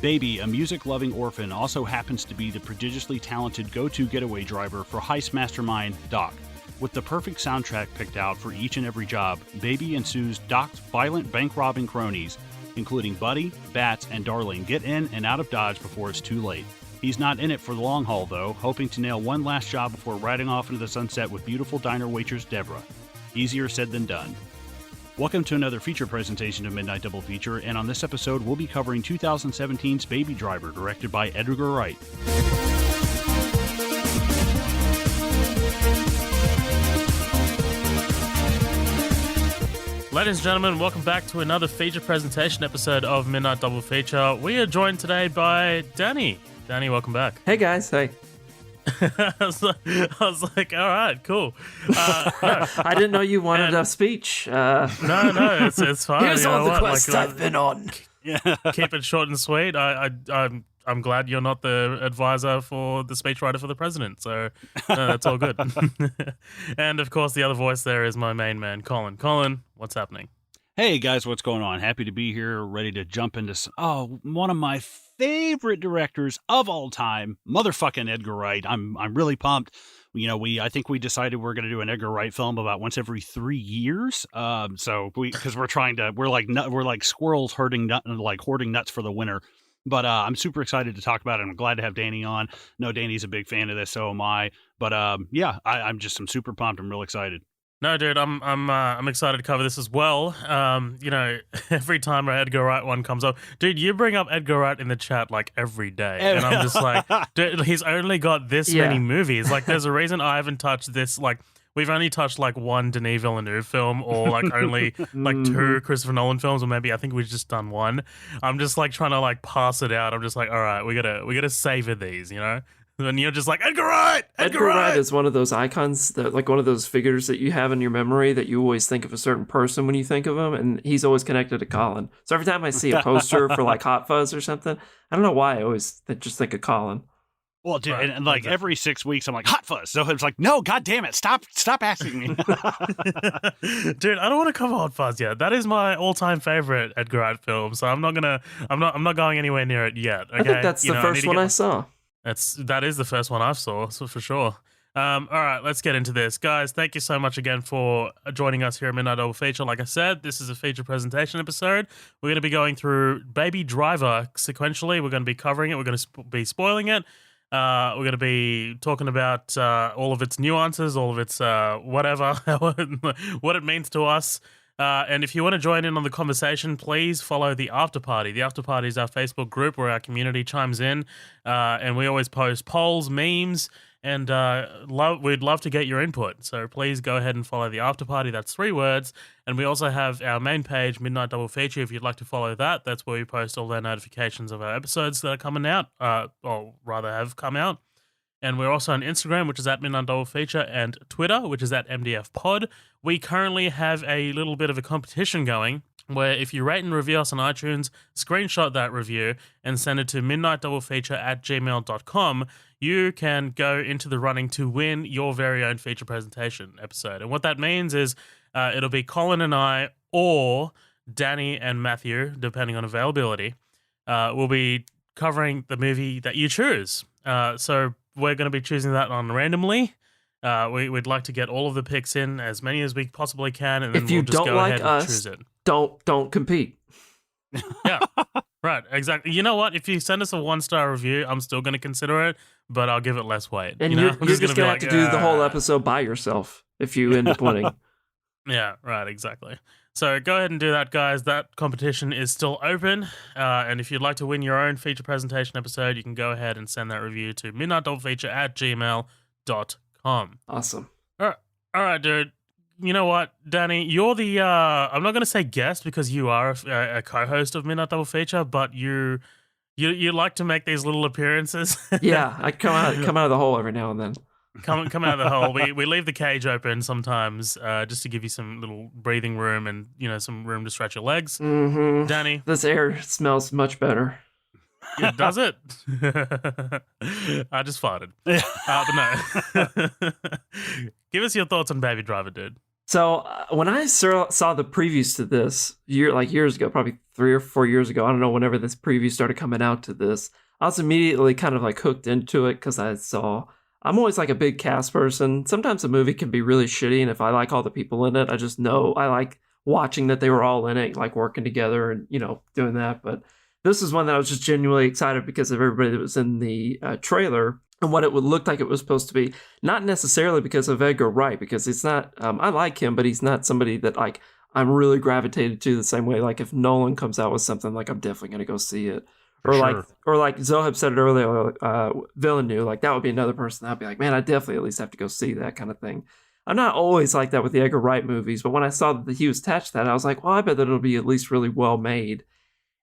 Baby, a music-loving orphan, also happens to be the prodigiously talented go-to getaway driver for heist mastermind Doc. With the perfect soundtrack picked out for each and every job, Baby and Sue's Doc's violent bank-robbing cronies, including Buddy, Bats, and Darling, get in and out of Dodge before it's too late. He's not in it for the long haul, though, hoping to nail one last job before riding off into the sunset with beautiful diner waitress Deborah. Easier said than done. Welcome to another feature presentation of Midnight Double Feature, and on this episode we'll be covering 2017's Baby Driver, directed by Edgar Wright. Ladies and gentlemen, welcome back to another feature presentation episode of Midnight Double Feature. We are joined today by Danny. Danny, welcome back. Hey guys, hey. I was like, all right, cool. No. I didn't know you wanted a speech. No, it's fine. Here's all the quests I've been on. Keep it short and sweet. I'm glad you're not the advisor for the speechwriter for the president, so no, that's all good. And of course, the other voice there is my main man, Colin. Colin, what's happening? Hey guys, what's going on? Happy to be here, ready to jump into one of my favorite directors of all time, motherfucking Edgar Wright. I'm really pumped. You know, I think we decided we're going to do an Edgar Wright film about once every 3 years. Because we're like squirrels hoarding nuts for the winter. But I'm super excited to talk about it. I'm glad to have Danny on. No, Danny's a big fan of this, so am I. But I'm super pumped. I'm real excited. No, dude, I'm excited to cover this as well. You know, every time an Edgar Wright one comes up, dude, you bring up Edgar Wright in the chat like every day, and I'm just like, dude, he's only got this many movies. Like, there's a reason I haven't touched this. Like, we've only touched like one Denis Villeneuve film, or like only like two Christopher Nolan films, or maybe I think we've just done one. I'm just like trying to like pass it out. I'm just like, all right, we gotta savor these, you know. And you're just like, Edgar Wright! Edgar Wright is one of those icons, that like one of those figures that you have in your memory that you always think of a certain person when you think of him, and he's always connected to Colin. So every time I see a poster for like Hot Fuzz or something, I don't know why I always just think of Colin. Well, dude, right. and like every 6 weeks, I'm like, Hot Fuzz. So it's like, no, God damn it, stop asking me. Dude, I don't want to cover Hot Fuzz yet. That is my all-time favorite Edgar Wright film, so I'm not going anywhere near it yet. Okay? I think that's the first one I saw. That is the first one I've saw, so for sure. All right, let's get into this. Guys, thank you so much again for joining us here at Midnight Double Feature. Like I said, this is a feature presentation episode. We're going to be going through Baby Driver sequentially. We're going to be covering it. We're going to be spoiling it. We're going to be talking about all of its nuances, all of its whatever, what it means to us. And if you want to join in on the conversation, please follow the After Party. The After Party is our Facebook group where our community chimes in, and we always post polls, memes, and we'd love to get your input. So please go ahead and follow the After Party. That's 3 words. And we also have our main page, Midnight Double Feature. If you'd like to follow that, that's where we post all their notifications of our episodes that are coming out, or rather have come out. And we're also on Instagram, which is at Midnight Double Feature, and Twitter, which is at MDF Pod. We currently have a little bit of a competition going where if you rate and review us on iTunes, screenshot that review and send it to midnightdoublefeature@gmail.com, you can go into the running to win your very own feature presentation episode. And what that means is it'll be Colin and I, or Danny and Matthew, depending on availability, will be covering the movie that you choose. So we're going to be choosing that on randomly. We'd like to get all of the picks in, as many as we possibly can, and then we'll just go ahead and choose it. Don't compete. Yeah, right, exactly. You know what? If you send us a 1-star review, I'm still going to consider it, but I'll give it less weight. And you're just going to have to do the whole episode by yourself if you end up winning. Yeah, right, exactly. So go ahead and do that, guys. That competition is still open. And if you'd like to win your own feature presentation episode, you can go ahead and send that review to midnightdoublefeature@gmail.com. Awesome. All right, dude. You know what, Danny? You're the, I'm not going to say guest because you are a co-host of Midnight Double Feature, but you like to make these little appearances. Yeah, I come out of the hole every now and then. Come out of the hole. We leave the cage open sometimes, just to give you some little breathing room and, you know, some room to stretch your legs. Mm-hmm. Danny, this air smells much better. Does it? I just farted. But no. Give us your thoughts on Baby Driver, dude. So when I saw the previews to this years ago, probably 3 or 4 years ago, I don't know, whenever this preview started coming out to this, I was immediately kind of like hooked into it because I'm always like a big cast person. Sometimes a movie can be really shitty, and if I like all the people in it, I just know I like watching that they were all in it, like working together and doing that. But this is one that I was just genuinely excited because of everybody that was in the trailer and what it would look like it was supposed to be. Not necessarily because of Edgar Wright, because it's not. I like him, but he's not somebody that like I'm really gravitated to the same way. Like if Nolan comes out with something, like I'm definitely gonna go see it. For sure. Or like Zohab said it earlier, Villeneuve, like that would be another person I'd be like, man, I definitely at least have to go see that kind of thing. I'm not always like that with the Edgar Wright movies, but when I saw that he was attached to that, I was like, well, I bet that it'll be at least really well made.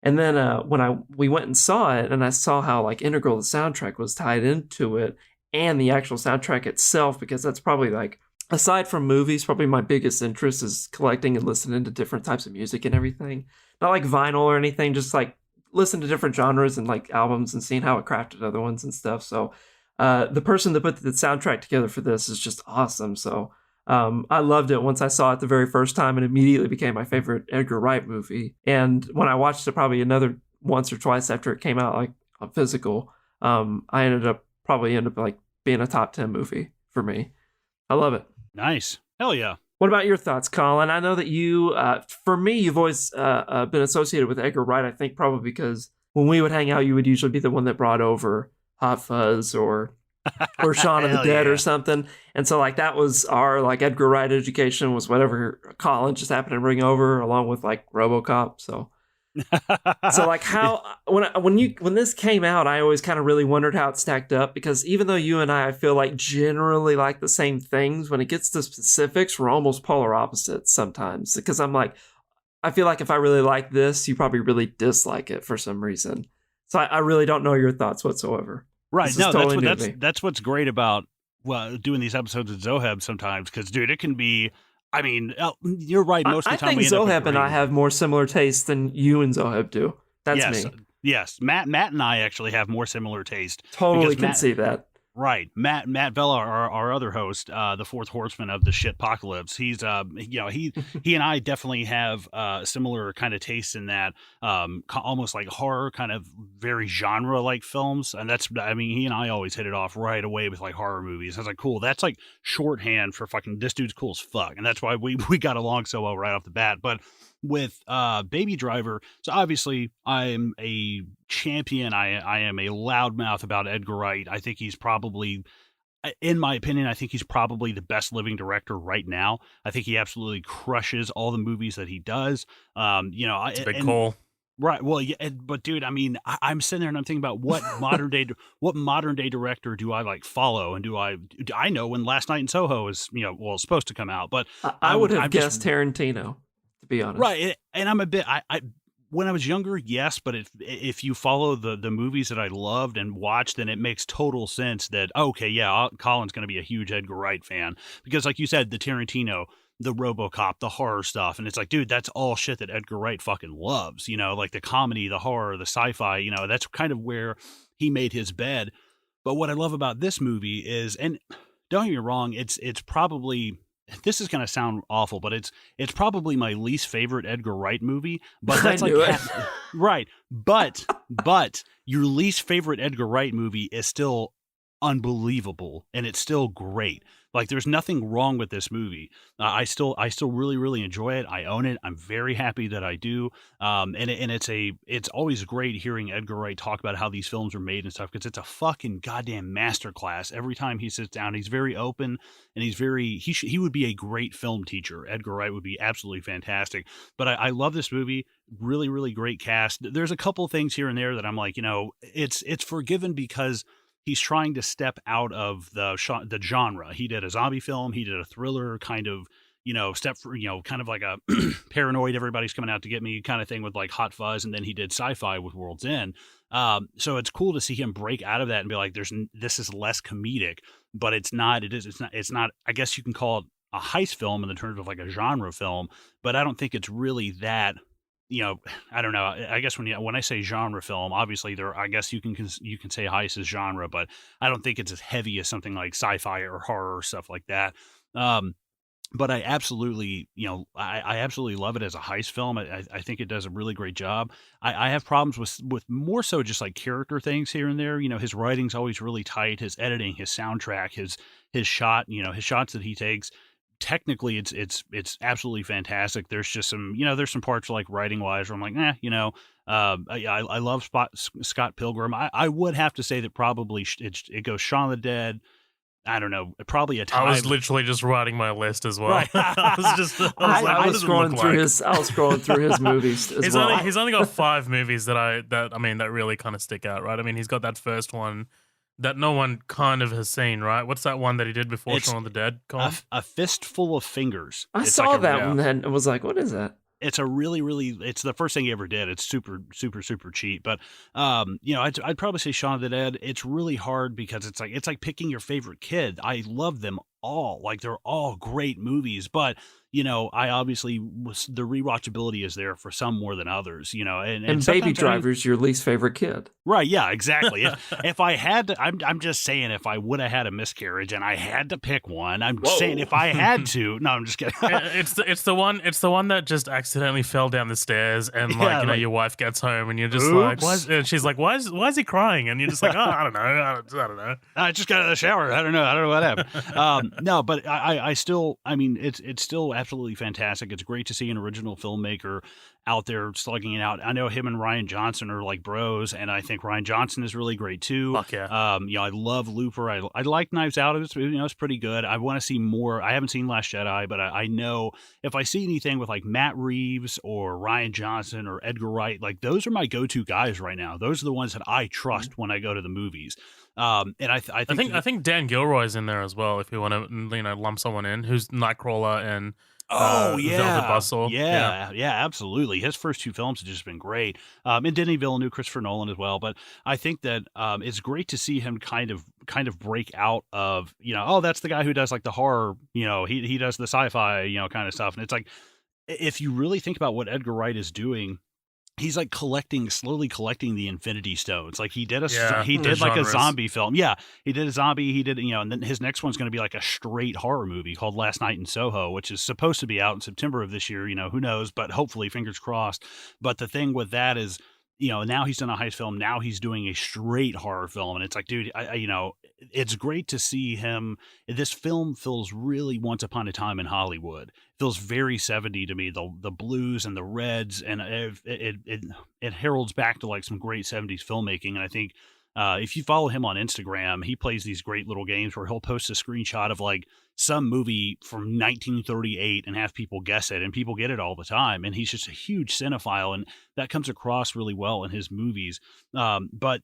And then when we went and saw it, and I saw how like integral the soundtrack was tied into it, and the actual soundtrack itself, because that's probably like, aside from movies, probably my biggest interest is collecting and listening to different types of music and everything. Not like vinyl or anything, just like listen to different genres and like albums and seeing how it crafted other ones and stuff. So the person that put the soundtrack together for this is just awesome. So I loved it once I saw it the very first time, and immediately became my favorite Edgar Wright movie. And when I watched it probably another once or twice after it came out, like on physical, I ended up like being a top 10 movie for me. I love it. Nice. Hell yeah. What about your thoughts, Colin? I know that you, for me, you've always been associated with Edgar Wright. I think probably because when we would hang out, you would usually be the one that brought over Hot Fuzz or Shaun of the Dead or something. And so like that was our like Edgar Wright education, was whatever Colin just happened to bring over, along with like RoboCop. So like how when this came out, I always kind of really wondered how it stacked up, because even though you and I feel like generally like the same things, when it gets to specifics, we're almost polar opposites sometimes. Because I'm like, I feel like if I really like this, you probably really dislike it for some reason. So I really don't know your thoughts whatsoever. Right. No, that's what's great about doing these episodes with Zohab sometimes, because dude, it can be. I mean, you're right. Most of the time, I think Zohab and I have more similar tastes than you and Zohab do. That's me. Yes, Matt and I actually have more similar taste. Totally can see that. Right, Matt Vella, our other host, the fourth horseman of the shitpocalypse. He's he and I definitely have similar kind of tastes in that, almost like horror, kind of very genre like films. And he and I always hit it off right away with like horror movies. I was like, cool, that's like shorthand for fucking this dude's cool as fuck, and that's why we got along so well right off the bat. But with Baby Driver, so obviously I'm a champion. I am a loudmouth about Edgar Wright. I think he's probably, in my opinion, I think he's probably the best living director right now. I think he absolutely crushes all the movies that he does. It's a big call. Right. Well, yeah, but dude, I mean, I'm sitting there and I'm thinking about what modern day director do I like follow, and do I know when Last Night in Soho is supposed to come out, but I would have guessed Tarantino, to be honest. Right, and I'm a bit I when I was younger, yes, but if you follow the movies that I loved and watched, then it makes total sense that okay, yeah, Colin's going to be a huge Edgar Wright fan, because like you said, the Tarantino, the RoboCop, the horror stuff, and it's like, dude, that's all shit that Edgar Wright fucking loves, like the comedy, the horror, the sci-fi, that's kind of where he made his bed. But what I love about this movie is, and don't get me wrong, it's probably, this is going to sound awful, but it's probably my least favorite Edgar Wright movie. But that's right. But your least favorite Edgar Wright movie is still unbelievable, and it's still great. Like, there's nothing wrong with this movie. I still really, really enjoy it. I own it. I'm very happy that I do. And it's always great hearing Edgar Wright talk about how these films are made and stuff, because it's a fucking goddamn masterclass. Every time he sits down, he's very open, and he would be a great film teacher. Edgar Wright would be absolutely fantastic. But I love this movie. Really, really great cast. There's a couple things here and there that I'm like, it's forgiven because he's trying to step out of the genre. He did a zombie film. He did a thriller kind of, step for, kind of like a paranoid, everybody's coming out to get me kind of thing with like Hot Fuzz. And then he did sci-fi with World's End. So it's cool to see him break out of that and be like, this is less comedic, but it's not, I guess you can call it a heist film in the terms of like a genre film, but I don't think it's really that. I don't know. I guess when I say genre film, obviously I guess you can say heist is genre, but I don't think it's as heavy as something like sci-fi or horror or stuff like that. but I absolutely, I absolutely love it as a heist film. I think it does a really great job. I have problems with more so just like character things here and there. His writing's always really tight. His editing, his soundtrack, his shot, his shots that he takes. Technically, it's absolutely fantastic. There's just some, there's some parts like writing wise where I'm like, I love Scott Pilgrim. I would have to say that probably it goes Shaun of the Dead. I don't know, probably a tie. I was literally just writing my list as well. Right. I was scrolling through his movies as well. He's only got 5 movies that really kind of stick out, right? I mean, he's got that first one that no one kind of has seen, right? What's that one that he did before Shaun of the Dead? A Fistful of Fingers. I saw that one then and was like, what is that? It's a really, really, it's the first thing he ever did. It's super, super, super cheap. But, I'd probably say Shaun of the Dead. It's really hard because it's like picking your favorite kid. I love them all. Like, they're all great movies, but I obviously the rewatchability is there for some more than others, and Baby Driver's your least favorite kid. Right. Yeah, exactly. if I had to, I'm just saying, if I would have had a miscarriage and I had to pick one, I'm saying if I had to, no, I'm just kidding. it's the one that just accidentally fell down the stairs and your wife gets home and you're just Oops. like, and she's like, why is he crying? And you're just like, oh, I don't know. I just got out of the shower. I don't know what happened. No, but I still, it's still absolutely fantastic. It's great to see an original filmmaker out there slugging it out. I know him and Rian Johnson are like bros, and I think Rian Johnson is really great too. Fuck yeah. I love Looper. I like Knives Out. It's pretty good. I want to see more. I haven't seen Last Jedi, but I know if I see anything with like Matt Reeves or Rian Johnson or Edgar Wright, like those are my go-to guys right now. Those are the ones that I trust when I go to the movies. And I think Dan Gilroy's in there as well. If you want to, lump someone in who's Nightcrawler and Velvet Bustle. Yeah, absolutely. His first 2 films have just been great. And Denis Villeneuve, Christopher Nolan as well. But I think that it's great to see him kind of break out of, that's the guy who does like the horror, he does the sci-fi, kind of stuff. And it's like, if you really think about what Edgar Wright is doing, he's like slowly collecting the Infinity Stones. Like he did like a zombie film. Yeah, he did a zombie. He did, and then his next one's going to be like a straight horror movie called Last Night in Soho, which is supposed to be out in September of this year. Who knows? But hopefully, fingers crossed. But the thing with that is, now he's done a heist film. Now he's doing a straight horror film, and it's like, dude, it's great to see him. This film feels really Once Upon a Time in Hollywood. Feels very 70 to me. The blues and the reds, and it heralds back to like some great 70s filmmaking. And I think if you follow him on Instagram, he plays these great little games where he'll post a screenshot of like some movie from 1938 and have people guess it, and people get it all the time. And he's just a huge cinephile, and that comes across really well in his movies. But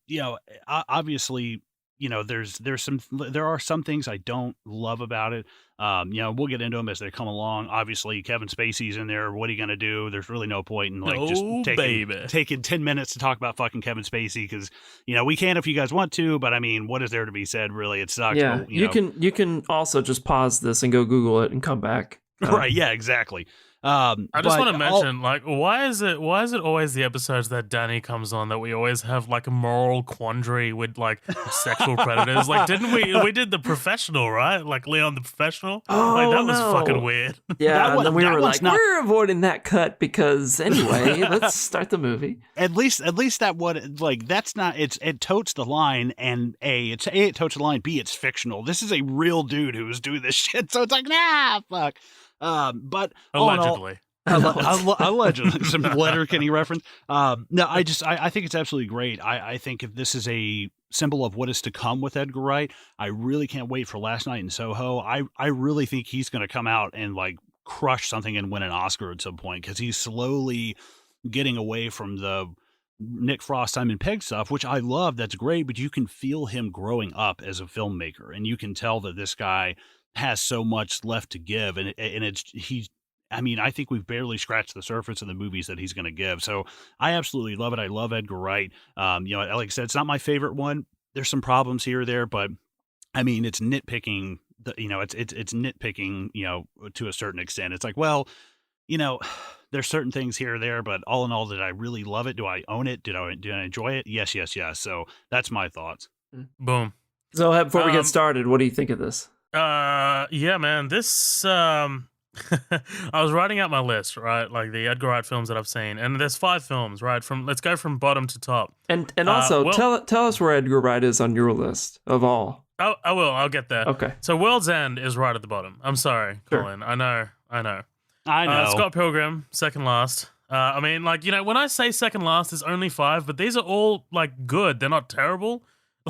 obviously, there are some things I don't love about it. We'll get into them as they come along. Obviously, Kevin Spacey's in there. What are you going to do? There's really no point in taking 10 minutes to talk about fucking Kevin Spacey because, we can if you guys want to, but I mean, what is there to be said? Really, it sucks. Yeah, but, you can also just pause this and go Google it and come back. Right. Yeah, exactly. I just want to mention, why is it always the episodes that Danny comes on that we always have like a moral quandary with like sexual predators? Like, didn't we did The Professional, right? Like Leon the Professional. Oh, that was fucking weird. Yeah, and then we were like, we're avoiding that cut because anyway, let's start the movie. At least that one, like, that's not. It totes the line, and it totes the line. B, it's fictional. This is a real dude who was doing this shit, so it's like, nah, fuck. But allegedly, allegedly, some Letterkenny reference. No, I think it's absolutely great. I think if this is a symbol of what is to come with Edgar Wright, I really can't wait for Last Night in Soho. I really think he's going to come out and like crush something and win an Oscar at some point because he's slowly getting away from the Nick Frost, Simon Pegg stuff, which I love. That's great, but you can feel him growing up as a filmmaker, and you can tell that this guy has so much left to give, and I think we've barely scratched the surface of the movies that he's going to give. So I absolutely love it. I love Edgar Wright. Like I said, it's not my favorite one. There's some problems here or there, but I mean, it's nitpicking. It's nitpicking. To a certain extent, it's like, well, there's certain things here or there, but all in all, did I really love it? Do I own it? Did I enjoy it? Yes. So that's my thoughts. Boom. So before we get started, what do you think of this? Yeah, man, this I was writing out my list, right? Like the Edgar Wright films that I've seen, and there's 5 films, right? Let's go from bottom to top. And also tell us where Edgar Wright is on your list of all. Oh, I will. I'll get there. Okay. So World's End is right at the bottom. I'm sorry, Sure. Colin. I know. Scott Pilgrim, second last. I mean, like, you know, when I say second last, there's only 5, but these are all like good. They're not terrible.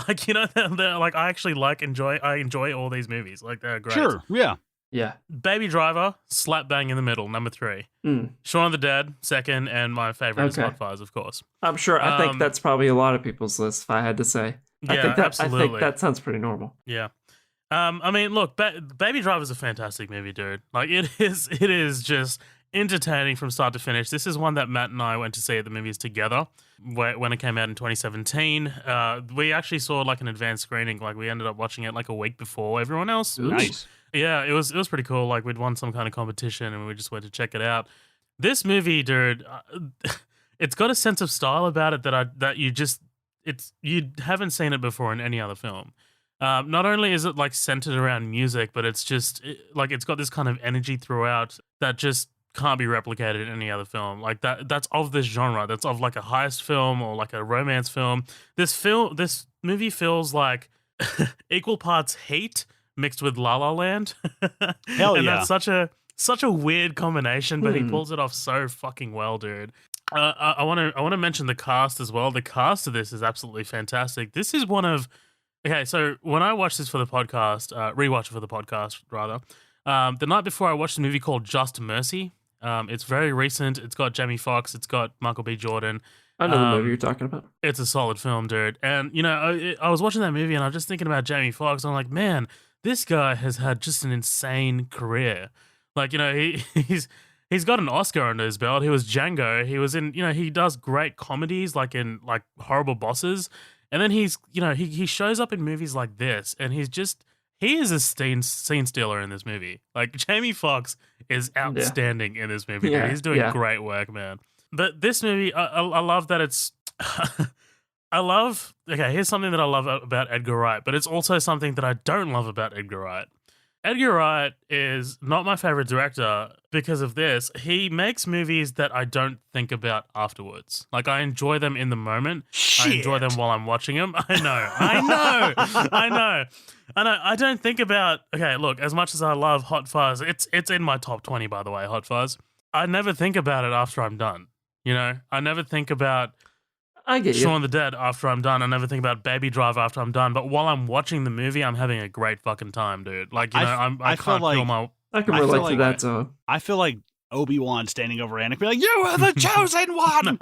Like, you know, they're like I actually enjoy all these movies. Like, they're great. Sure, yeah. Yeah. Baby Driver, slap bang in the middle, number 3. Shaun of the Dead, second, and my favorite is Hot Fuzz, of course. I'm sure. I think that's probably a lot of people's list, if I had to say. Yeah, absolutely. I think that sounds pretty normal. Yeah. I mean, look, Baby Driver is a fantastic movie, dude. Like, it is just entertaining from start to finish. This is one that Matt and I went to see at the movies together when it came out in 2017. We actually saw like an advanced screening. Like, we ended up watching it like a week before everyone else. Nice. Yeah, it was pretty cool. Like, we'd won some kind of competition and we just went to check it out. This movie, dude, it's got a sense of style about it that you haven't seen it before in any other film. Not only is it like centered around music, but it's just like it's got this kind of energy throughout that just can't be replicated in any other film. Like that's of this genre. That's of like a heist film or like a romance film. This movie feels like equal parts Heat mixed with La La Land. Hell and yeah. that's such a weird combination, but he pulls it off so fucking well, dude. I want to mention the cast as well. The cast of this is absolutely fantastic. This is one of okay. So when I watched this for the podcast, rewatch it for the podcast rather, the night before I watched a movie called Just Mercy. It's very recent. It's got Jamie Foxx. It's got Michael B. Jordan. I know the movie you're talking about. It's a solid film, dude. And you know, I was watching that movie and I was just thinking about Jamie Foxx. I'm like, man, this guy has had just an insane career. Like, you know, he's got an Oscar under his belt. He was Django. He was in, you know, he does great comedies like in like Horrible Bosses. And then he shows up in movies like this and he is a scene stealer in this movie. Like, Jamie Foxx is outstanding in this movie. Yeah, He's doing yeah. great work, man. But this movie, I love that it's okay, here's something that I love about Edgar Wright, but it's also something that I don't love about Edgar Wright. Edgar Wright is not my favorite director because of this. He makes movies that I don't think about afterwards. Like, I enjoy them in the moment. Shit. I enjoy them while I'm watching them. I know. I don't think about, okay, look, as much as I love Hot Fuzz, it's in my top 20, by the way, Hot Fuzz. I never think about it after I'm done. You know, I never think about I get you. Shaun of the Dead after I'm done. I never think about Baby Driver after I'm done. But while I'm watching the movie, I'm having a great fucking time, dude. Like, you know, I can't feel my... I can I feel relate like- to that zone. I feel like Obi-Wan standing over Anakin, be like, "You are the chosen one."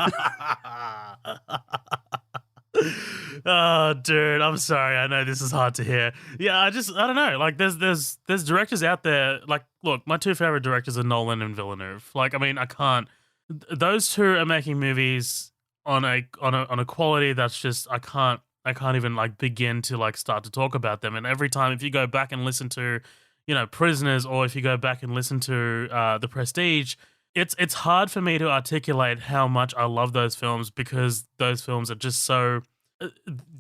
Oh, dude, I'm sorry. I know this is hard to hear. Yeah, I don't know. Like, there's directors out there. Like, look, my 2 favorite directors are Nolan and Villeneuve. Like, I mean, I can't. Those 2 are making movies on a quality that's just I can't even like begin to like start to talk about them. And every time, if you go back and listen to, you know, Prisoners, or if you go back and listen to The Prestige, it's hard for me to articulate how much I love those films because those films are just so.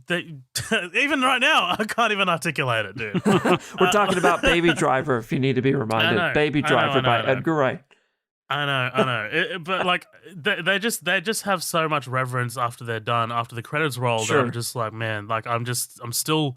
Even right now, I can't even articulate it, dude. We're talking about Baby Driver, if you need to be reminded. I know, Baby Driver by Edgar Wright. I know. But like, they just have so much reverence after they're done, after the credits roll. Sure. That I'm just like, man, like I'm still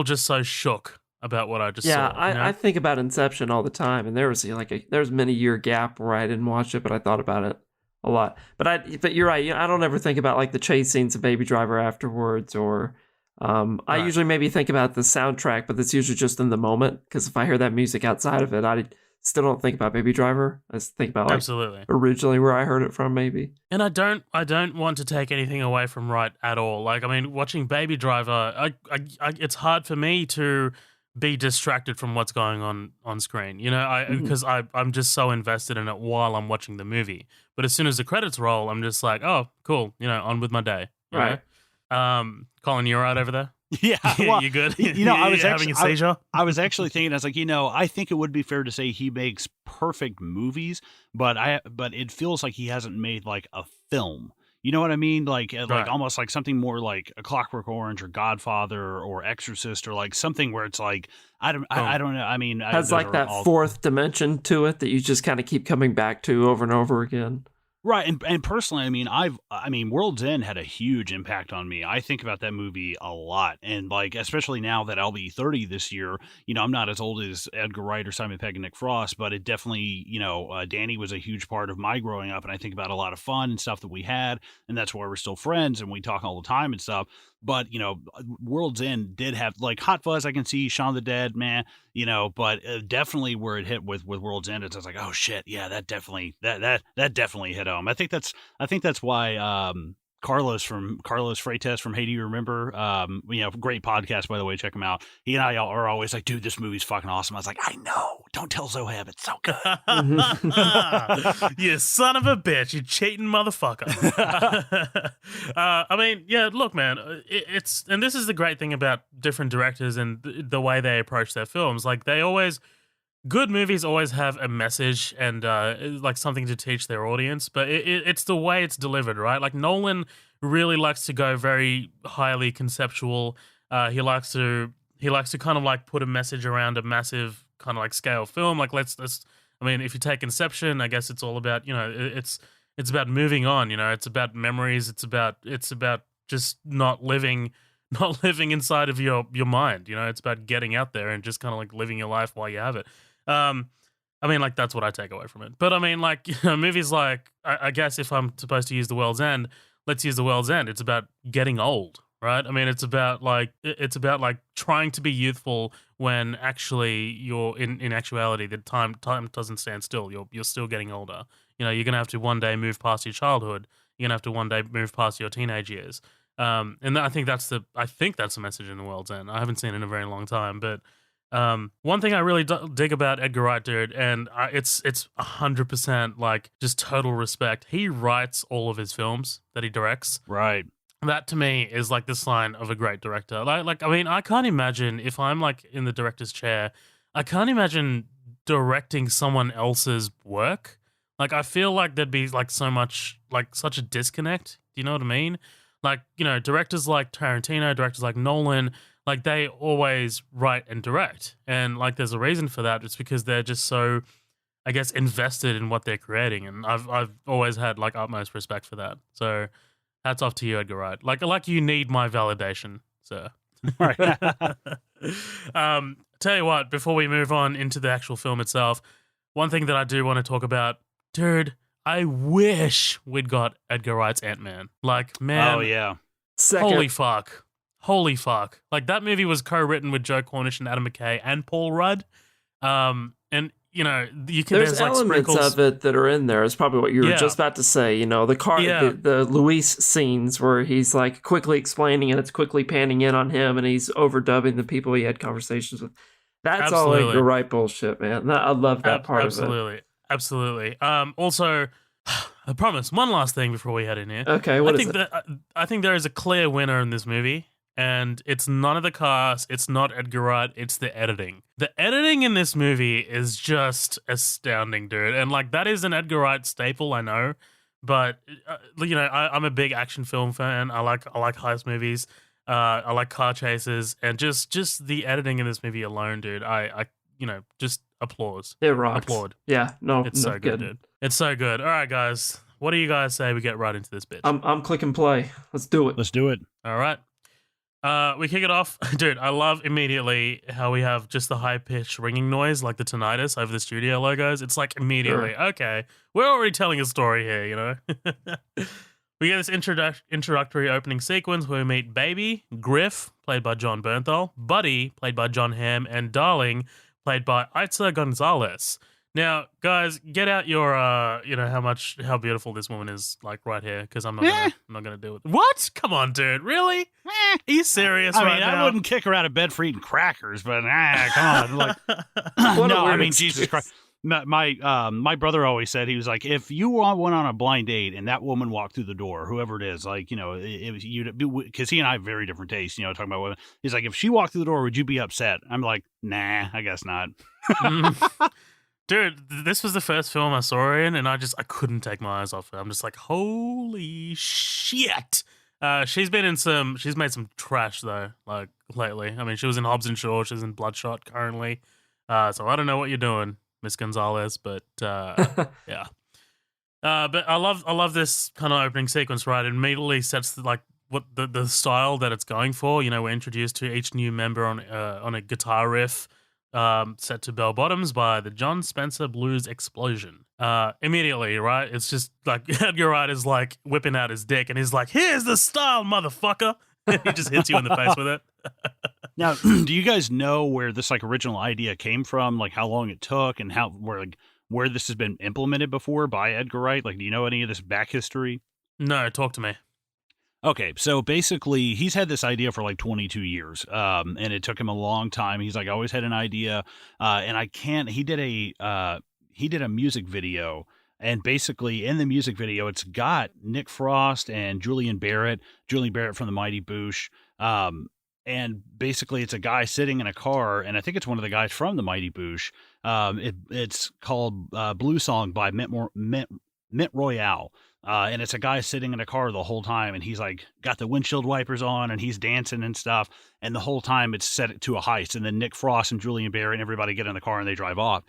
just so shook about what I just saw. Yeah, you know? I think about Inception all the time, and there was many year gap where I didn't watch it, but I thought about it a lot. But you're right. I don't ever think about like the chase scenes of Baby Driver afterwards, or I usually maybe think about the soundtrack, but that's usually just in the moment. Because if I hear that music outside of it, I still don't think about Baby Driver. I just think about like Absolutely. originally where I heard it from, maybe. And I don't want to take anything away from Wright at all. Like, I mean, watching Baby Driver, it's hard for me to be distracted from what's going on screen, you know, because I'm just so invested in it while I'm watching the movie. But as soon as the credits roll, I'm just like, oh, cool, you know, on with my day. Right. Colin, you all right over there? Yeah, well, you good? You know, I was having a seizure. I was actually thinking, I was like, you know, I think it would be fair to say he makes perfect movies, but it feels like he hasn't made like a film. You know what I mean? Like Right. almost like something more like A Clockwork Orange or Godfather or Exorcist or like something where it's like I don't know. I mean, Has those like are that all fourth dimension to it that you just kind of keep coming back to over and over again. right. And personally, I mean, I mean, World's End had a huge impact on me. I think about that movie a lot, and like especially now that I'll be 30 this year. You know, I'm not as old as Edgar Wright or Simon Pegg and Nick Frost, but it definitely, Danny was a huge part of my growing up, and I think about a lot of fun and stuff that we had, and that's why we're still friends and we talk all the time and stuff. But World's End did have like Hot Fuzz. I can see Shaun of the Dead, man. But definitely where it hit with World's End, it's like, oh shit, yeah, that definitely that definitely hit home. I think that's why Carlos Freitas from Hey Do You Remember? Great podcast, by the way, check him out. He and I are always like, dude, this movie's fucking awesome. I was like, I know, don't tell Zohab, it's so good. You son of a bitch, you cheating motherfucker. I mean, yeah, look, man, it's and this is the great thing about different directors and the way they approach their films. Like good movies always have a message and like something to teach their audience, but it's the way it's delivered, right? Like Nolan really likes to go very highly conceptual. He likes to kind of like put a message around a massive kind of like scale film. Like let's I mean, if you take Inception, I guess it's all about, it's about moving on, it's about memories, it's about just not living inside of your mind, it's about getting out there and just kind of like living your life while you have it. I mean, like, that's what I take away from it. But I mean, like, movies like, I guess if I'm supposed to use The World's End, let's use The World's End. It's about getting old, right? I mean, it's about like trying to be youthful when actually you're in actuality, the time doesn't stand still. You're still getting older. You're gonna have to one day move past your childhood. You're gonna have to one day move past your teenage years. And I think that's the message in The World's End. I haven't seen it in a very long time, but one thing I really dig about Edgar Wright, dude, and it's 100% like just total respect. He writes all of his films that he directs. Right. That to me is like the sign of a great director. Like I mean, I can't imagine if I'm like in the director's chair, I can't imagine directing someone else's work. Like I feel like there'd be like such a disconnect. Do you know what I mean? Like, directors like Tarantino, directors like Nolan, like they always write and direct. And like there's a reason for that. It's because they're just so, I guess, invested in what they're creating. And I've always had like utmost respect for that. So hats off to you, Edgar Wright. Like you need my validation, sir. Right. Tell you what, before we move on into the actual film itself, one thing that I do want to talk about, dude, I wish we'd got Edgar Wright's Ant-Man. Like, man. Oh, yeah. Second. Holy fuck. Like, that movie was co-written with Joe Cornish and Adam McKay and Paul Rudd. And, you can... There's elements like of it that are in there. It's probably what you were just about to say. The car, the Luis scenes where he's, like, quickly explaining and it's quickly panning in on him and he's overdubbing the people he had conversations with. That's all Edgar Wright bullshit, man. I love that part of it. Absolutely. Also, I promise, one last thing before we head in here. Okay, I think there is a clear winner in this movie, and it's none of the cast, it's not Edgar Wright, it's the editing. The editing in this movie is just astounding, dude. And like that is an Edgar Wright staple, I know, but I'm a big action film fan. I like heist movies. I like car chases, and just the editing in this movie alone, dude. I just applause. It rocks. Applaud. Yeah, it's so good, dude. It's so good. All right, guys. What do you guys say we get right into this bitch? I'm click and play. Let's do it. Let's do it. All right. We kick it off. Dude, I love immediately how we have just the high-pitched ringing noise, like the tinnitus over the studio logos. It's like immediately, okay, we're already telling a story here, We get this introductory opening sequence where we meet Baby, Griff, played by John Bernthal, Buddy, played by John Hamm, and Darling, played by Itza Gonzalez. Now, guys, get out your, how beautiful this woman is, like right here, because I'm not gonna do it. What? Come on, dude, really? Are you serious? I right mean, now? I wouldn't kick her out of bed for eating crackers, but come on, like, no, I mean, Jesus Christ. My brother always said, he was like, if you went on a blind date and that woman walked through the door, whoever it is, like, it was you, because he and I have very different tastes, talking about women. He's like, if she walked through the door, would you be upset? I'm like, nah, I guess not. Dude, this was the first film I saw her in, and I couldn't take my eyes off her. I'm just like, holy shit. She's made some trash though, like lately. I mean, she was in Hobbs and Shaw, she's in Bloodshot currently. So I don't know what you're doing, Miss Gonzalez, but yeah. But I love this kind of opening sequence, right? It immediately sets what the style that it's going for. You know, we're introduced to each new member on a guitar riff, set to bell bottoms by the John Spencer Blues Explosion. Immediately, right? It's just like Edgar Wright is like whipping out his dick, and he's like, "Here's the style, motherfucker!" And he just hits you in the face with it. Now, do you guys know where this like original idea came from? Like how long it took, and where this has been implemented before by Edgar Wright? Like, do you know any of this back history? No, talk to me. Okay, so basically, he's had this idea for like 22 years, and it took him a long time. He's like, I always had an idea, and I can't. He did a music video, and basically in the music video, it's got Nick Frost and Julian Barrett from the Mighty Boosh, and basically it's a guy sitting in a car, and I think it's one of the guys from the Mighty Boosh. It's called Blue Song by Mint Royale. And it's a guy sitting in a car the whole time, and he's like got the windshield wipers on, and he's dancing and stuff. And the whole time it's set to a heist. And then Nick Frost and Julian Barrett and everybody get in the car and they drive off.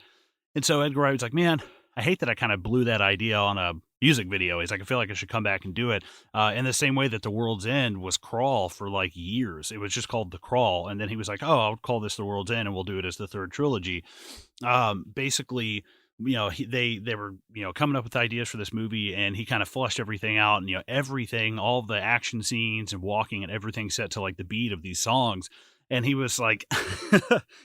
And so Edgar Wright was like, man, I hate that I kind of blew that idea on a music video. He's like, I feel like I should come back and do it. In the same way that The World's End was Crawl for like years. It was just called The Crawl. And then he was like, oh, I'll call this The World's End and we'll do it as the third trilogy. Basically, you know, they were, you know, coming up with ideas for this movie, and he kind of flushed everything out, and, you know, everything, all the action scenes and walking and everything set to like the beat of these songs. And he was like,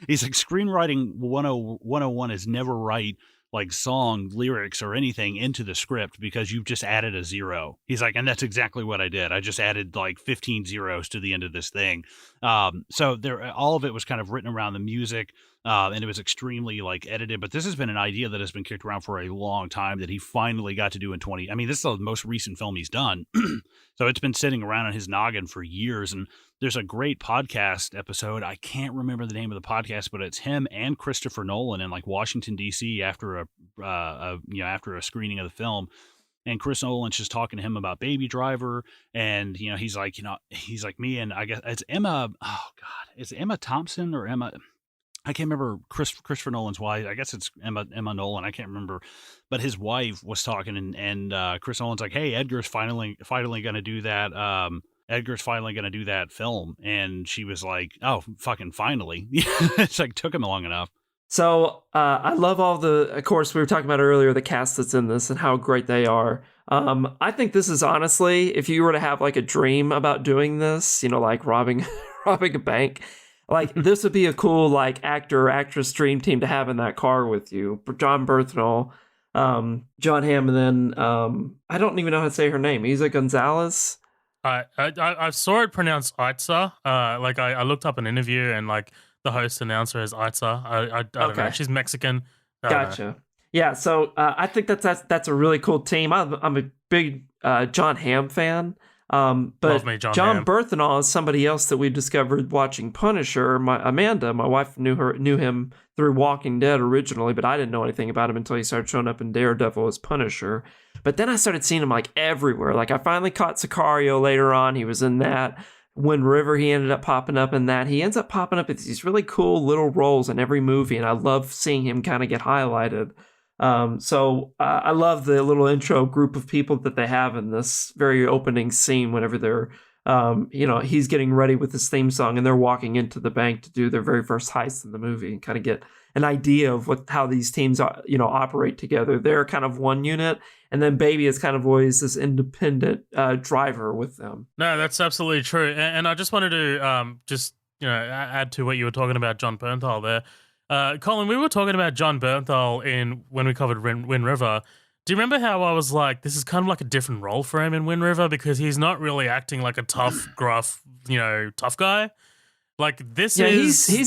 he's like, screenwriting 101 is never write like song lyrics or anything into the script because you've just added a zero. He's like, and that's exactly what I did. I just added like 15 zeros to the end of this thing. So all of it was kind of written around the music. And it was extremely like edited, but this has been an idea that has been kicked around for a long time that he finally got to do in 20. I mean, this is the most recent film he's done. So it's been sitting around on his noggin for years. And there's a great podcast episode. I can't remember the name of the podcast, but it's him and Christopher Nolan in like Washington, D.C. after a screening of the film. And Chris Nolan's just talking to him about Baby Driver. And, you know, he's like me. And I guess it's Emma. Oh God, is it Emma Thompson or Emma? I can't remember Christopher Nolan's wife. I guess it's Emma Nolan. I can't remember, but his wife was talking, and Chris Nolan's like, "Hey, Edgar's finally going to do that. Edgar's finally going to do that film," and she was like, "Oh, fucking finally!" It's like took him long enough. So I love all of course, we were talking about earlier the cast that's in this and how great they are. I think this is honestly, if you were to have like a dream about doing this, you know, like robbing a bank. Like, this would be a cool, like, actor or actress dream team to have in that car with you. John Berthnall, John Hamm, and then, I don't even know how to say her name. Isa Gonzalez? I saw it pronounced Itza. I looked up an interview, and, like, the host announcer is Itza. I don't know. She's Mexican. Gotcha. Yeah, so I think that's a really cool team. I'm a big John Hamm fan. But Love me, John John Hamm. Berthnall is somebody else that we discovered watching Punisher. Amanda, my wife, knew him through Walking Dead originally, but I didn't know anything about him until he started showing up in Daredevil as Punisher. But then I started seeing him like everywhere. Like I finally caught Sicario later on. He was in that. Wind River, he ended up popping up in that. He ends up popping up in these really cool little roles in every movie, and I love seeing him kind of get highlighted. So I love the little intro group of people that they have in this very opening scene whenever they're, he's getting ready with his theme song and they're walking into the bank to do their very first heist in the movie and kind of get an idea of how these teams, operate together. They're kind of one unit, and then Baby is kind of always this independent driver with them. No, that's absolutely true. And I just wanted to add to what you were talking about, John Bernthal there. Colin, we were talking about John Bernthal when we covered Wind River. Do you remember how I was like, this is kind of like a different role for him in Wind River because he's not really acting like a tough, gruff, tough guy. Like he's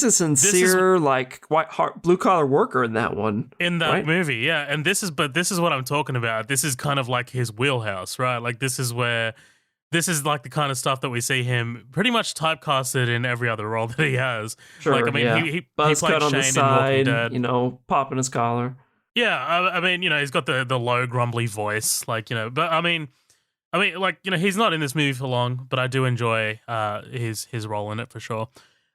a sincere, white heart, blue collar worker in that one. In that movie, yeah. And this is what I'm talking about. This is kind of like his wheelhouse, right? Like this is like the kind of stuff that we see him pretty much typecasted in every other role that he has. Sure, like I mean, he buzz played cut on Shane the side, in Walking Dead. Popping his collar. Yeah, I mean, he's got the low grumbly voice, like, but like, he's not in this movie for long, but I do enjoy his role in it for sure.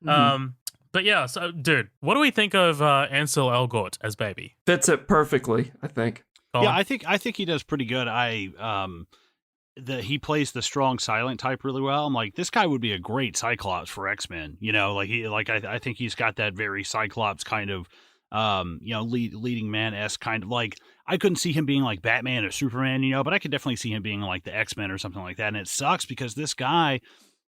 Mhm. But yeah, so dude, what do we think of Ansel Elgort as Baby? Fits it perfectly, I think. Yeah, Colin? I think he does pretty good. He plays the strong silent type really well. I'm like, this guy would be a great Cyclops for X-Men. I think he's got that very Cyclops kind of leading man-esque kind of, like, I couldn't see him being like Batman or Superman, but I could definitely see him being like the X-Men or something like that. And it sucks because this guy,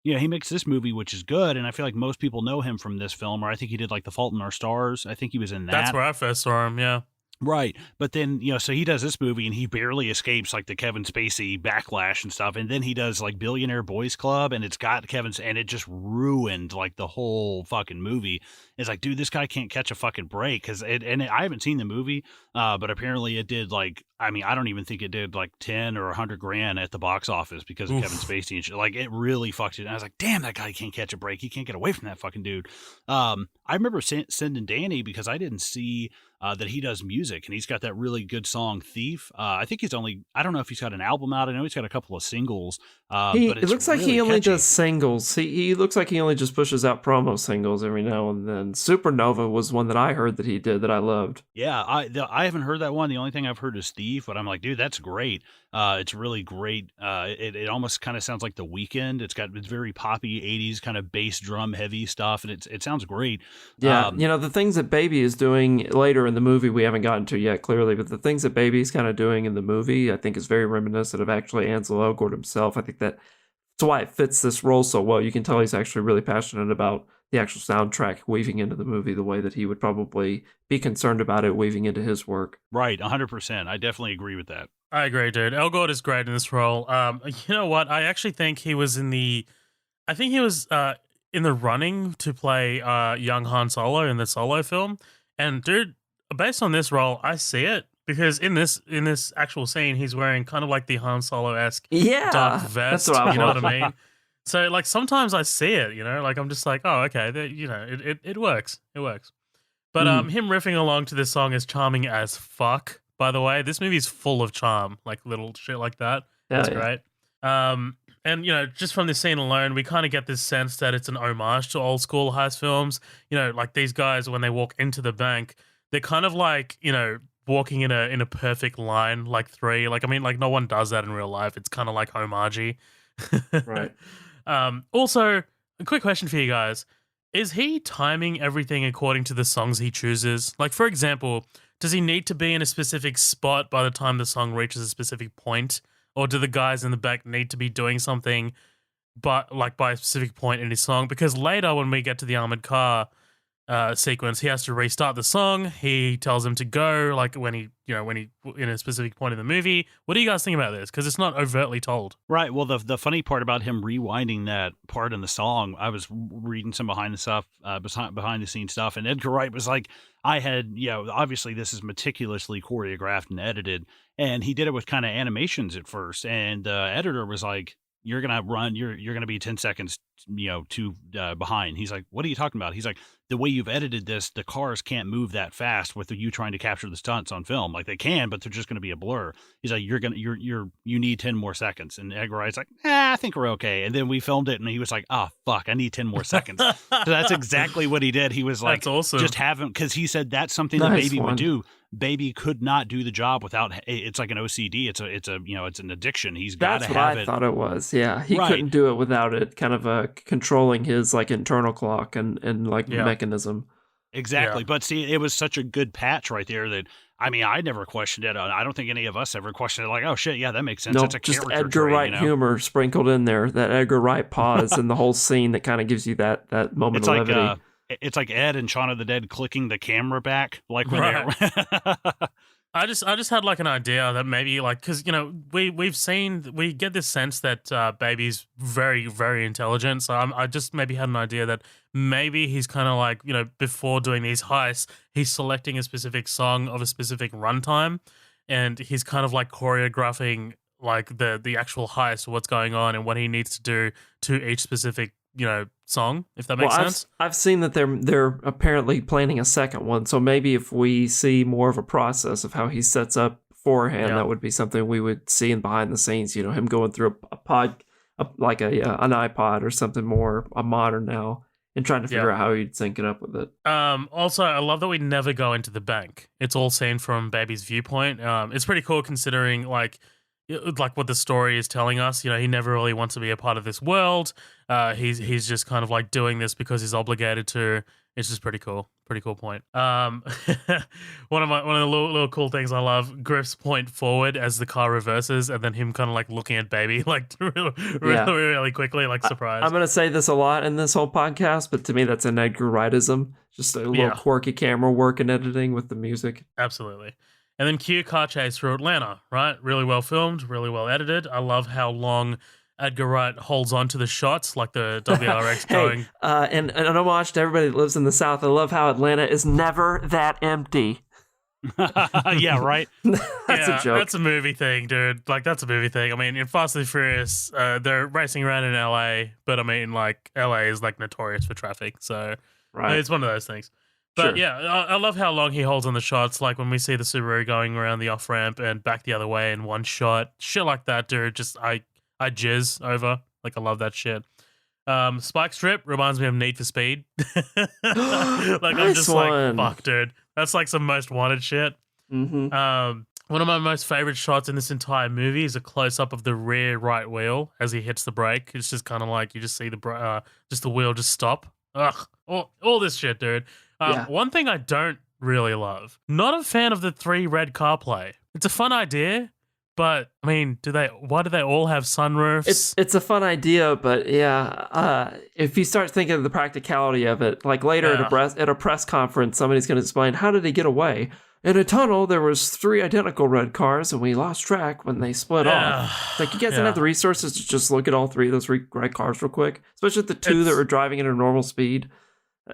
he makes this movie, which is good, and I feel like most people know him from this film, or I think he did like The Fault in Our Stars. I think he was in that. That's where I first saw him, yeah. Right. But then, so he does this movie and he barely escapes like the Kevin Spacey backlash and stuff. And then he does like Billionaire Boys Club, and it's got and it just ruined like the whole fucking movie. It's like, dude, this guy can't catch a fucking break. I haven't seen the movie, but apparently it did like, I don't even think it did like 10 or 100 grand at the box office because of Kevin Spacey and shit. Like, it really fucked it. And I was like, damn, that guy can't catch a break. He can't get away from that fucking dude. I remember sending Danny because I didn't see that he does music, and he's got that really good song Thief. I think I don't know if he's got an album out. I know he's got a couple of singles. But it looks like really he only catchy. does singles. He looks like he only just pushes out promo singles every now and then. Supernova was one that I heard that he did that I loved. Yeah, I haven't heard that one. The only thing I've heard is Thief, but I'm like, dude, that's great. It's really great. It almost kind of sounds like The Weeknd. It's very poppy 80s kind of bass drum heavy stuff, and it sounds great. Yeah, the things that Baby is doing later in the movie we haven't gotten to yet, clearly, but the things that Baby's kind of doing in the movie, I think is very reminiscent of actually Ansel Elgort himself. I think that's why it fits this role so well. You can tell he's actually really passionate about the actual soundtrack weaving into the movie the way that he would probably be concerned about it weaving into his work. Right, 100%. I definitely agree with that. I agree, dude. Elgort is great in this role. You know what? I actually think he was in the running to play young Han Solo in the Solo film. And dude, based on this role, I see it because in this actual scene, he's wearing kind of like the Han Solo-esque dark vest. That's what I you know what I mean? So like sometimes I see it, like I'm just like, oh, okay, it works. It works. But him riffing along to this song is charming as fuck. By the way, this movie's full of charm, like little shit like that. That's great. And, just from this scene alone, we kind of get this sense that it's an homage to old school heist films. Like these guys, when they walk into the bank, they're kind of like, walking in a perfect line, like three. Like, like no one does that in real life. It's kind of like homage-y. Right. Also, a quick question for you guys. Is he timing everything according to the songs he chooses? Like, for example, does he need to be in a specific spot by the time the song reaches a specific point? Or do the guys in the back need to be doing something but like by a specific point in his song? Because later when we get to the armored car sequence, he has to restart the song. He tells him to go, like when he in a specific point in the movie. What do you guys think about this? Because it's not overtly told. Right. Well, the funny part about him rewinding that part in the song, I was reading some behind the scenes stuff, and Edgar Wright was like, obviously this is meticulously choreographed and edited, and he did it with kind of animations at first, and the editor was like, you're gonna be 10 seconds too behind. He's like, what are you talking about? He's like, the way you've edited this, the cars can't move that fast with you trying to capture the stunts on film. Like, they can, but they're just gonna be a blur. He's like, you need 10 more seconds. And Edgar Wright's like, I think we're okay. And then we filmed it, and he was like, fuck, I need 10 more seconds. So that's exactly what he did. He was like, that's awesome. Just have him, because he said that's something that Baby would do. Baby could not do the job without. It's like an OCD. It's an addiction. He's got to have it. That's what I thought it was. Yeah, he couldn't do it without it. Kind of controlling his like internal clock and mechanism. Exactly. Yeah. But see, it was such a good patch right there that I never questioned it. I don't think any of us ever questioned it. Like, oh shit, yeah, that makes sense. No, It's a just character Edgar trait, Wright humor sprinkled in there. That Edgar Wright pause in the whole scene that kind of gives you that moment it's of like levity. It's like Ed and Shaun of the Dead clicking the camera back, like when they're. I just had like an idea that maybe like, because we get this sense that Baby's very, very intelligent. So I just maybe had an idea that maybe he's kind of like, before doing these heists, he's selecting a specific song of a specific runtime, and he's kind of like choreographing like the actual heist, what's going on and what he needs to do to each specific song, if that makes sense. I've seen that they're apparently planning a second one, so maybe if we see more of a process of how he sets up beforehand, that would be something we would see in behind the scenes. Him going through an iPod or something more modern now, and trying to figure out how he'd sync it up with it. Also, I love that we never go into the bank. It's all seen from Baby's viewpoint. It's pretty cool considering like what the story is telling us. He never really wants to be a part of this world. He's just kind of like doing this because he's obligated to. It's just pretty cool. Pretty cool point. One of the little cool things I love, Griff's point forward as the car reverses, and then him kind of like looking at Baby like really quickly, like surprised. I'm gonna say this a lot in this whole podcast, but to me that's an Edgar Wrightism. Just a little quirky camera work and editing with the music. Absolutely. And then cue car chase through Atlanta, right? Really well filmed, really well edited. I love how long Edgar Wright holds on to the shots, like the WRX going. And an homage to everybody that lives in the South. I love how Atlanta is never that empty. Yeah, right? That's a joke. That's a movie thing, dude. Like, that's a movie thing. I mean, in Fast and Furious, they're racing around in LA, but I mean, like, LA is like notorious for traffic. So it's one of those things. But I love how long he holds on the shots. Like when we see the Subaru going around the off ramp and back the other way in one shot, shit like that, dude. Just I jizz over. Like I love that shit. Spike strip reminds me of Need for Speed. Like I'm just like, fuck, dude. That's like some Most Wanted shit. Mm-hmm. One of my most favorite shots in this entire movie is a close up of the rear right wheel as he hits the brake. It's just kind of like you just see the wheel just stop. Ugh, all this shit, dude. One thing I don't really love, not a fan of the 3 red CarPlay. It's a fun idea, but I mean, why do they all have sunroofs? It's a fun idea, but if you start thinking of the practicality of it, like later at a press conference, somebody's going to explain, how did he get away? In a tunnel, there was 3 identical red cars, and we lost track when they split off. Like, you guys didn't have the resources to just look at all 3 of those red cars real quick, especially the 2 that were driving at a normal speed.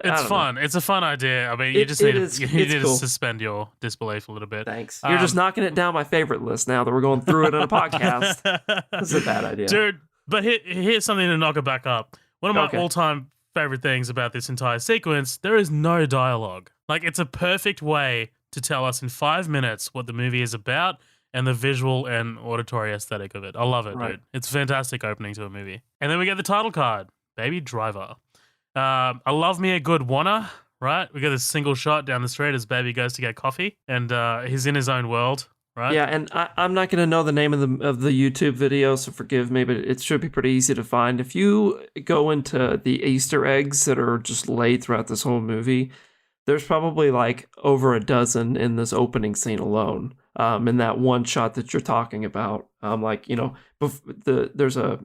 It's fun. It's a fun idea. I mean, you just need to suspend your disbelief a little bit. Thanks. You're just knocking it down my favorite list now that we're going through it on a podcast. This is a bad idea. Dude, but here's something to knock it back up. One of my all-time favorite things about this entire sequence, there is no dialogue. Like, it's a perfect way to tell us in 5 minutes what the movie is about and the visual and auditory aesthetic of it. I love it, dude. It's a fantastic opening to a movie. And then we get the title card, Baby Driver. I love me a good wanna, right? We get this single shot down the street as Baby goes to get coffee, and he's in his own world, right? Yeah, and I'm not going to know the name of the YouTube video, so forgive me, but it should be pretty easy to find. If you go into the Easter eggs that are just laid throughout this whole movie, there's probably like over a dozen in this opening scene alone. In that one shot that you're talking about, there's a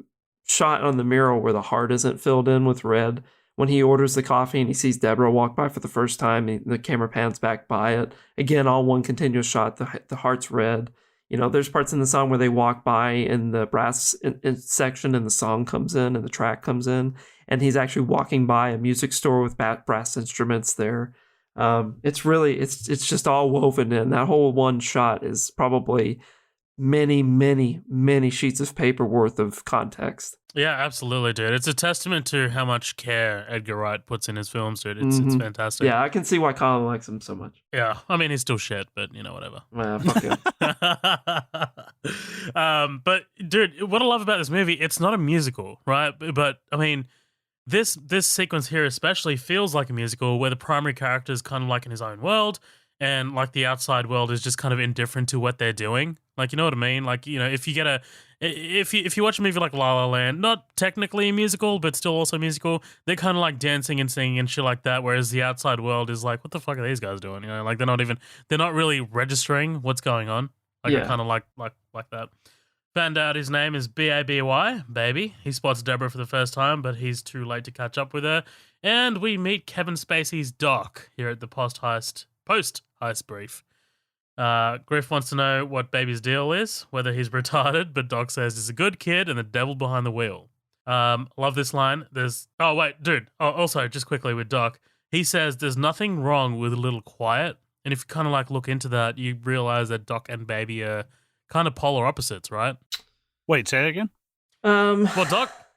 shot on the mirror where the heart isn't filled in with red. When he orders the coffee and he sees Deborah walk by for the first time, the camera pans back by it. Again, all one continuous shot. The heart's red. There's parts in the song where they walk by and the brass section and the song comes in and the track comes in. And he's actually walking by a music store with brass instruments there. It's just all woven in. That whole one shot is probably many, many, many sheets of paper worth of context. Yeah, absolutely, dude. It's a testament to how much care Edgar Wright puts in his films, dude. It's fantastic. Yeah, I can see why Colin likes him so much. Yeah, I mean, he's still shit, but whatever. Fuck him. But dude, what I love about this movie, it's not a musical, right? But I mean, this sequence here especially feels like a musical where the primary character is kind of like in his own world, and like the outside world is just kind of indifferent to what they're doing. Like, you know what I mean? Like, if you watch a movie like La La Land, not technically a musical, but still also musical, they're kind of like dancing and singing and shit like that. Whereas the outside world is like, what the fuck are these guys doing? Like they're not really registering what's going on. Like, I kind of like that. Found out his name is B-A-B-Y, Baby. He spots Deborah for the first time, but he's too late to catch up with her. And we meet Kevin Spacey's Doc here at the post-heist brief. Griff wants to know what Baby's deal is, whether he's retarded, but Doc says he's a good kid and the devil behind the wheel. Love this line. Also, just quickly with Doc, he says there's nothing wrong with a little quiet. And if you kind of like look into that, you realize that Doc and Baby are kind of polar opposites, right? Wait, say it again? Well,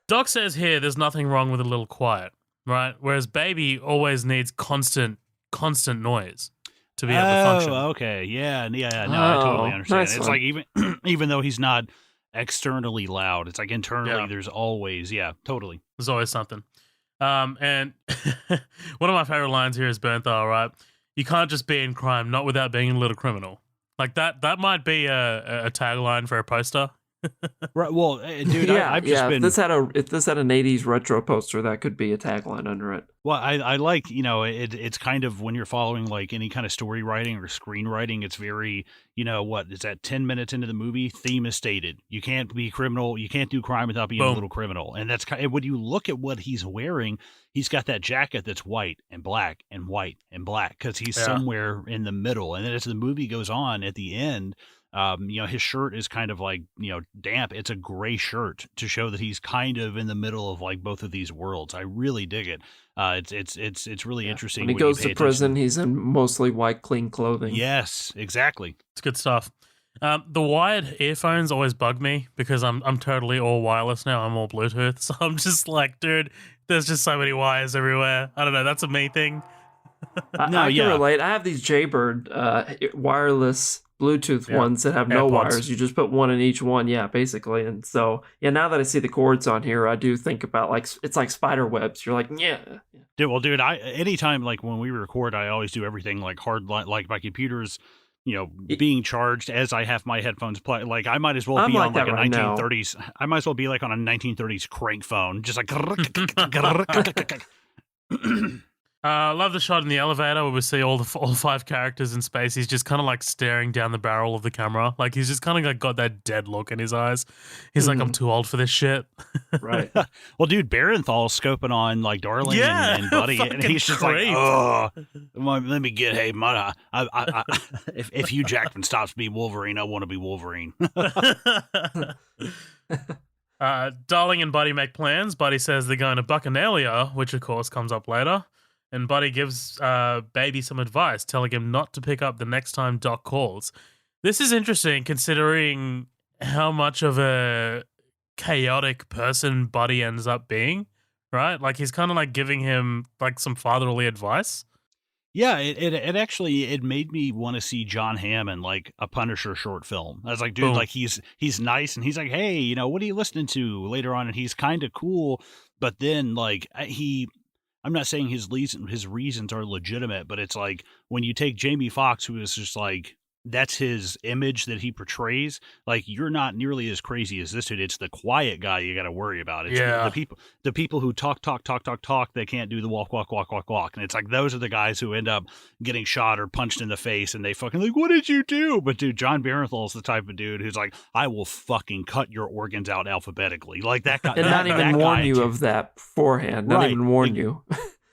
Doc says here there's nothing wrong with a little quiet, right? Whereas Baby always needs constant noise to be able to function. Oh, okay. Yeah, yeah, no, I totally understand. Nice It's one. like even though he's not externally loud, it's like internally there's always, totally. There's always something. And one of my favorite lines here is Bernthal, right? You can't just be in crime, not without being a little criminal. Like that might be a tagline for a poster. Right. Well, dude, I've just been. If this had an '80s retro poster, that could be a tagline under it. Well, I like, it's kind of when you're following like any kind of story writing or screenwriting, it's very, what is that 10 minutes into the movie? Theme is stated. You can't be criminal. You can't do crime without being a little criminal. And that's kind of, when you look at what he's wearing, he's got that jacket that's white and black and white and black because he's somewhere in the middle. And then as the movie goes on at the end, his shirt is kind of like, damp. It's a gray shirt to show that he's kind of in the middle of like both of these worlds. I really dig it. It's really interesting. When he goes to prison, he's in mostly white, clean clothing. Yes, exactly. It's good stuff. The wired earphones always bug me because I'm totally all wireless now. I'm all Bluetooth. So I'm just like, dude, there's just so many wires everywhere. I don't know. That's a me thing. I can relate. I have these Jaybird wireless Bluetooth ones that have no wires. You just put one in each one, basically. And so, now that I see the cords on here, I do think about like it's like spider webs. You're like, Dude, anytime like when we record, I always do everything like hard, like my computer's, being charged as I have my headphones play. Like I might as well be on like a 1930s. I might as well be like on a 1930s crank phone, just like. I love the shot in the elevator where we see all five characters in space. He's just kind of like staring down the barrel of the camera. Like he's just kind of like got that dead look in his eyes. He's like, I'm too old for this shit. Right. Well, dude, Barenthal's scoping on like Darling and Buddy. And he's just great. like, oh, let me get, hey, mud. If Hugh Jackman stops being Wolverine, I want to be Wolverine. Darling and Buddy make plans. Buddy says they're going to Buccanelia, which of course comes up later. And Buddy gives Baby some advice, telling him not to pick up the next time Doc calls. This is interesting considering how much of a chaotic person Buddy ends up being, right? Like he's kind of like giving him like some fatherly advice. Yeah, it actually, it made me want to see John Hamm in like a Punisher short film. I was like, dude, like he's nice and he's like, hey, what are you listening to later on? And he's kind of cool, but then like I'm not saying his reasons are legitimate, but it's like when you take Jamie Foxx, who is just like, that's his image that he portrays. Like you're not nearly as crazy as this dude. It's the quiet guy you got to worry about. It's the people who talk. They can't do the walk. And it's like, those are the guys who end up getting shot or punched in the face and they fucking like, what did you do? But dude, John Barenthal is the type of dude who's like, I will fucking cut your organs out alphabetically. Like that guy. And not even warn you of that beforehand. Not even warn you.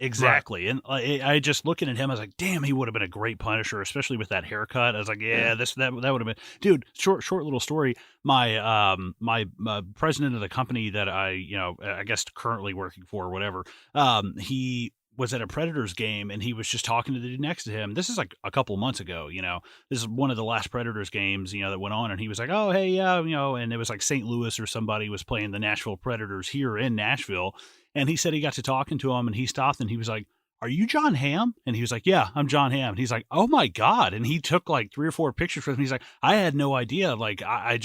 Exactly. Right. And I just looking at him, I was like, damn, he would have been a great Punisher, especially with that haircut. I was like, that would have been, dude, short little story. My president of the company that I guess currently working for or whatever, he was at a Predators game and he was just talking to the dude next to him. This is like a couple months ago, this is one of the last Predators games, that went on. And he was like, oh, hey, and it was like St. Louis or somebody was playing the Nashville Predators here in Nashville. And he said he got to talking to him and he stopped and he was like, are you John Hamm? And he was like, yeah, I'm John Hamm. And he's like, oh my God. And he took like 3 or 4 pictures with him. He's like, I had no idea. Like, I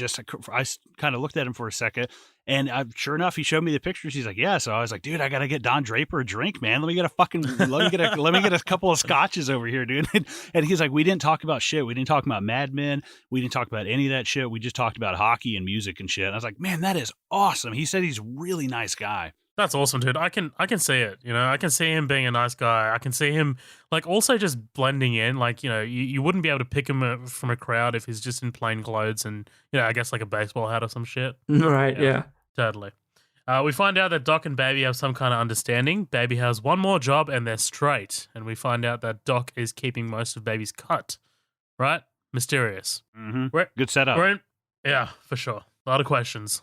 kind of looked at him for a second and sure enough, he showed me the pictures. He's like, yeah. So I was like, dude, I got to get Don Draper a drink, man. Let me get a couple of scotches over here, dude. And he's like, we didn't talk about shit. We didn't talk about Mad Men. We didn't talk about any of that shit. We just talked about hockey and music and shit. And I was like, man, that is awesome. He said he's a really nice guy. That's awesome, dude. I can see it. I can see him being a nice guy. I can see him like also just blending in. Like, you wouldn't be able to pick him from a crowd if he's just in plain clothes and, I guess like a baseball hat or some shit. Right, yeah. Totally. We find out that Doc and Baby have some kind of understanding. Baby has one more job and they're straight. And we find out that Doc is keeping most of Baby's cut. Right? Mysterious. Mm-hmm. Good setup. Yeah, for sure. A lot of questions.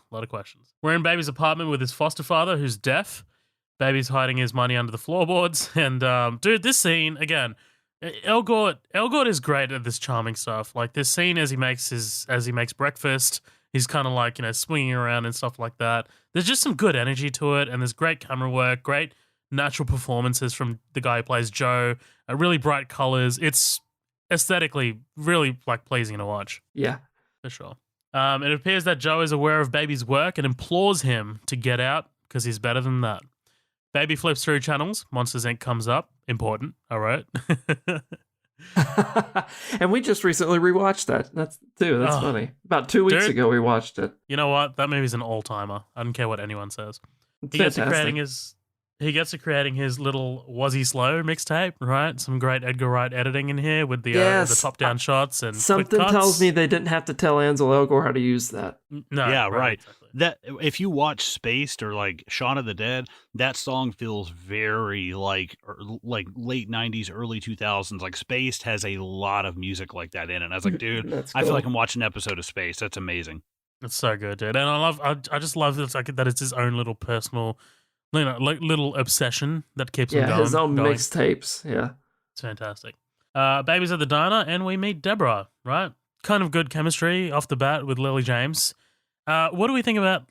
We're in Baby's apartment with his foster father, who's deaf. Baby's hiding his money under the floorboards. And, dude, this scene, again, Elgort is great at this charming stuff. Like, this scene as he makes breakfast, he's kind of like, swinging around and stuff like that. There's just some good energy to it, and there's great camera work, great natural performances from the guy who plays Joe, really bright colors. It's aesthetically really like pleasing to watch. Yeah. For sure. It appears that Joe is aware of Baby's work and implores him to get out because he's better than that. Baby flips through channels. Monsters Inc. comes up. Important. All right. And we just recently rewatched that. That's funny. About 2 weeks ago we watched it. You know what? That movie's an all-timer. I don't care what anyone says. It's He gets fantastic. to creating his little Was He Slow mixtape, right? Some great Edgar Wright editing in here with the top-down shots and something quick cuts. tells me they didn't have to tell Ansel Elgort how to use that. No, Yeah, right. Exactly. That if you watch Spaced or like Shaun of the Dead, that song feels very like late 90s, early 2000s. Like Spaced has a lot of music like that in it. And I was like, dude, That's I feel cool. like I'm watching an episode of Spaced. That's amazing. It's so good, dude. And I just love that it's his own little personal, little obsession that keeps him going. His own mixtapes. Yeah. It's fantastic. Baby's at the diner, and we meet Deborah, right? Kind of good chemistry off the bat with Lily James. What do we think about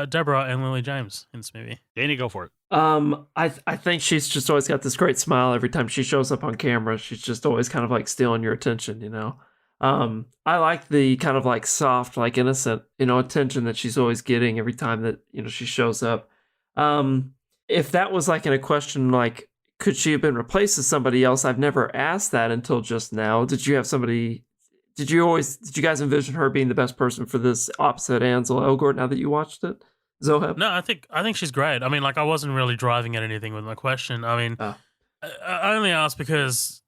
Deborah and Lily James in this movie? Danny, go for it. I think she's just always got this great smile every time she shows up on camera. She's just always kind of like stealing your attention, I like the kind of like soft, like innocent, attention that she's always getting every time that, she shows up. If that was like in a question, like, could she have been replaced with somebody else? I've never asked that until just now. Did you guys envision her being the best person for this opposite Ansel Elgort now that you watched it? Zoheb? No, I think she's great. I mean, like, I wasn't really driving at anything with my question. I mean, I only asked because,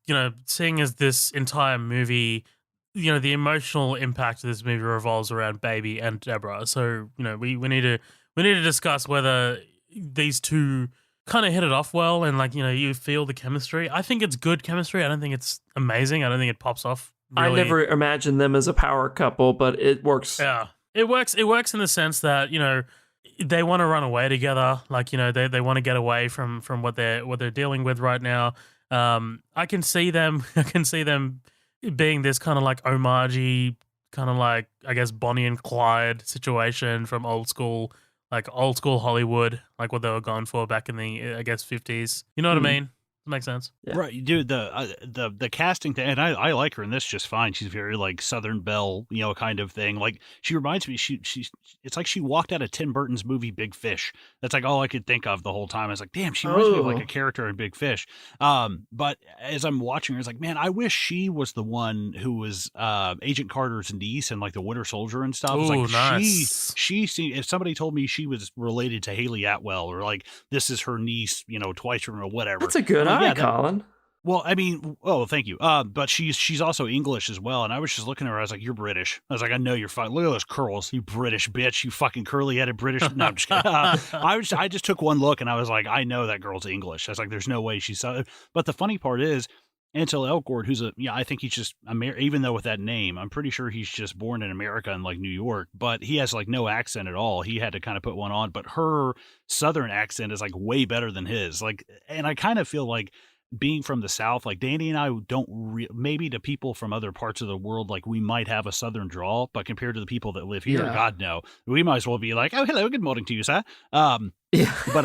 seeing as this entire movie, the emotional impact of this movie revolves around Baby and Deborah. So, we need to discuss whether these two kind of hit it off well and, like, you feel the chemistry. I think it's good chemistry. I don't think it's amazing. I don't think it pops off. Really. I never imagined them as a power couple, but it works. Yeah, it works. It works in the sense that they want to run away together. Like they want to get away from what they're dealing with right now. I can see them. Being this kind of like homage-y, kind of like, I guess, Bonnie and Clyde situation from old school Hollywood, like what they were going for back in the, I guess, 50s. You know what I mean? That makes sense. Yeah. Right, dude. The casting thing, and I like her in this just fine. She's very like Southern Belle, kind of thing. Like she reminds me, she's it's like she walked out of Tim Burton's movie Big Fish. That's like all I could think of the whole time. I was like, damn, she reminds me of like a character in Big Fish. But as I'm watching her, it's like, man, I wish she was the one who was Agent Carter's niece and like the Winter Soldier and stuff. I was like, nice. she if somebody told me she was related to Haley Atwell or like this is her niece, twice or whatever. That's a good eye, Colin. Well, I mean, thank you. But she's also English as well. And I was just looking at her. I was like, you're British. I was like, I know you're fine. Look at those curls, you British bitch. You fucking curly-headed British. No, I'm just kidding. I just took one look and I was like, I know that girl's English. I was like, there's no way she's. But the funny part is, Ansel Elgort, who's I think he's just even though with that name, I'm pretty sure he's just born in America in like New York, but he has like no accent at all. He had to kind of put one on, but her Southern accent is like way better than his. Like, and I kind of feel like being from the South, like Danny and I don't maybe to people from other parts of the world, like we might have a Southern drawl, but compared to the people that live here, God no, we might as well be like, oh, hello, good morning to you, sir. Yeah. But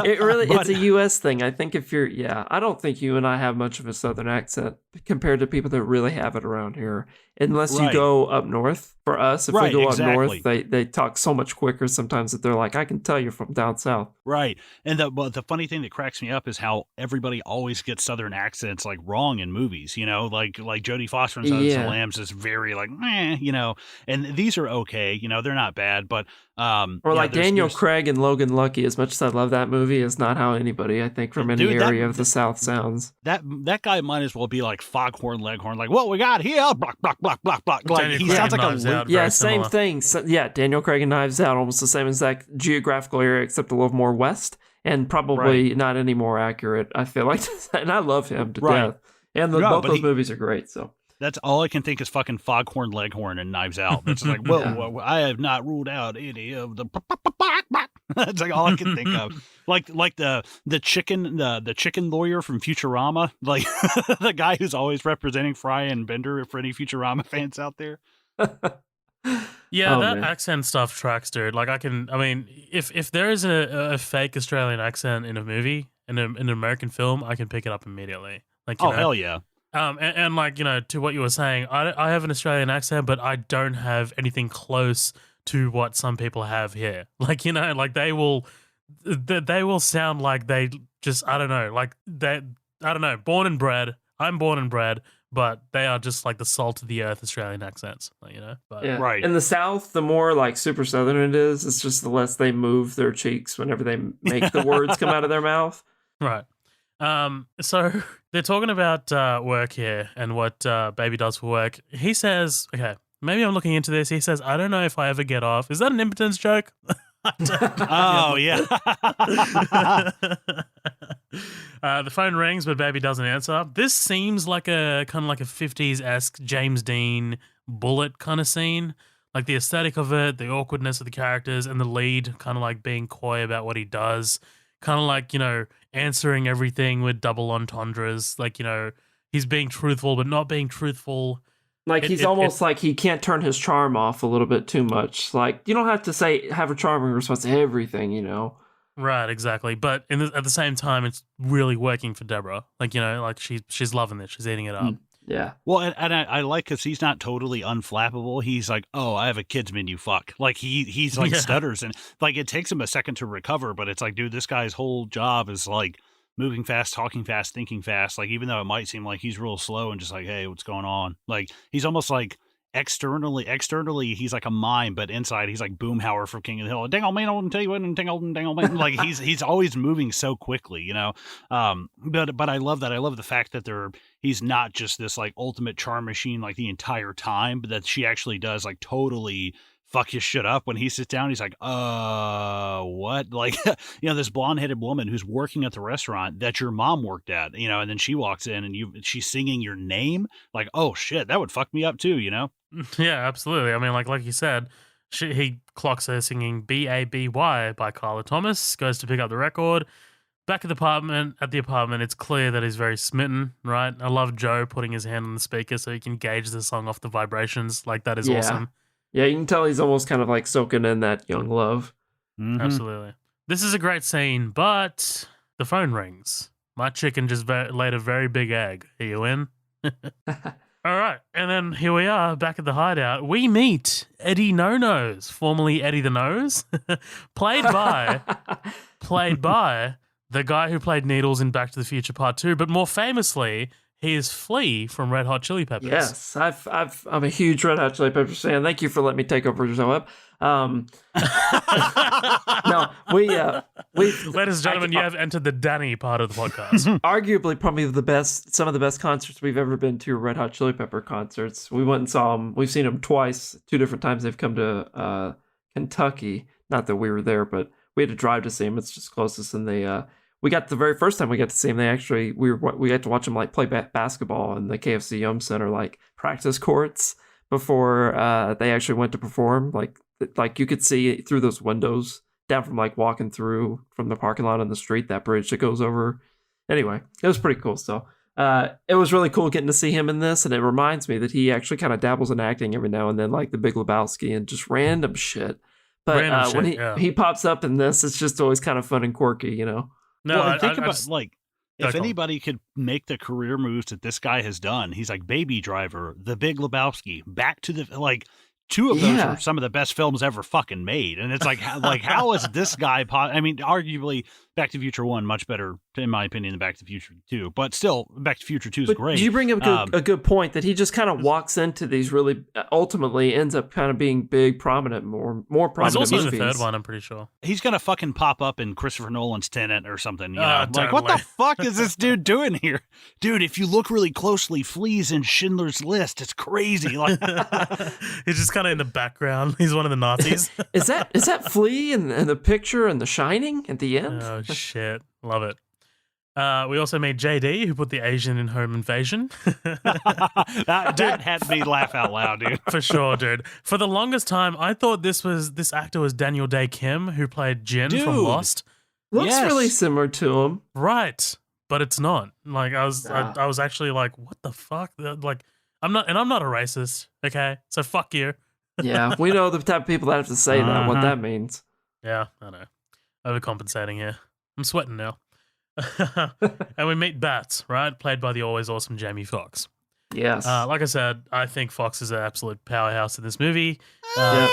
it's a U.S. thing. I think I don't think you and I have much of a Southern accent compared to people that really have it around here. Unless you go up north. For us, if we go up north, they talk so much quicker sometimes that they're like, I can tell you're from down south. Right. And the funny thing that cracks me up is how everybody always gets Southern accents like wrong in movies, like Jodie Foster in Silence of the Lambs is very like, and these are okay, they're not bad, but or like Daniel Craig and Logan Lucky, as much as I love that movie, is not how anybody, I think, from any area of the South sounds. That guy might as well be like Foghorn Leghorn, like what we got here, block, block, block, block, block. Like he sounds like a same thing. So, Daniel Craig and Knives Out, almost the same exact geographical area, except a little more west, and probably not any more accurate. I feel like, and I love him to death. And both those movies are great. So. That's all I can think is fucking Foghorn Leghorn and Knives Out. It's like, whoa, I have not ruled out any of the. That's like all I can think of. Like the chicken lawyer from Futurama, like the guy who's always representing Fry and Bender for any Futurama fans out there. Yeah, Oh that man. accent stuff tracks, dude. Like, I mean, if there is a fake Australian accent in a movie, in an American film, I can pick it up immediately. Like, Oh, hell yeah. And like, to what you were saying, I have an Australian accent, but I don't have anything close to what some people have here. Like, like they will sound like they just, I don't know, like I don't know, born and bred. I'm born and bred, but they are just like the salt of the earth Australian accents, but Yeah. Right. In the South, the more like super Southern it is, it's just the less they move their cheeks whenever they make the words come out of their mouth. right. So they're talking about work here and what Baby does for work. He says, okay, maybe I'm looking into this. He says, I don't know if I ever get off. Is that an impotence joke? Oh, yeah. The phone rings, but Baby doesn't answer. This seems like a kind of like a 50s-esque James Dean Bullet kind of scene. Like the aesthetic of it, the awkwardness of the characters, and the lead kind of like being coy about what he does. Kind of like, answering everything with double entendres. Like, he's being truthful, but not being truthful. Like he's almost like he can't turn his charm off a little bit too much. Like you don't have to have a charming response to everything, Right, exactly. But at the same time, it's really working for Deborah. Like, like she's loving this. She's eating it up. Yeah. Well, and I like because he's not totally unflappable. He's like, oh, I have a kids menu, fuck. Like he's like stutters, and like it takes him a second to recover, but it's like, dude, this guy's whole job is like moving fast, talking fast, thinking fast. Like even though it might seem like he's real slow and just like, hey, what's going on? Like he's almost like externally he's like a mime, but inside he's like Boomhauer from King of the Hill. Dang old man, I'll tell you what, dang old man. Like he's always moving so quickly, But I love that. I love the fact that he's not just this like ultimate charm machine like the entire time, but that she actually does like totally fuck his shit up when he sits down. He's like, what? Like, this blonde-headed woman who's working at the restaurant that your mom worked at, and then she walks in and she's singing your name. Like, oh shit, that would fuck me up too, Yeah, absolutely. I mean, like you said, he clocks her singing Baby by Carla Thomas, goes to pick up the record. Back at the apartment, it's clear that he's very smitten, right? I love Joe putting his hand on the speaker so he can gauge the song off the vibrations. Like, that is awesome. Yeah, you can tell he's almost kind of like soaking in that young love. Mm-hmm. Absolutely. This is a great scene, but the phone rings. My chicken just laid a very big egg. Are you in? All right. And then here we are back at the hideout. We meet Eddie No-Nose, formerly Eddie the Nose, played by the guy who played Needles in Back to the Future Part 2, but more famously, he is Flea from Red Hot Chili Peppers. Yes, I'm a huge Red Hot Chili Peppers fan. Thank you for letting me take over your web. No, ladies and gentlemen, you have entered the Danny part of the podcast. Arguably, probably some of the best concerts we've ever been to. Red Hot Chili Pepper concerts. We went and saw them. We've seen them twice, 2 different times. They've come to Kentucky. Not that we were there, but we had to drive to see them. It's just closest, and they. We got the very first time we got to see them. They actually we got to watch them like play basketball in the KFC Yum Center like practice courts before they actually went to perform. Like you could see through those windows down from like walking through from the parking lot on the street, that bridge that goes over. Anyway, it was pretty cool. So it was really cool getting to see him in this, and it reminds me that he actually kind of dabbles in acting every now and then, like The Big Lebowski and just random shit. But when he pops up in this, it's just always kind of fun and quirky, No, well, think about if anybody could make the career moves that this guy has done, he's like Baby Driver, The Big Lebowski, Back to the 2 of those are some of the best films ever fucking made, and it's like how is this guy? I mean, arguably Back to the Future 1 much better in my opinion than Back to the Future 2, but still Back to the Future 2 is great. You bring up a good point that he just kind of walks into these really ultimately ends up kind of being big, prominent, more prominent. He's also movies. in the third one, I'm pretty sure. He's gonna fucking pop up in Christopher Nolan's Tenet or something. Totally. What the fuck is this dude doing here, dude? If you look really closely, Flea's in Schindler's List. It's crazy. Like he's just kind of in the background. He's one of the Nazis. Is that Flea in the picture in The Shining at the end? Oh shit, love it. We also made JD, who put the Asian in Home Invasion. that had me laugh out loud, dude. For sure, dude. For the longest time, I thought this actor was Daniel Day Kim, who played Jin from Lost. Looks really similar to him, right? But it's not. Like I was actually like, what the fuck? Like I'm not a racist. Okay, so fuck you. Yeah, we know the type of people that have to say that, what Uh-huh. that means. Yeah, I know. Overcompensating here. I'm sweating now. And we meet Bats, right? Played by the always awesome Jamie Foxx. Yes. Like I said, I think Fox is an absolute powerhouse in this movie. Yeah.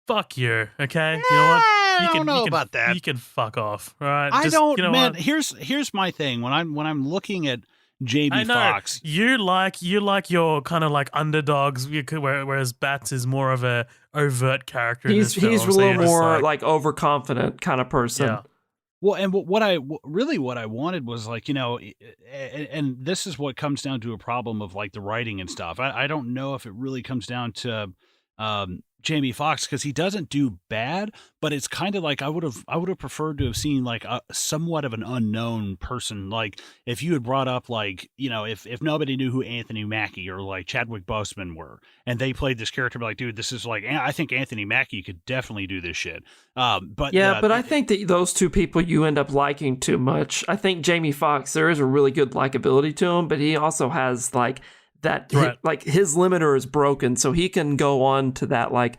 Fuck you, okay? You know what? I don't know about that. You can fuck off, all right? I Just, don't, you know man. what? Here's my thing. When I'm looking at I Jamie know Foxx, you like your kind of like underdogs, whereas Bats is more of a overt character. He's in this he's a film, so little you're just more like overconfident kind of person. yeah. well, and what I wanted was like, and this is what comes down to a problem of like the writing and stuff. I don't know if it really comes down to Jamie Foxx because he doesn't do bad, but it's kind of like I would have preferred to have seen like a somewhat of an unknown person. Like if you had brought up like if nobody knew who Anthony Mackie or like Chadwick Boseman were, and they played this character, be like, dude, this is like I think Anthony Mackie could definitely do this shit. But I think that those two people you end up liking too much. I think Jamie Foxx, there is a really good likability to him, but he also has like that Right. like his limiter is broken, so he can go on to that like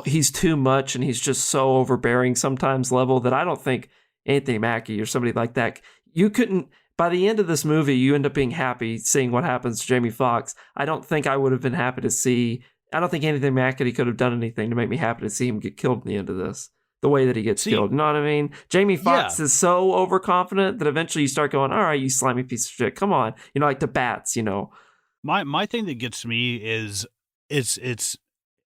he's too much and he's just so overbearing sometimes level that I don't think Anthony Mackie or somebody like that, you couldn't. By the end of this movie, you end up being happy seeing what happens to Jamie Foxx. I don't think I would have been happy to see. I don't think Anthony Mackie could have done anything to make me happy to see him get killed in the end of this. The way that he gets killed. You know what I mean? Jamie Foxx is so overconfident that eventually you start going, all right, you slimy piece of shit. Come on. Like the Bats, My thing that gets to me is it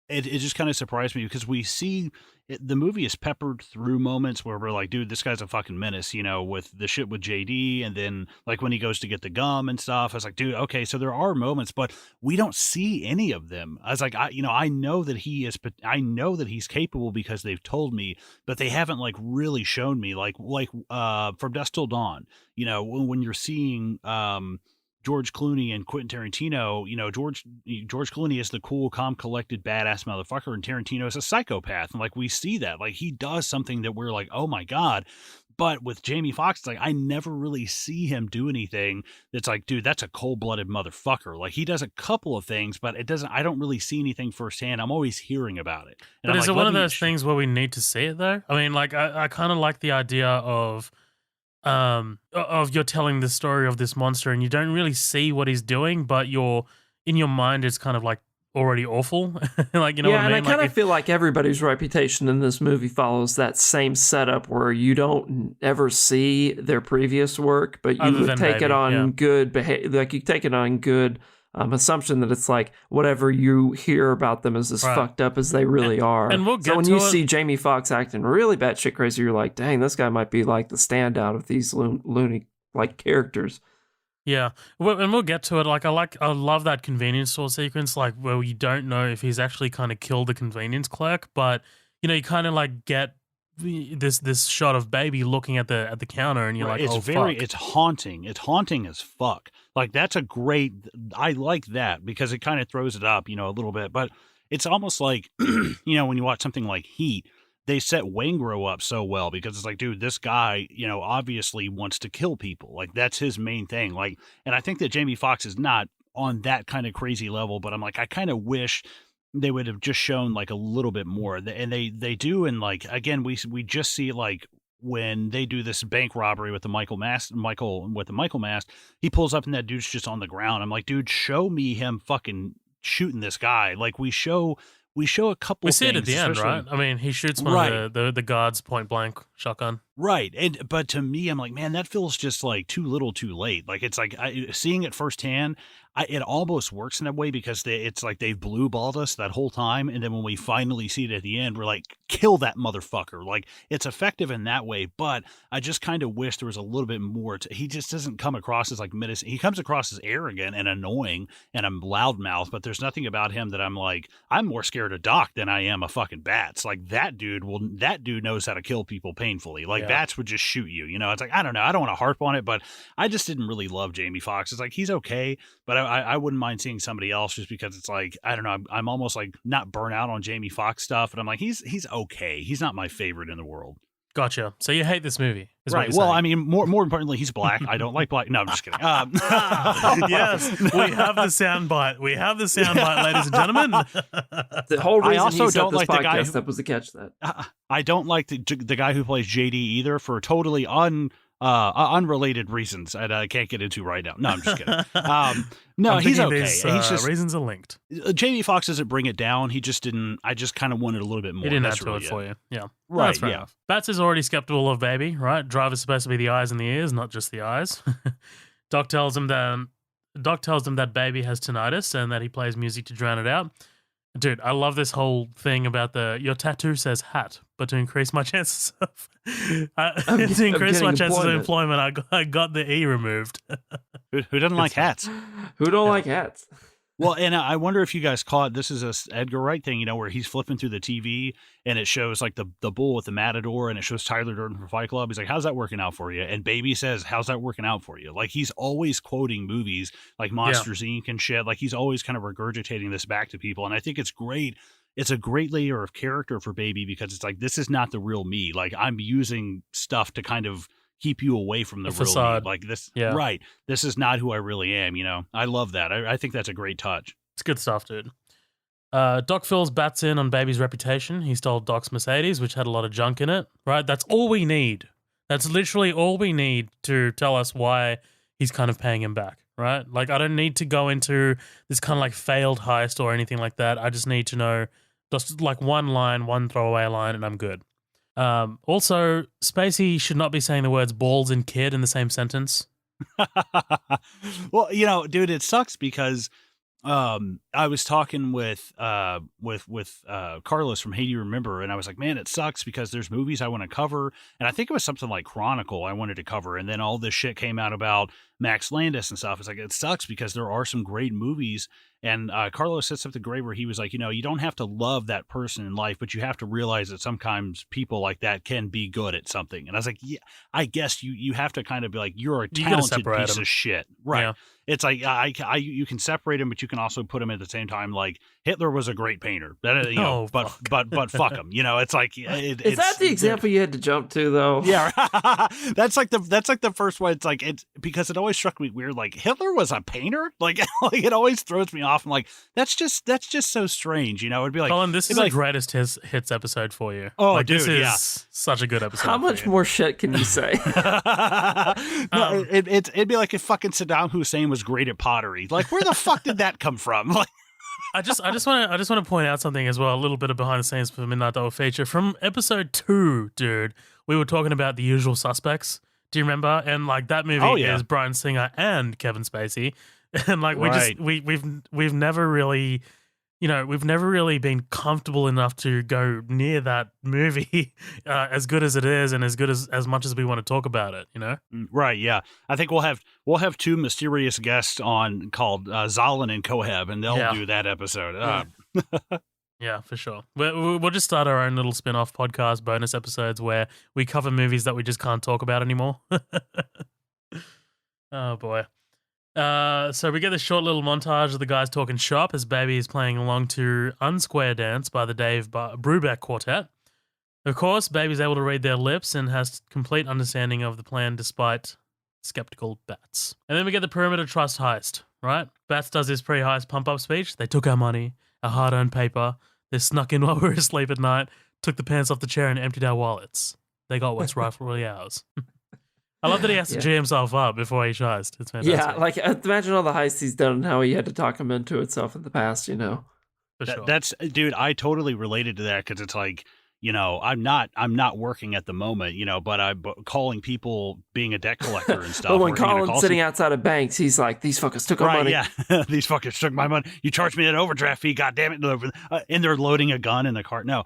just kind of surprised me because we see the movie is peppered through moments where we're like, dude, this guy's a fucking menace, with the shit with JD, and then like when he goes to get the gum and stuff. I was like, dude, okay, so there are moments, but we don't see any of them. I was like, I know that he's capable because they've told me, but they haven't like really shown me like From Dusk Till Dawn, when you're seeing George Clooney and Quentin Tarantino, George Clooney is the cool, calm, collected, badass motherfucker, and Tarantino is a psychopath. And like we see that, like he does something that we're like, oh my god. But with Jamie Foxx, it's like I never really see him do anything that's like, dude, that's a cold-blooded motherfucker. Like he does a couple of things, but it doesn't. I don't really see anything firsthand. I'm always hearing about it. And But I'm is like, it one of those things where we need to see it though? I mean, like I kind of like the idea of you're telling the story of this monster and you don't really see what he's doing, but in your mind it's kind of like already awful. Like, you know what I mean? And I kind of feel like everybody's reputation in this movie follows that same setup where you don't ever see their previous work, but you would take it on good behavior. Like you take it on good assumption that it's like whatever you hear about them is as fucked up as they really are. And we'll get so when to you it. see Jamie Foxx acting really batshit crazy, you're like, dang, this guy might be like the standout of these loony like characters. Yeah, and we'll get to it. Like I love that convenience store sequence, like where you don't know if he's actually kind of killed the convenience clerk, but you kind of like get this shot of baby looking at the counter, and you're like, it's fuck. It's haunting. It's haunting as fuck. Like that's a great. I like that because it kind of throws it up, a little bit. But it's almost like, when you watch something like Heat, they set Waingro up so well because it's like, dude, this guy, obviously wants to kill people. Like that's his main thing. Like, and I think that Jamie Foxx is not on that kind of crazy level, but I'm like, I kind of wish they would have just shown like a little bit more. And they do. And like, again, we just see like when they do this bank robbery with the Michael mask, he pulls up and that dude's just on the ground. I'm like, dude, show me him fucking shooting this guy. Like we show a couple We of see things, it at the end, right? I mean, he shoots one of the guards point blank shotgun. Right. But to me, I'm like, man, that feels just like too little too late. Like it's like seeing it firsthand, it almost works in that way because it's like they've blue balled us that whole time. And then when we finally see it at the end, we're like, kill that motherfucker. Like it's effective in that way. But I just kind of wish there was a little bit more. He just doesn't come across as like menacing. He comes across as arrogant and annoying and a loudmouth, but there's nothing about him that I'm like, I'm more scared of Doc than I am of fucking Bats. Like that dude knows how to kill people painfully. Like Bats would just shoot you. It's like, I don't know. I don't want to harp on it, but I just didn't really love Jamie Foxx. It's like, he's okay, but I wouldn't mind seeing somebody else just because it's like, I don't know. I'm almost like not burnt out on Jamie Foxx stuff, but I'm like, he's okay. He's not my favorite in the world. Gotcha. So you hate this movie, is Right. what you're Well, saying. I mean, more importantly, he's black. I don't like black. No, I'm just kidding. Yes, we have the soundbite. We have the soundbite, ladies and gentlemen. The whole reason also he set don't this like the guy podcast up was to catch that. I don't like the guy who plays JD either for totally unrelated reasons that I can't get into right now. No, I'm just kidding. No, I'm he's thinking okay. these, He's just reasons are linked. Jamie Foxx doesn't bring it down. He just didn't. I just kind of wanted a little bit more. He didn't That's add to really it for you. Yeah. Right, That's fair yeah. enough. Bats is already skeptical of Baby, right? Driver's supposed to be the eyes and the ears, not just the eyes. Doc tells him that Baby has tinnitus and that he plays music to drown it out. Dude, I love this whole thing about your tattoo says hat, but to increase my chances of employment, I got the E removed. Who doesn't like hats? Who don't like hats? Well, and I wonder if you guys caught, this is a Edgar Wright thing, where he's flipping through the TV and it shows like the bull with the matador and it shows Tyler Durden from Fight Club. He's like, how's that working out for you? And Baby says, how's that working out for you? Like he's always quoting movies like Monsters Inc. and shit. Like he's always kind of regurgitating this back to people. And I think it's great. It's a great layer of character for Baby because it's like, this is not the real me. Like I'm using stuff to kind of keep you away from the real facade. me. Like this, right. This is not who I really am, I love that. I think that's a great touch. It's good stuff, dude. Doc fills Bats in on Baby's reputation. He stole Doc's Mercedes, which had a lot of junk in it, right? That's all we need. That's literally all we need to tell us why he's kind of paying him back, right? Like, I don't need to go into this kind of like failed heist or anything like that. I just need to know just like one line, one throwaway line, and I'm good. Also, Spacey should not be saying the words balls and kid in the same sentence. Well, dude, it sucks because I was talking with Carlos from Hey Do You Remember, and I was like, man, it sucks because there's movies I want to cover, and I think it was something like Chronicle I wanted to cover, and then all this shit came out about Max Landis and stuff. It's like, it sucks because there are some great movies, and Carlos said something great where he was like, you don't have to love that person in life, but you have to realize that sometimes people like that can be good at something. And I was like, yeah, I guess you have to kind of be like, you're a talented piece of shit, right? Yeah. It's like you can separate them, but you can also put them at the same time. Like Hitler was a great painter, but fuck him. It's like is that the example you had to jump to though? Yeah, that's like the first one. It's like it's because it always struck me weird. Like Hitler was a painter. Like it always throws me off. I'm like that's just so strange. It'd be like, Colin, this is like, the greatest hits episode for you. Oh, like, dude, this is such a good episode. How much more shit can you say? No, it'd be like if fucking Saddam Hussein was great at pottery. Like where the fuck did that come from? Like. I just want to point out something as well, a little bit of behind the scenes for Midnight Double Feature. From episode 2, dude, we were talking about The Usual Suspects. Do you remember? And like that movie is Bryan Singer and Kevin Spacey. And like we've never really, we've never really been comfortable enough to go near that movie as good as it is and as good as much as we want to talk about it, Right, yeah. I think we'll have two mysterious guests on called Zalin and Koheb, and they'll do that episode. Yeah, for sure. We'll just start our own little spin-off podcast bonus episodes where we cover movies that we just can't talk about anymore. Oh, boy. So we get this short little montage of the guys talking shop as Baby is playing along to Unsquare Dance by the Dave Brubeck Quartet. Of course, Baby's able to read their lips and has complete understanding of the plan despite skeptical Bats. And then we get the Perimeter Trust heist, right? Bats does his pre-heist pump-up speech. They took our money, our hard-earned paper. They snuck in while we were asleep at night, took the pants off the chair and emptied our wallets. They got what's rightfully ours. I love that he has to G himself up before he heist. It's fantastic. Yeah, like imagine all the heists he's done and how he had to talk him into itself in the past, For sure. That's, dude, I totally related to that because it's like, I'm not working at the moment, but I'm calling people, being a debt collector and stuff. But when Colin's sitting outside of banks, he's like, these fuckers took our money. Yeah, these fuckers took my money. You charged me that overdraft fee, God damn it. And they're loading a gun in the car. No.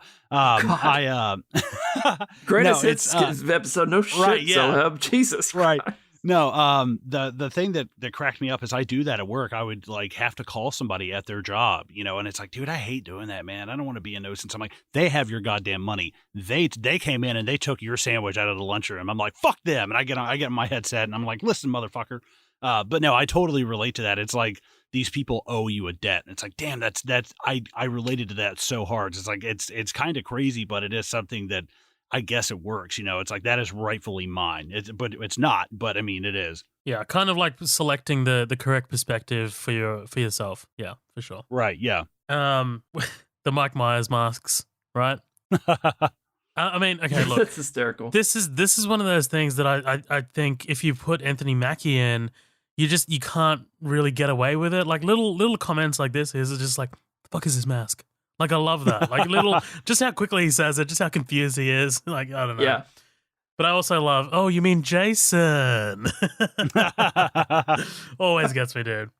Greatest hits episode, no shit, right, yeah. Jesus right. No, the thing that cracked me up is I do that at work. I would like have to call somebody at their job, and it's like, dude, I hate doing that, man. I don't want to be a nuisance. I'm like, they have your goddamn money. They came in and they took your sandwich out of the lunchroom. I'm like, fuck them. And I get my headset and I'm like, listen, motherfucker. But no, I totally relate to that. It's like these people owe you a debt. And it's like, damn, that's I related to that so hard. It's like it's kind of crazy, but it is something that I guess it works. It's like that is rightfully mine. But it's not. But I mean, it is. Yeah, kind of like selecting the correct perspective for yourself. Yeah, for sure. Right. Yeah. The Mike Myers masks, right? I mean, okay, look, That's hysterical. this is one of those things that I think if you put Anthony Mackie in, you can't really get away with it. Like little comments like this is just like, the fuck is this mask? Like, I love that. Like just how quickly he says it, just how confused he is. Like, I don't know. Yeah. But I also love, oh, you mean Jason? Always gets me, dude.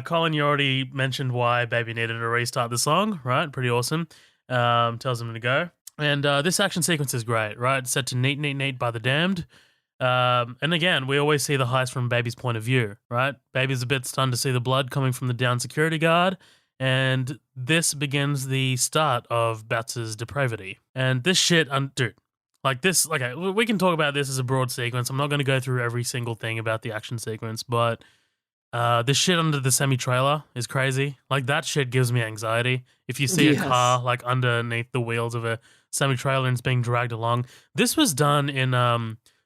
Colin, you already mentioned why Baby needed to restart the song, right? Pretty awesome. Tells him to go. And this action sequence is great, right? It's set to Neat, Neat, Neat by the Damned. And again, we always see the heist from Baby's point of view, right? Baby's a bit stunned to see the blood coming from the downed security guard. And this begins the start of Bats' depravity. And this shit, dude, like this, okay, we can talk about this as a broad sequence. I'm not going to go through every single thing about the action sequence, but this shit under the semi-trailer is crazy. Like, that shit gives me anxiety. If you see a car, like, underneath the wheels of a semi-trailer and it's being dragged along. This was done in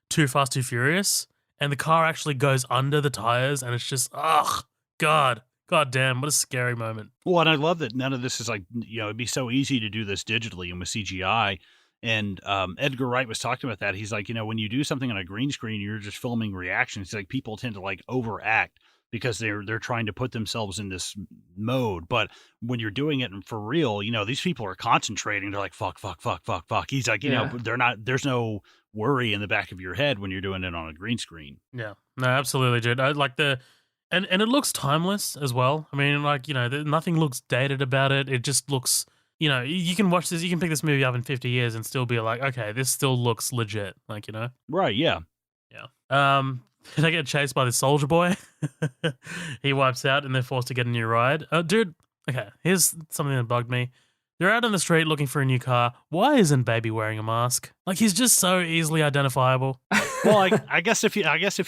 Too Fast, Too Furious, and the car actually goes under the tires, and it's just, God damn, what a scary moment. Well, and I love that none of this is like, it'd be so easy to do this digitally and with CGI. And Edgar Wright was talking about that. He's like, when you do something on a green screen, you're just filming reactions. It's like people tend to like overact because they're trying to put themselves in this mode. But when you're doing it for real, these people are concentrating. They're like, fuck. He's like, they're not, there's no worry in the back of your head when you're doing it on a green screen. Yeah, no, absolutely, dude. I like and it looks timeless as well. I mean, like, nothing looks dated about it. It just looks, you can watch this, you can pick this movie up in 50 years and still be like, okay, this still looks legit. Like, Right, yeah. Yeah. They get chased by the soldier boy. He wipes out and they're forced to get a new ride. Dude, okay, here's something that bugged me. They're out on the street looking for a new car. Why isn't Baby wearing a mask? Like, he's just so easily identifiable. Well, I guess if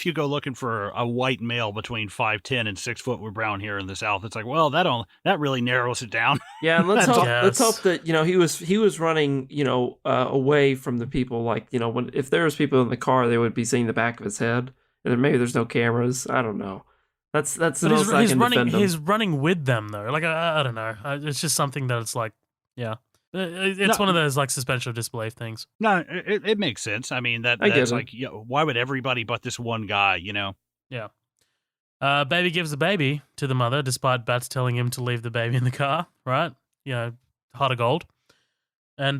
you go looking for a white male between 5'10" and 6 foot with brown hair in the South, it's like, well, that really narrows it down. Yeah, and let's hope that he was running away from the people. Like, if there was people in the car, they would be seeing the back of his head. And maybe there's no cameras. I don't know. That's the most I can defend him. He's running with them though. Like, I don't know. It's just something that it's like, yeah. It's one of those like suspension of disbelief things. No, it makes sense. I mean, that's like, why would everybody but this one guy, Yeah. Baby gives the baby to the mother, despite Bats telling him to leave the baby in the car, right? Heart of gold. And,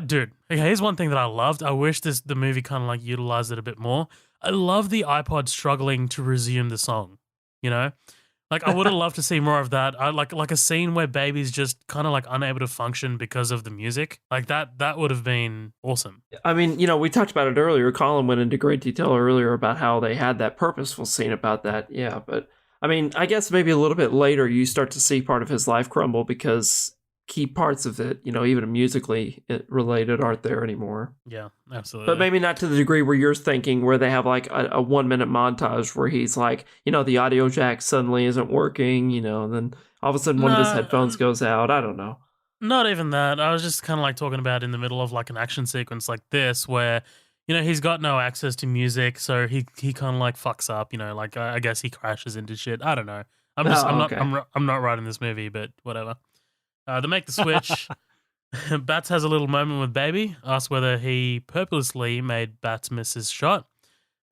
dude, okay, here's one thing that I loved. I wish the movie kind of like utilized it a bit more. I love the iPod struggling to resume the song, Like, I would have loved to see more of that. I like a scene where Baby's just kind of like unable to function because of the music. Like, that would have been awesome. I mean, we talked about it earlier. Colin went into great detail earlier about how they had that purposeful scene about that. Yeah, but I mean, I guess maybe a little bit later you start to see part of his life crumble because key parts of it, even musically related, aren't there anymore. Yeah, absolutely. But maybe not to the degree where you're thinking, where they have like a 1 minute montage where he's like, the audio jack suddenly isn't working, and then all of a sudden one of his headphones goes out. I don't know. Not even that. I was just kind of like talking about in the middle of like an action sequence like this where, he's got no access to music, so he kind of like fucks up, like I guess he crashes into shit. I don't know. I'm not writing this movie, but whatever. They make the switch. Bats has a little moment with Baby, asks whether he purposely made Bats miss his shot.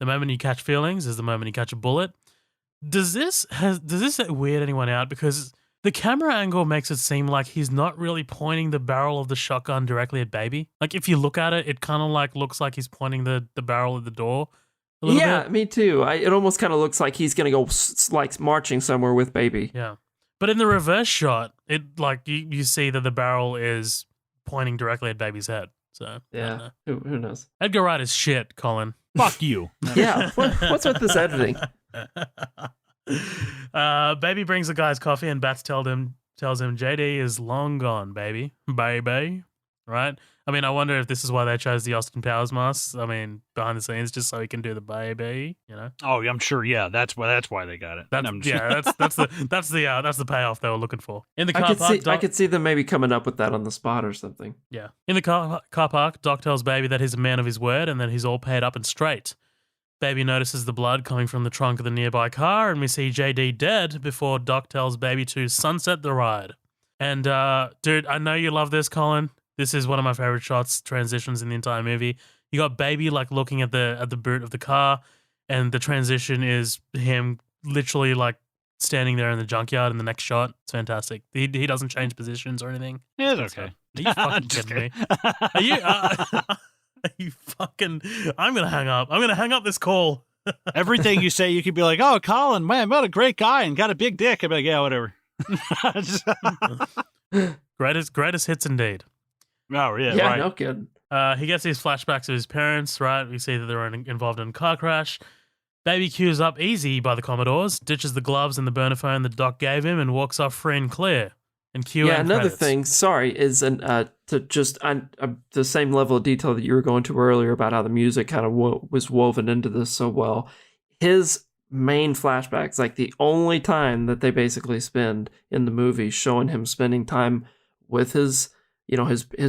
The moment you catch feelings is the moment you catch a bullet. Does this weird anyone out? Because the camera angle makes it seem like he's not really pointing the barrel of the shotgun directly at Baby. Like, if you look at it, it kind of like looks like he's pointing the barrel at the door a little bit. Me too. It almost kind of looks like he's going to go like marching somewhere with Baby. Yeah. But in the reverse shot, it like you see that the barrel is pointing directly at Baby's head. So yeah, who knows? Edgar Wright is shit, Colin. Fuck you. Yeah, what's with this editing? Baby brings the guy's coffee, and Bats tells him JD is long gone, baby. right? I mean, I wonder if this is why they chose the Austin Powers mask. I mean, behind the scenes, just so he can do the baby, you know. Oh, I'm sure. Yeah, that's why they got it. That's the payoff they were looking for. In the I car could park, see I could see them maybe coming up with that on the spot or something. yeah. In the car park, Doc tells Baby that he's a man of his word and that he's all paid up and straight. Baby notices the blood coming from the trunk of the nearby car, and we see JD dead before Doc tells Baby to sunset the ride. And dude, I know you love this, Colin. This is one of my favorite shots, transitions in the entire movie. You got Baby like looking at the boot of the car, and the transition is him literally like standing there in the junkyard in the next shot. It's fantastic. He doesn't change positions or anything. Yeah, it's okay. Are you fucking kidding me? Are you? Are you fucking? I'm gonna hang up. I'm gonna hang up this call. Everything you say, you could be like, "Oh, Colin, man, what a great guy and got a big dick." I'd be like, "Yeah, whatever." Greatest hits indeed. Oh, yeah, Yeah, right. no kidding. He gets these flashbacks of his parents, right? We see that they're involved in a car crash. Baby cues up easy by the Commodores, ditches the gloves and the burner phone that Doc gave him, and walks off free and clear. And cue Yeah, end another credits. thing, sorry, is to just the same level of detail that you were going to earlier about how the music kind of was woven into this so well. His main flashbacks, like the only time that they basically spend in the movie showing him spending time with his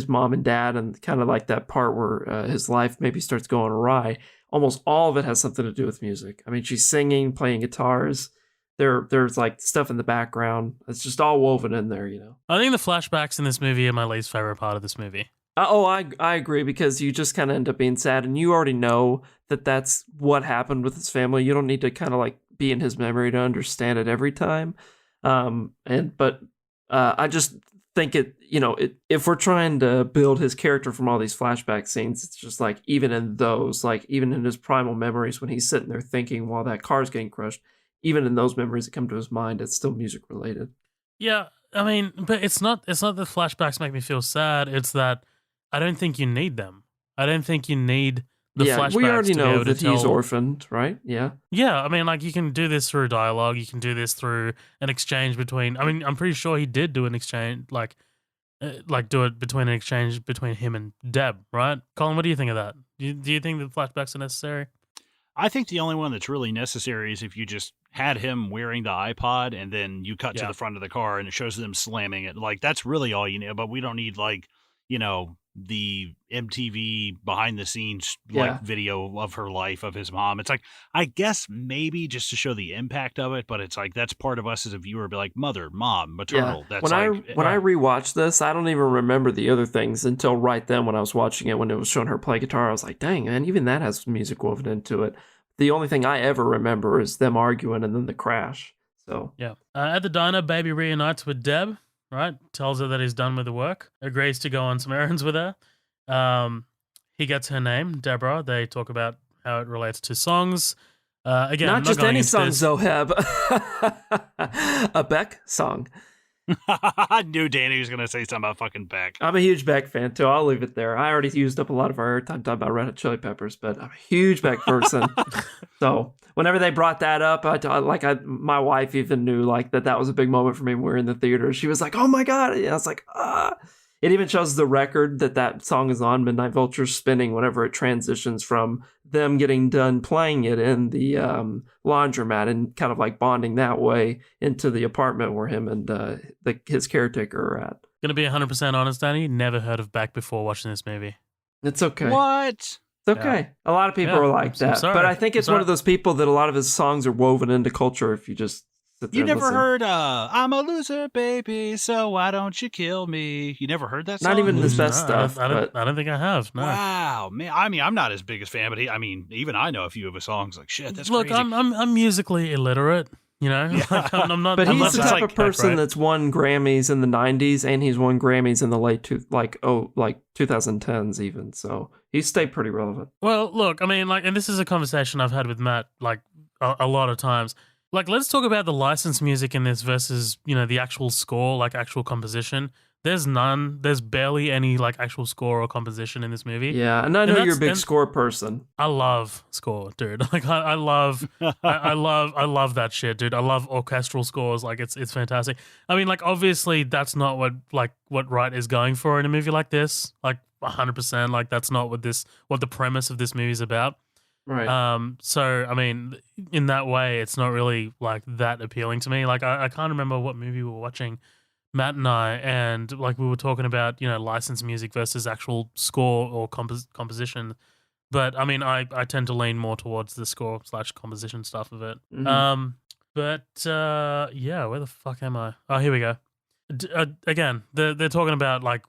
mom and dad, and kind of like that part where his life maybe starts going awry. Almost all of it has something to do with music. I mean, she's singing, playing guitars. There's like stuff in the background. It's just all woven in there, you know. I think the flashbacks in this movie are my least favorite part of this movie. I agree, because you just kind of end up being sad, and you already know that that's what happened with his family. You don't need to kind of like be in his memory to understand it every time. But I just think if we're trying to build his character from all these flashback scenes, it's just like even in those, like even in his primal memories when he's sitting there thinking while that car's getting crushed, even in those memories that come to his mind, it's still music related. Yeah, I mean, but it's not that flashbacks make me feel sad. It's that I don't think you need them. I don't think you need the flashbacks. We already to be know able to that he's tell- orphaned, right? Yeah. Yeah, I mean, like you can do this through dialogue. You can do this through an exchange between. I mean, I'm pretty sure he did do an exchange, like do it between an exchange between him and Deb, right? Colin, what do you think of that? Do you think the flashbacks are necessary? I think the only one that's really necessary is if you just had him wearing the iPod and then you cut to the front of the car and it shows them slamming it. Like, that's really all you need. But we don't need, like, the MTV behind the scenes video of her life, of his mom. It's like, I guess maybe just to show the impact of it, but it's like that's part of us as a viewer, be like mother, mom, maternal. Yeah. That's when I rewatched this, I don't even remember the other things until right then when I was watching it, when it was showing her play guitar. I was like, dang, man, even that has music woven into it. The only thing I ever remember is them arguing and then the crash. So yeah. At the diner, Baby reunites with Deb. Right, tells her that he's done with the work, agrees to go on some errands with her. He gets her name, Deborah. They talk about how it relates to songs. Again, not I'm just going any into song, this. Zoheb. A Beck song. I knew Danny was going to say something about fucking Beck. I'm a huge Beck fan, too. I'll leave it there. I already used up a lot of our airtime talking about Red Hot Chili Peppers, but I'm a huge Beck person. So whenever they brought that up, my wife even knew like that was a big moment for me when we were in the theater. She was like, oh my God. And I was like, ah. It even shows the record that song is on, Midnight Vulture spinning whenever it transitions from them getting done playing it in the laundromat and kind of like bonding that way into the apartment where him and his caretaker are at. Gonna be 100% honest, Danny. Never heard of Beck before watching this movie. It's okay. What? It's okay. A lot of people are like I'm that. sorry. But I think it's one of those people that a lot of his songs are woven into culture if you just sit there You and never listen. heard I'm a loser, baby, so why don't you kill me? You never heard that song? Not even his No, best stuff. I but don't think I have. No. Wow, man. I mean, I'm not his biggest fan, but even I know a few of his songs. Like, shit, that's Look, crazy. I'm musically illiterate. You know, like, I'm not. But I'm he's not the just type like of person Beck, right? that's won Grammys in the 90s, and he's won Grammys in the late 2010s even. So he's stayed pretty relevant. Well, look, I mean, like, and this is a conversation I've had with Matt, like, a lot of times. Like, let's talk about the licensed music in this versus, the actual score, like, actual composition. There's none. There's barely any like actual score or composition in this movie. Yeah, and I know you're a big score person. I love score, dude. Like I love, I love that shit, dude. I love orchestral scores. Like it's fantastic. I mean, like obviously that's not what Wright is going for in a movie like this. Like 100%. Like that's not what the premise of this movie is about. Right. So I mean, in that way, it's not really like that appealing to me. Like I can't remember what movie we were watching, Matt and I, and like we were talking about, licensed music versus actual score or composition. But I mean, I tend to lean more towards the score / composition stuff of it. Mhm. Yeah, where the fuck am I? Oh, here we go. Again, they're talking about like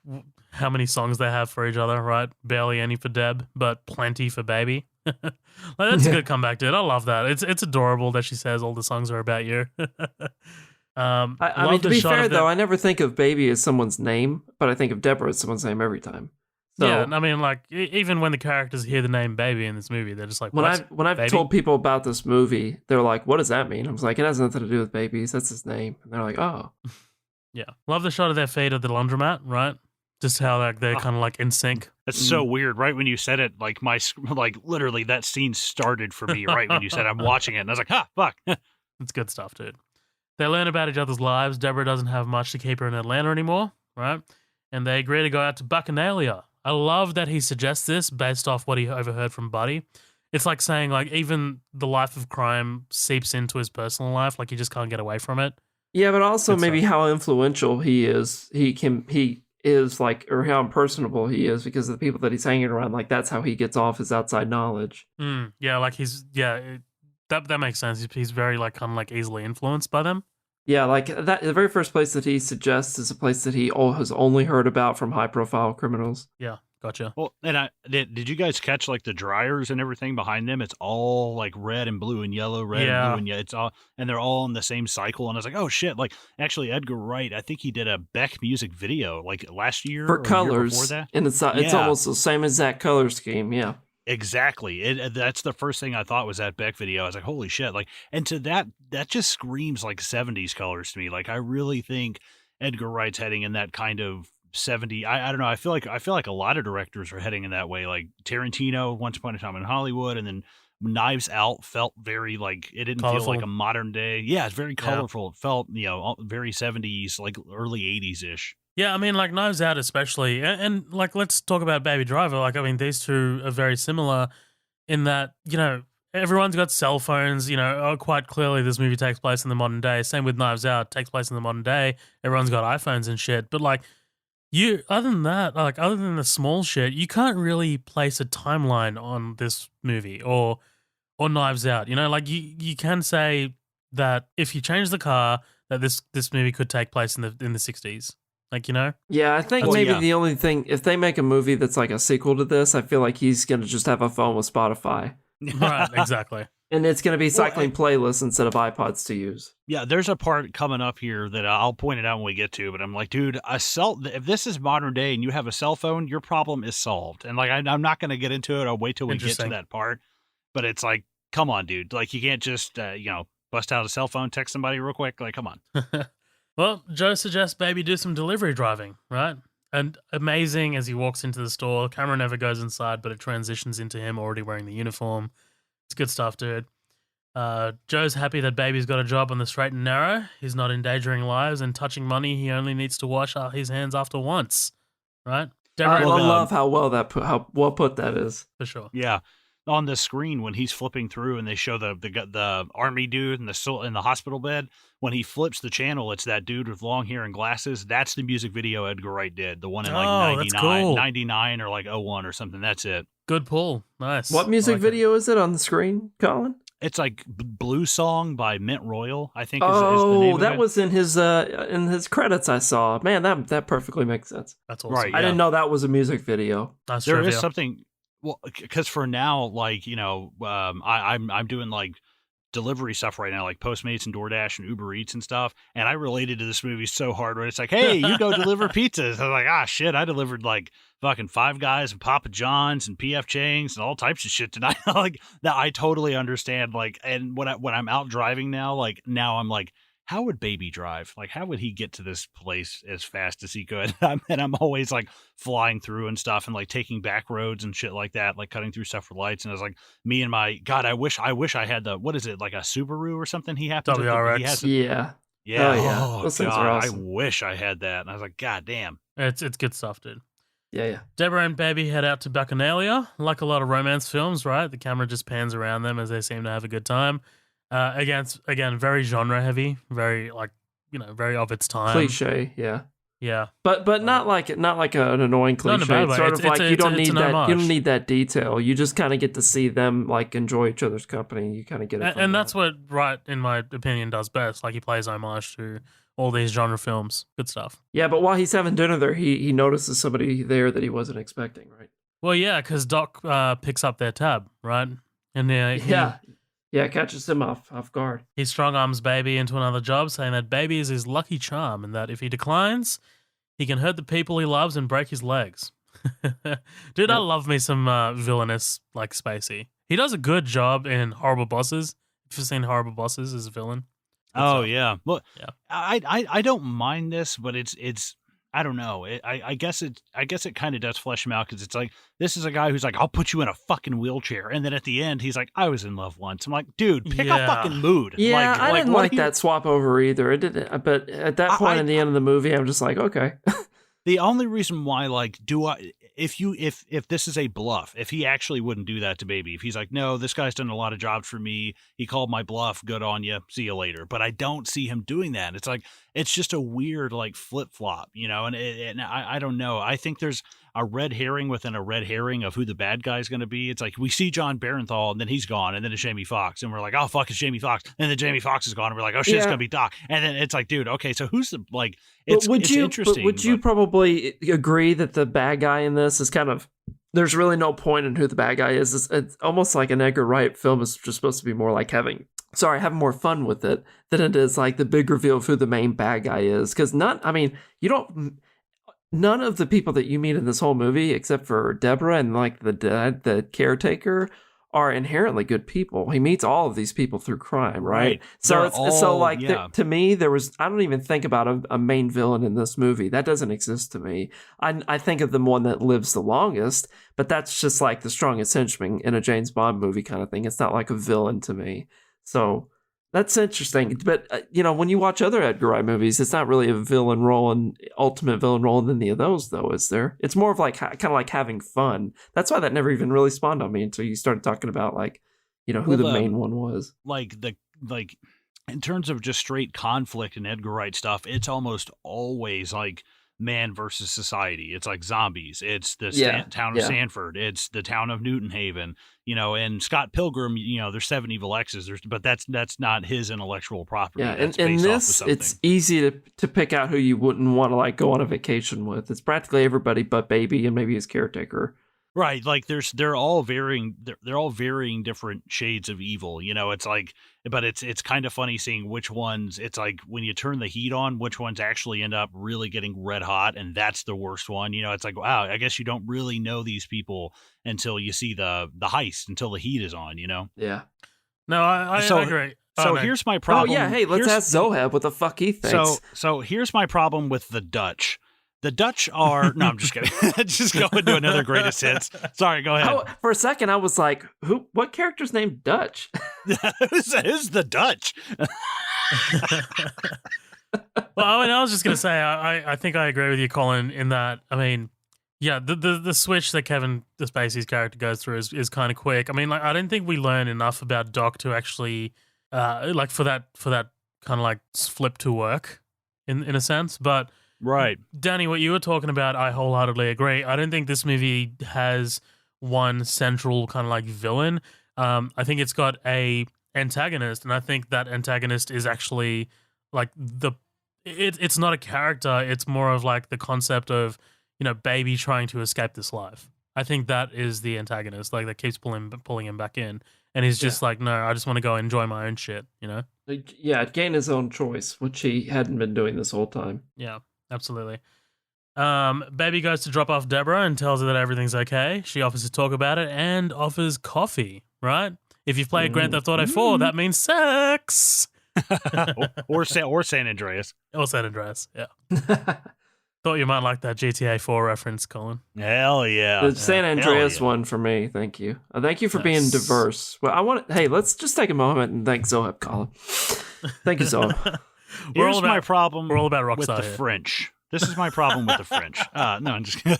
how many songs they have for each other, right? Barely any for Deb, but plenty for Baby. Like, that's a good comeback, dude. I love that. It's adorable that she says all the songs are about you. I mean, to be fair though, I never think of Baby as someone's name, but I think of Deborah as someone's name every time. So, yeah, I mean, like even when the characters hear the name Baby in this movie, they're just like, when I've Baby? told people about this movie, they're like, "What does that mean?" I was like, "It has nothing to do with babies. That's his name." And they're like, "Oh." Yeah, love the shot of their feet at the laundromat, right? Just how like they're kind of like in sync. That's so weird. Right when you said it, like literally that scene started for me right when you said I'm watching it, and I was like, "Ha, fuck." It's good stuff, dude. They learn about each other's lives. Deborah doesn't have much to keep her in Atlanta anymore, right? And they agree to go out to Bacchanalia. I love that he suggests this based off what he overheard from Buddy. It's like saying like even the life of crime seeps into his personal life, like he just can't get away from it. Yeah, but also maybe how influential he is. He is like, or how impersonable he is because of the people that he's hanging around. Like that's how he gets off his outside knowledge. Yeah, like that makes sense. He's very like kind of like easily influenced by them. Yeah, like that. The very first place that he suggests is a place that he has only heard about from high-profile criminals. Yeah, gotcha. Well, and did you guys catch like the dryers and everything behind them? It's all like red and blue and yellow, red and blue and yellow. It's all, and they're all in the same cycle. And I was like, oh shit! Like actually, Edgar Wright, I think he did a Beck music video like last year for or colors. Year before that. And it's almost the same exact color scheme. Yeah. Exactly. That's the first thing I thought was that Beck video. I was like, holy shit. Like, and to that just screams like 70s colors to me. Like, I really think Edgar Wright's heading in that kind of 70. I don't know. I feel like a lot of directors are heading in that way. Like Tarantino, Once Upon a Time in Hollywood, and then Knives Out felt very like, it didn't feel like a modern day. Yeah, it's very colorful. Yeah. It felt, very 70s, like early 80s ish. Yeah, I mean, like Knives Out especially, and like let's talk about Baby Driver. Like, I mean, these two are very similar in that, everyone's got cell phones. Quite clearly this movie takes place in the modern day. Same with Knives Out, takes place in the modern day. Everyone's got iPhones and shit. But like, other than that, like other than the small shit, you can't really place a timeline on this movie or Knives Out. Like you can say that if you change the car, that this movie could take place in the 60s. Like, Yeah, I think the only thing, if they make a movie that's like a sequel to this, I feel like he's going to just have a phone with Spotify. Right, exactly. And it's going to be cycling playlists instead of iPods to use. Yeah, there's a part coming up here that I'll point it out when we get to, but I'm like, dude, if this is modern day and you have a cell phone, your problem is solved. And like, I'm not going to get into it. I'll wait till we get to that part. But it's like, come on, dude. Like, you can't just, bust out a cell phone, text somebody real quick. Like, come on. Well, Joe suggests Baby do some delivery driving, right? And amazing as he walks into the store, camera never goes inside, but it transitions into him already wearing the uniform. It's good stuff, dude. Joe's happy that Baby's got a job on the straight and narrow. He's not endangering lives and touching money. He only needs to wash his hands after once, right? I love how well put that is. For sure. Yeah. On the screen when he's flipping through and they show the army dude in the hospital bed, when he flips the channel, it's that dude with long hair and glasses. That's the music video Edgar Wright did, the one in like 99 or like 01 or something. That's it. Good pull. Nice. What music video is it on the screen, Colin? It's like Blue Song by Mint Royal, I think. Is the name of that it. was in his credits I saw. Man, that perfectly makes sense. That's awesome. Right, I didn't know that was a music video. That's there is something. Well, because for now, like, I'm doing like delivery stuff right now, like Postmates and DoorDash and Uber Eats and stuff. And I related to this movie so hard when it's like, hey, you go deliver pizzas. I was like, shit, I delivered like fucking Five Guys and Papa John's and PF Chang's and all types of shit tonight. Like that, I totally understand. Like, and when I'm out driving now, like now I'm like, how would Baby drive? Like, how would he get to this place as fast as he could? And I'm always like flying through and stuff and like taking back roads and shit like that, like cutting through stuff for lights. And I was like, me and my God, I wish I had what is it, like a Subaru or something? He happens WRX. he has Yeah. yeah. Oh, yeah. Oh, Those things are awesome. I wish I had that. And I was like, God damn. It's good stuff, dude. Yeah. Deborah and Baby head out to Bacchanalia. Like a lot of romance films, right? The camera just pans around them as they seem to have a good time. Again, very genre heavy, very very of its time. Cliche, yeah. Yeah. But not like an annoying cliche. Not in a bad way. It's sort of like you don't need that. homage. You don't need that detail. You just kind of get to see them like enjoy each other's company. You kind of get it. And that's what Wright, in my opinion, does best. Like he plays homage to all these genre films. Good stuff. Yeah, but while he's having dinner there, he notices somebody there that he wasn't expecting, right? Well, yeah, because Doc picks up their tab, right? And catches him off guard. he strong arms Baby into another job, saying that Baby is his lucky charm and that if he declines, he can hurt the people he loves and break his legs. Dude, I love me some villainous like Spacey. He does a good job in Horrible Bosses. If you've seen Horrible Bosses as a villain. Yeah. Well, Yeah. I don't mind this, but it's I don't know. I guess it kind of does flesh him out because it's like this is a guy who's like, I'll put you in a fucking wheelchair, and then at the end he's like, I was in love once. I'm like, dude, pick a fucking mood. Yeah, I didn't like that swap over either. It didn't. But at that point in the end of the movie, I'm just like, okay. The only reason why, like, if this is a bluff, if he actually wouldn't do that to Baby, if he's like, no, this guy's done a lot of jobs for me, he called my bluff, good on you, see you later. But I don't see him doing that. It's like, it's just a weird, like, flip flop, and I don't know. I think there's a red herring within a red herring of who the bad guy's going to be. It's like we see John Barenthal and then he's gone, and then it's Jamie Foxx, and we're like, oh fuck, it's Jamie Foxx, and then Jamie Foxx is gone, and we're like, oh shit, it's gonna be Doc, and then it's like, dude, okay, so who's the like? It's interesting. But would you probably agree that the bad guy in this is kind of? There's really no point in who the bad guy is. It's almost like an Edgar Wright film is just supposed to be more like having more fun with it than it is like the big reveal of who the main bad guy is. Because none of the people that you meet in this whole movie, except for Deborah and like the dad, the caretaker, are inherently good people. He meets all of these people through crime, right? So to me, I don't even think about a main villain in this movie. That doesn't exist to me. I think of the one that lives the longest, but that's just like the strongest henchman in a James Bond movie kind of thing. It's not like a villain to me. So that's interesting. But, when you watch other Edgar Wright movies, it's not really a villain role and ultimate villain role in any of those, though, is there? It's more of like kind of like having fun. That's why that never even really spawned on me until you started talking about like, who the main one was. Like in terms of just straight conflict in Edgar Wright stuff, it's almost always like man versus society. It's like zombies. It's the town of Sanford. It's the town of Newton Haven. And Scott Pilgrim, there's 7 evil X's. But that's not his intellectual property. Yeah, and in this, it's easy to pick out who you wouldn't want to like go on a vacation with. It's practically everybody but Baby and maybe his caretaker. Right, like they're all varying different shades of evil. It's like, but it's kind of funny seeing which ones. It's like when you turn the heat on, which ones actually end up really getting red hot, and that's the worst one. It's like, wow, I guess you don't really know these people until you see the heist, until the heat is on. Yeah. No, I agree. Here's my problem. Oh yeah, hey, let's ask Zoheb what the fuck he thinks. So here's my problem with the Dutch. The Dutch are... No, I'm just kidding. Just go into another greatest hits. Sorry, go ahead. For a second, I was like, what character's named Dutch? Who's the Dutch? Well, I was just going to say, I think I agree with you, Colin, in that, the switch that Kevin Spacey's character goes through is kind of quick. I didn't think we learned enough about Doc to actually, for that kind of like flip to work, in a sense, but... Right. Danny, what you were talking about, I wholeheartedly agree. I don't think this movie has one central kind of like villain. I think it's got a antagonist, and I think that antagonist is actually like it's not a character, it's more of like the concept of, Baby trying to escape this life. I think that is the antagonist, like that keeps pulling him back in. And he's just like, no, I just want to go enjoy my own shit, Yeah, gain his own choice, which he hadn't been doing this whole time. Yeah. Absolutely. Baby goes to drop off Deborah and tells her that everything's okay. She offers to talk about it and offers coffee, right? If you've played Grand Theft Auto 4, that means sex. or San Andreas. Or San Andreas, yeah. Thought you might like that GTA 4 reference, Colin. Hell yeah. The San Andreas yeah. one for me. Thank you. Thank you for being diverse. Well, hey, let's just take a moment and thank Zoheb, Colin. Thank you, Zoheb. Here's my problem. We're all about with Rockstar the here. French. This is my problem with the French. No, I'm just kidding.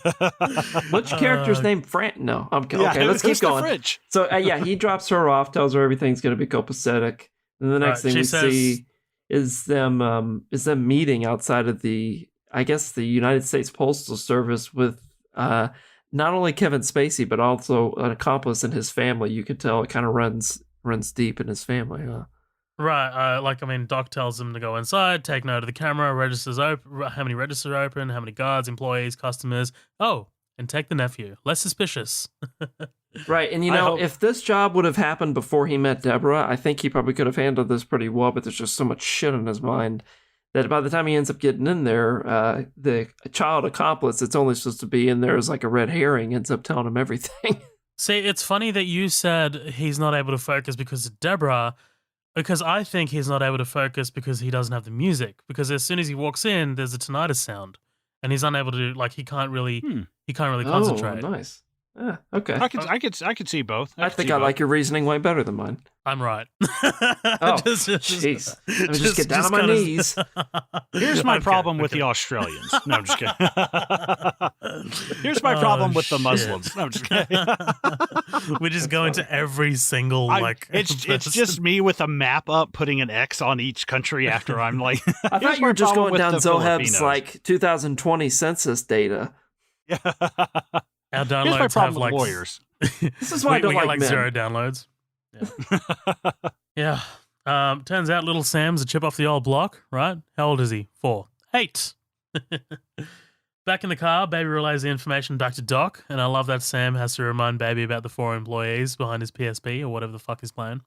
What's your character's name? No. Okay, let's keep going. French. So, he drops her off, tells her everything's going to be copacetic. And the next thing we see is them meeting outside of the United States Postal Service with not only Kevin Spacey, but also an accomplice in his family. You could tell it kind of runs deep in his family, huh? Right. Doc tells them to go inside, take note of the camera, registers open, how many registers are open, how many guards, employees, customers. Oh, and take the nephew. Less suspicious. Right. And, if this job would have happened before he met Deborah, I think he probably could have handled this pretty well, but there's just so much shit in his mind that by the time he ends up getting in there, the child accomplice that's only supposed to be in there as like a red herring ends up telling him everything. See, it's funny that you said he's not able to focus because of Deborah, because I think he's not able to focus because he doesn't have the music. Because as soon as he walks in, there's a tinnitus sound, and he's unable to he can't really concentrate. Oh, nice. Yeah, okay. I could see both. I think I like your reasoning way better than mine. I'm right. Oh, jeez. Let me just get down on my knees. Here's my problem with the Australians. No, I'm just kidding. Here's my problem with the Muslims. No, I'm just kidding. We just go into every single It's just me with a map up, putting an X on each country after I'm like. I thought you were just going down Zoheb's 2020 census data. Yeah. Our downloads Here's my problem have with lawyers. This is why I don't we like get men. 0 downloads. Yeah. Turns out little Sam's a chip off the old block, right? How old is he? 4. 8. Back in the car, Baby relays the information back to Doc, and I love that Sam has to remind Baby about the 4 employees behind his PSP or whatever the fuck he's playing.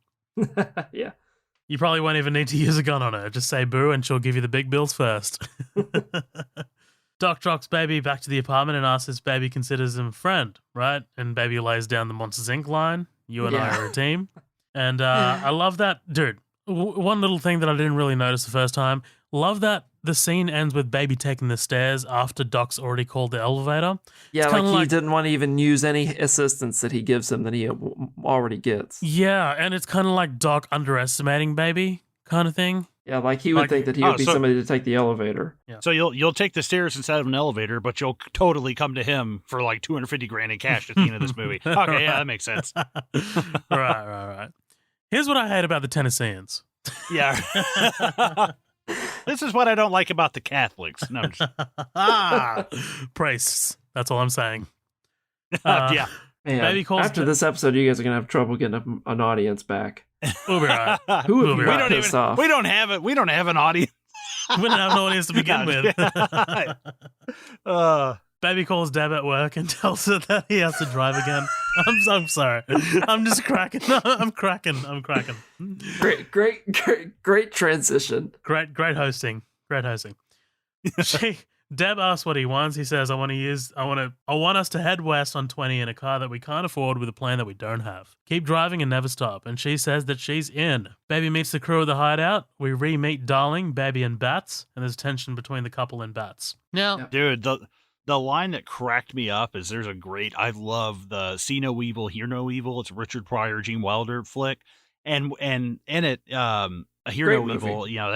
Yeah. You probably won't even need to use a gun on her. Just say boo and she'll give you the big bills first. Doc drops Baby back to the apartment and asks if Baby considers him a friend, right? And Baby lays down the Monsters Inc. line. You and I are a team. And I love that. Dude, one little thing that I didn't really notice the first time. Love that the scene ends with Baby taking the stairs after Doc's already called the elevator. Yeah, he didn't want to even use any assistance that he gives him that he already gets. Yeah, and it's kind of like Doc underestimating Baby kind of thing. Yeah, he would think that he would be somebody to take the elevator. Yeah. So you'll take the stairs instead of an elevator, but you'll totally come to him for like $250,000 in cash at the end of this movie. Okay, yeah, that makes sense. Right. Here's what I hate about the Tennesseans. Yeah. This is what I don't like about the Catholics. No, priests. That's all I'm saying. Yeah. Man, Baby calls after this episode, you guys are gonna have trouble getting an audience back. We'll be right. Who would We'll be be right. pissed off? We don't have it. We don't have an audience. We don't have an audience to begin with. Baby calls Deb at work and tells her that he has to drive again. I'm sorry. I'm just cracking. I'm cracking. Great transition. Great hosting. Deb asks what he wants. He says, I want us to head west on 20 in a car that we can't afford with a plan that we don't have. Keep driving and never stop. And she says that she's in. Baby meets the crew of the hideout. We re-meet Darling, Baby, and Bats. And there's tension between the couple and Bats. Now, dude, the line that cracked me up is I love the See No Evil, Hear No Evil. It's a Richard Pryor, Gene Wilder flick. And in it, Hear Great No movie. Evil,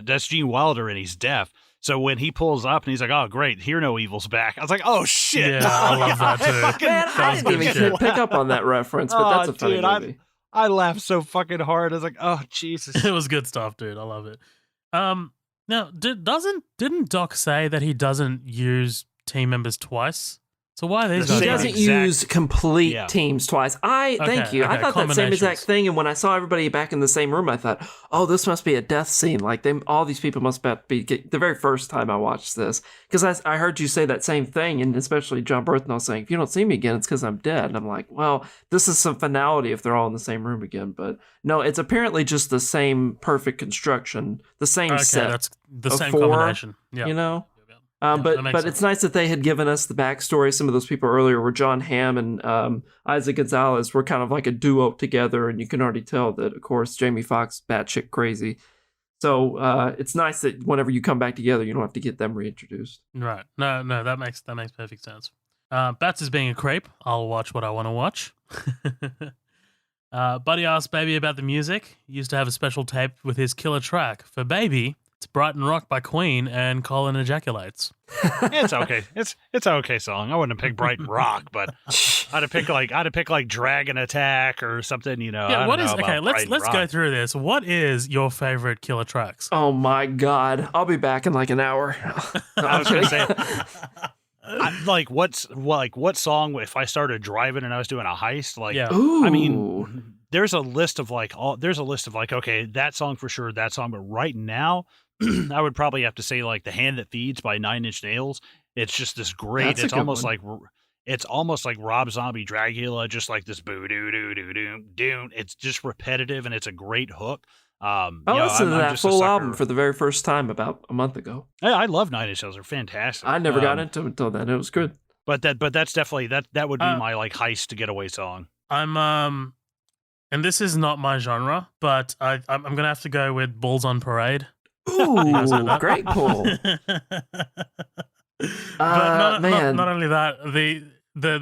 that's Gene Wilder and he's deaf. So when he pulls up and he's like, oh, great, Hear No Evil's back. I was like, oh, shit. Yeah, I love that too. Man, I didn't even pick up on that reference, but that's a funny movie. I laughed so fucking hard. I was like, oh, Jesus. It was good stuff, dude. I love it. Now, didn't Doc say that he doesn't use team members twice? So why are these guys? He doesn't use complete teams twice. Thank you. I thought that same exact thing, and when I saw everybody back in the same room, I thought, oh, this must be a death scene. Like all these people must be the very first time I watched this, because I heard you say that same thing, and especially John Berthnell saying, if you don't see me again, it's because I'm dead. And I'm like, well, this is some finality if they're all in the same room again. But no, it's apparently just the same perfect construction, the same set. That's the same 4, combination. Yeah. You know? But it's nice that they had given us the backstory. Some of those people earlier were John Hamm and Isaac Gonzalez were kind of like a duo together, and you can already tell that, of course, Jamie Foxx batshit crazy. So it's nice that whenever you come back together, you don't have to get them reintroduced. Right. No, that makes perfect sense. Bats is being a creep. I'll watch what I want to watch. Buddy asked Baby about the music. He used to have a special tape with his killer track. For Baby, it's Brighton Rock by Queen and Colin ejaculates. It's okay. It's an okay song. I wouldn't have picked Brighton Rock, but I'd have picked like Dragon Attack or something, you know. Yeah, I what don't is know okay, about let's Brighton go Rock. through this. What is your favorite killer tracks? Oh my God. I'll be back in like an hour. No, I was I'm gonna kidding. say what song if I started driving and I was doing a heist, like Yeah. Ooh. I mean, there's a list of like okay, that song for sure, that song, but right now I would probably have to say like The Hand That Feeds by 9 Inch Nails. It's just this great. That's a It's good almost one. like it's almost like Rob Zombie Dragula, just like this boo doo doo doo doo doo. It's just repetitive and it's a great hook. I listened to I'm that just a full sucker. album for the very first time about a month ago. I love 9 Inch Nails. They're fantastic. I never got into it until then. It was good. But that's definitely that would be Uh, my like heist to getaway song. I'm and this is not my genre, but I'm gonna have to go with Bulls on Parade. Ooh, great pull. But man. not only that, the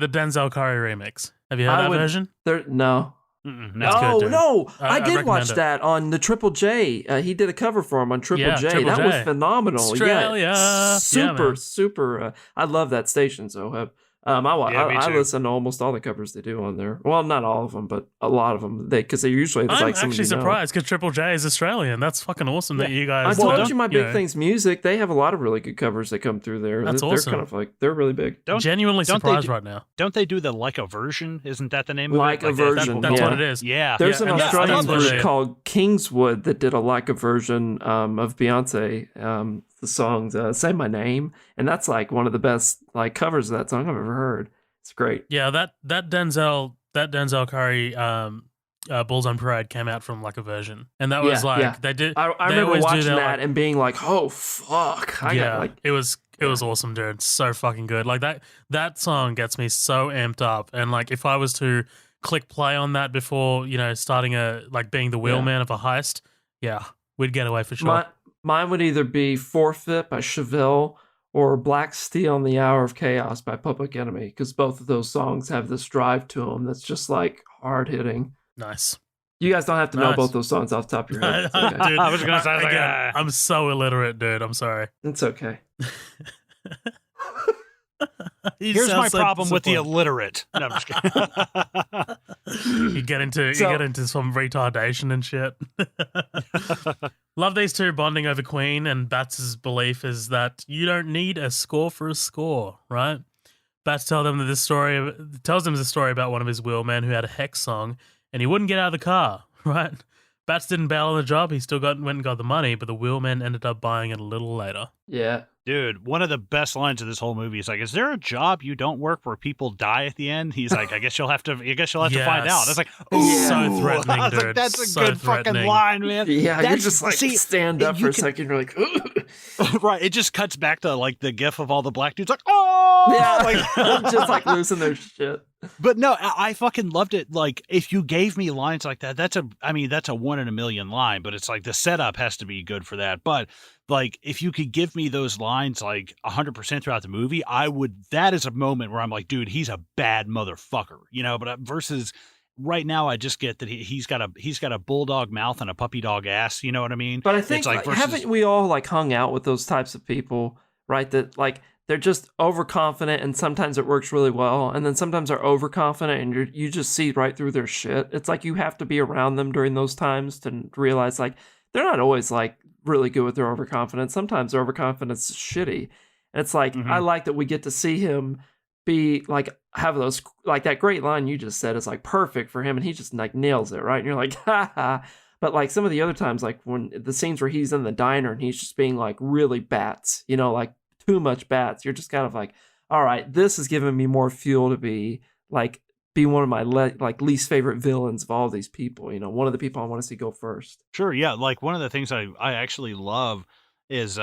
Denzel Curry remix. Have you heard I that would- version? No. No. It's good, Oh dude. no! I I did recommend watch it. that on the Triple J. He did a cover for him on Triple Yeah, J. Triple That was J. phenomenal. Australia. Yeah, Yeah, super, man. super. I love that station. So Yeah, me I too. listen to almost all the covers they do on there. Well, not all of them, but a lot of them. Because they usually it's I'm like somebody actually you know. surprised because Triple J is Australian. That's fucking awesome that you I guys. told you my Big know, Things Music. They have a lot of really good covers that come through there. That's they're awesome. kind of like they're really big. Genuinely don't they surprised do- right now. Don't they do the like a version? Isn't that the name Like of it? a version, That's yeah. what it is. Yeah. There's Yeah, an and that's- Australian that's what group they- called Kingswood that did a like a version of Beyonce, the song "Say My Name," and that's like one of the best like covers of that song I've ever heard. It's great. Yeah, that Denzel Curry Bulls on Parade came out from like a version, and that was Yeah, like yeah. they did. I they remember always do watching their, that like- and being like, "Oh fuck!" I got like, it was awesome, dude. So fucking good. Like that song gets me so amped up, and like if I was to click play on that before starting being the wheelman of a heist, yeah, we'd get away for sure. mine would either be "Forfeit" by Chevelle or "Black Steel in the Hour of Chaos" by Public Enemy, because both of those songs have this drive to them that's just like hard hitting. Nice. You guys don't have to know Nice. both those songs off the top of your head. It's okay. Dude, I was gonna say, I was like, again, I'm so illiterate, dude. I'm sorry. It's okay. You Here's sound my so problem with the disappointed. illiterate. No, I'm just kidding. You get into some retardation and shit. Love these two bonding over Queen, and Bats' belief is that you don't need a score for a score, right? Bats tells them the story about one of his wheelmen who had a hex song, and he wouldn't get out of the car, right? Bats didn't bail on the job. He still went and got the money, but the wheelman ended up buying it a little later. Yeah. Dude, one of the best lines of this whole movie is like, "Is there a job you don't work where people die at the end?" He's like, "I guess you'll have to find out." It's like, It's so Ooh. threatening, I was dude. like, that's a So good fucking threatening. line, man. Yeah, you're That's- just like see, stand up you for a can- second. You're like, "Ugh." Right. It just cuts back to like the gif of all the black dudes like, "Oh!" Yeah, Like, just like losing their shit. But no, I fucking loved it. Like, if you gave me lines like that, that's a 1 in a million line, but it's like the setup has to be good for that. But like, if you could give me those lines like 100% throughout the movie, that is a moment where I'm like, dude, he's a bad motherfucker, but versus right now, I just get that he's got a bulldog mouth and a puppy dog ass. You know what I mean? But I think It's like haven't we all like hung out with those types of people, right? That like they're just overconfident, and sometimes it works really well, and then sometimes they're overconfident, and you just see right through their shit. It's like you have to be around them during those times to realize like they're not always like really good with their overconfidence. Sometimes their overconfidence is shitty, and it's like I like that we get to see him be like have those like that great line you just said is like perfect for him, and he just like nails it, right? And you're like, ha ha. But like some of the other times, like when the scenes where he's in the diner and he's just being like really bats, like too much bats, you're just kind of like, all right, this is giving me more fuel to be one of my least favorite villains of all these people. One of the people I want to see go first. Sure, yeah. Like one of the things I actually love is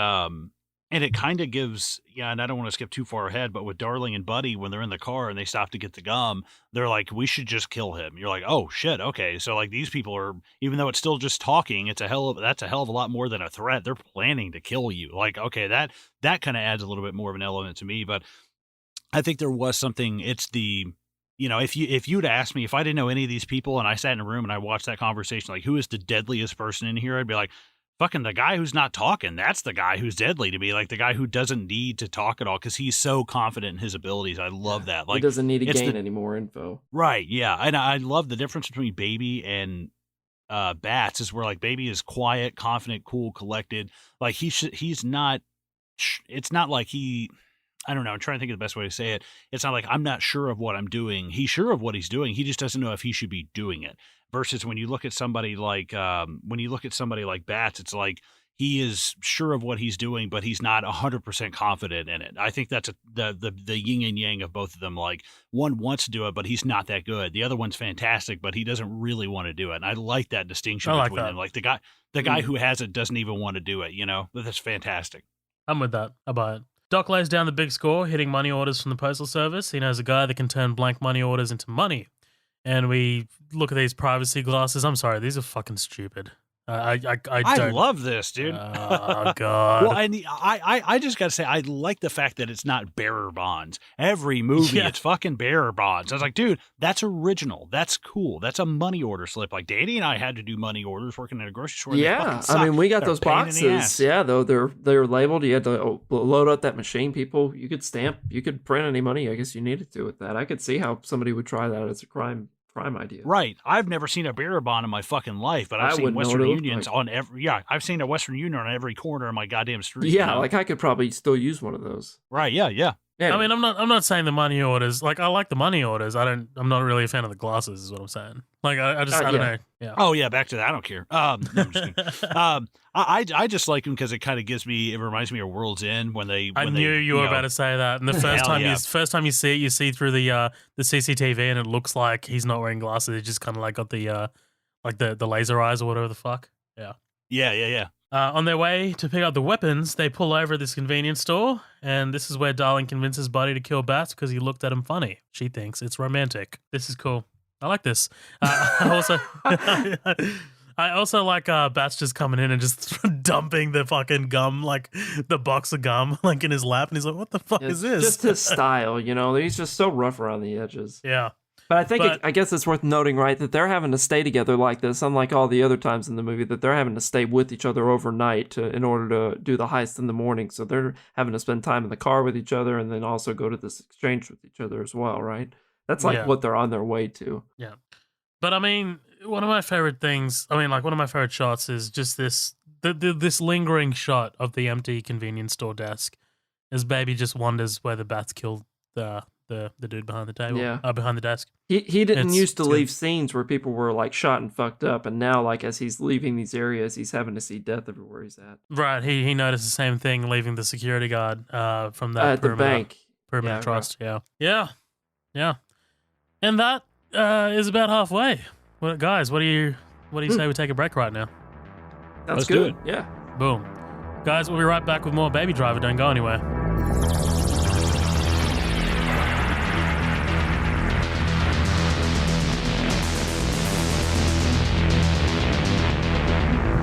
And it kind of gives, yeah, and I don't want to skip too far ahead, but with Darling and Buddy, when they're in the car and they stop to get the gum, they're like, we should just kill him. You're like, oh shit, okay. So like these people are, even though it's still just talking, that's a hell of a lot more than a threat. They're planning to kill you. Like, okay, that kind of adds a little bit more of an element to me. But I think there was something, it's the, if you'd asked me, if I didn't know any of these people and I sat in a room and I watched that conversation, like who is the deadliest person in here? I'd be like, fucking the guy who's not talking. That's the guy who's deadly to me. Like the guy who doesn't need to talk at all because he's so confident in his abilities. I love that. Like he doesn't need to gain any more info. Right. Yeah. And I love the difference between Baby and Bats is where like Baby is quiet, confident, cool, collected. Like he's not. It's not like he. I don't know. I'm trying to think of the best way to say it. It's not like I'm not sure of what I'm doing. He's sure of what he's doing. He just doesn't know if he should be doing it. Versus when you look at somebody like Bats, it's like he is sure of what he's doing, but he's not 100% confident in it. I think that's the yin and yang of both of them. Like one wants to do it, but he's not that good. The other one's fantastic, but he doesn't really want to do it. And I like that distinction between them. Like the guy who has it doesn't even want to do it. That's fantastic. I'm with that. I buy it. Doc lays down the big score, hitting money orders from the Postal Service. He knows a guy that can turn blank money orders into money. And we look at these privacy glasses. I'm sorry, these are fucking stupid. I don't love this, dude. Oh god. Well, I just gotta say I like the fact that it's not bearer bonds. Every movie, it's fucking bearer bonds. I was like, dude, that's original. That's cool. That's a money order slip. Like Danny and I had to do money orders working at a grocery store. Yeah, I mean, we got those boxes. Yeah, though they're labeled. You had to load up that machine. People, you could stamp, you could print any money. I guess you needed to with that. I could see how somebody would try that as a crime idea. Right. I've never seen a bearer bond in my fucking life, but I've seen Western Unions on every. Yeah, I've seen a Western Union on every corner of my goddamn street. Yeah, like I could probably still use one of those. Right. Yeah. I mean, I'm not saying the money orders. Like, I like the money orders. I'm not really a fan of the glasses, is what I'm saying. Like, I don't know. Yeah. Oh yeah, back to that. I don't care. No, I'm just kidding. I just like them because it kind of it reminds me of World's End when they. I knew you were about to say that. And the first time you see it, you see through the CCTV, and it looks like he's not wearing glasses. He just kind of like got the laser eyes or whatever the fuck. Yeah. Yeah. On their way to pick up the weapons, they pull over at this convenience store, and this is where Darling convinces Buddy to kill Bats because he looked at him funny. She thinks it's romantic. This is cool. I like this. I also like Bats just coming in and just dumping the fucking gum, like the box of gum, like in his lap, and he's like, "What the fuck is this?" Just his style, He's just so rough around the edges. Yeah. But I guess it's worth noting, right, that they're having to stay together like this, unlike all the other times in the movie, that they're having to stay with each other overnight in order to do the heist in the morning. So they're having to spend time in the car with each other and then also go to this exchange with each other as well, right? That's like what they're on their way to. Yeah. But I mean, one of my favorite things, one of my favorite shots is just this lingering shot of the empty convenience store desk as Baby just wonders whether Bats killed the dude behind the table, behind the desk. He didn't used to leave scenes where people were like shot and fucked up, and now like as he's leaving these areas, he's having to see death everywhere he's at. Right, he noticed the same thing leaving the security guard from that at the bank. Perimeter Trust. Right. Yeah. And that is about halfway. Well, guys, what do you say we take a break right now? That's good. Yeah. Boom. Guys, we'll be right back with more Baby Driver. Don't go anywhere.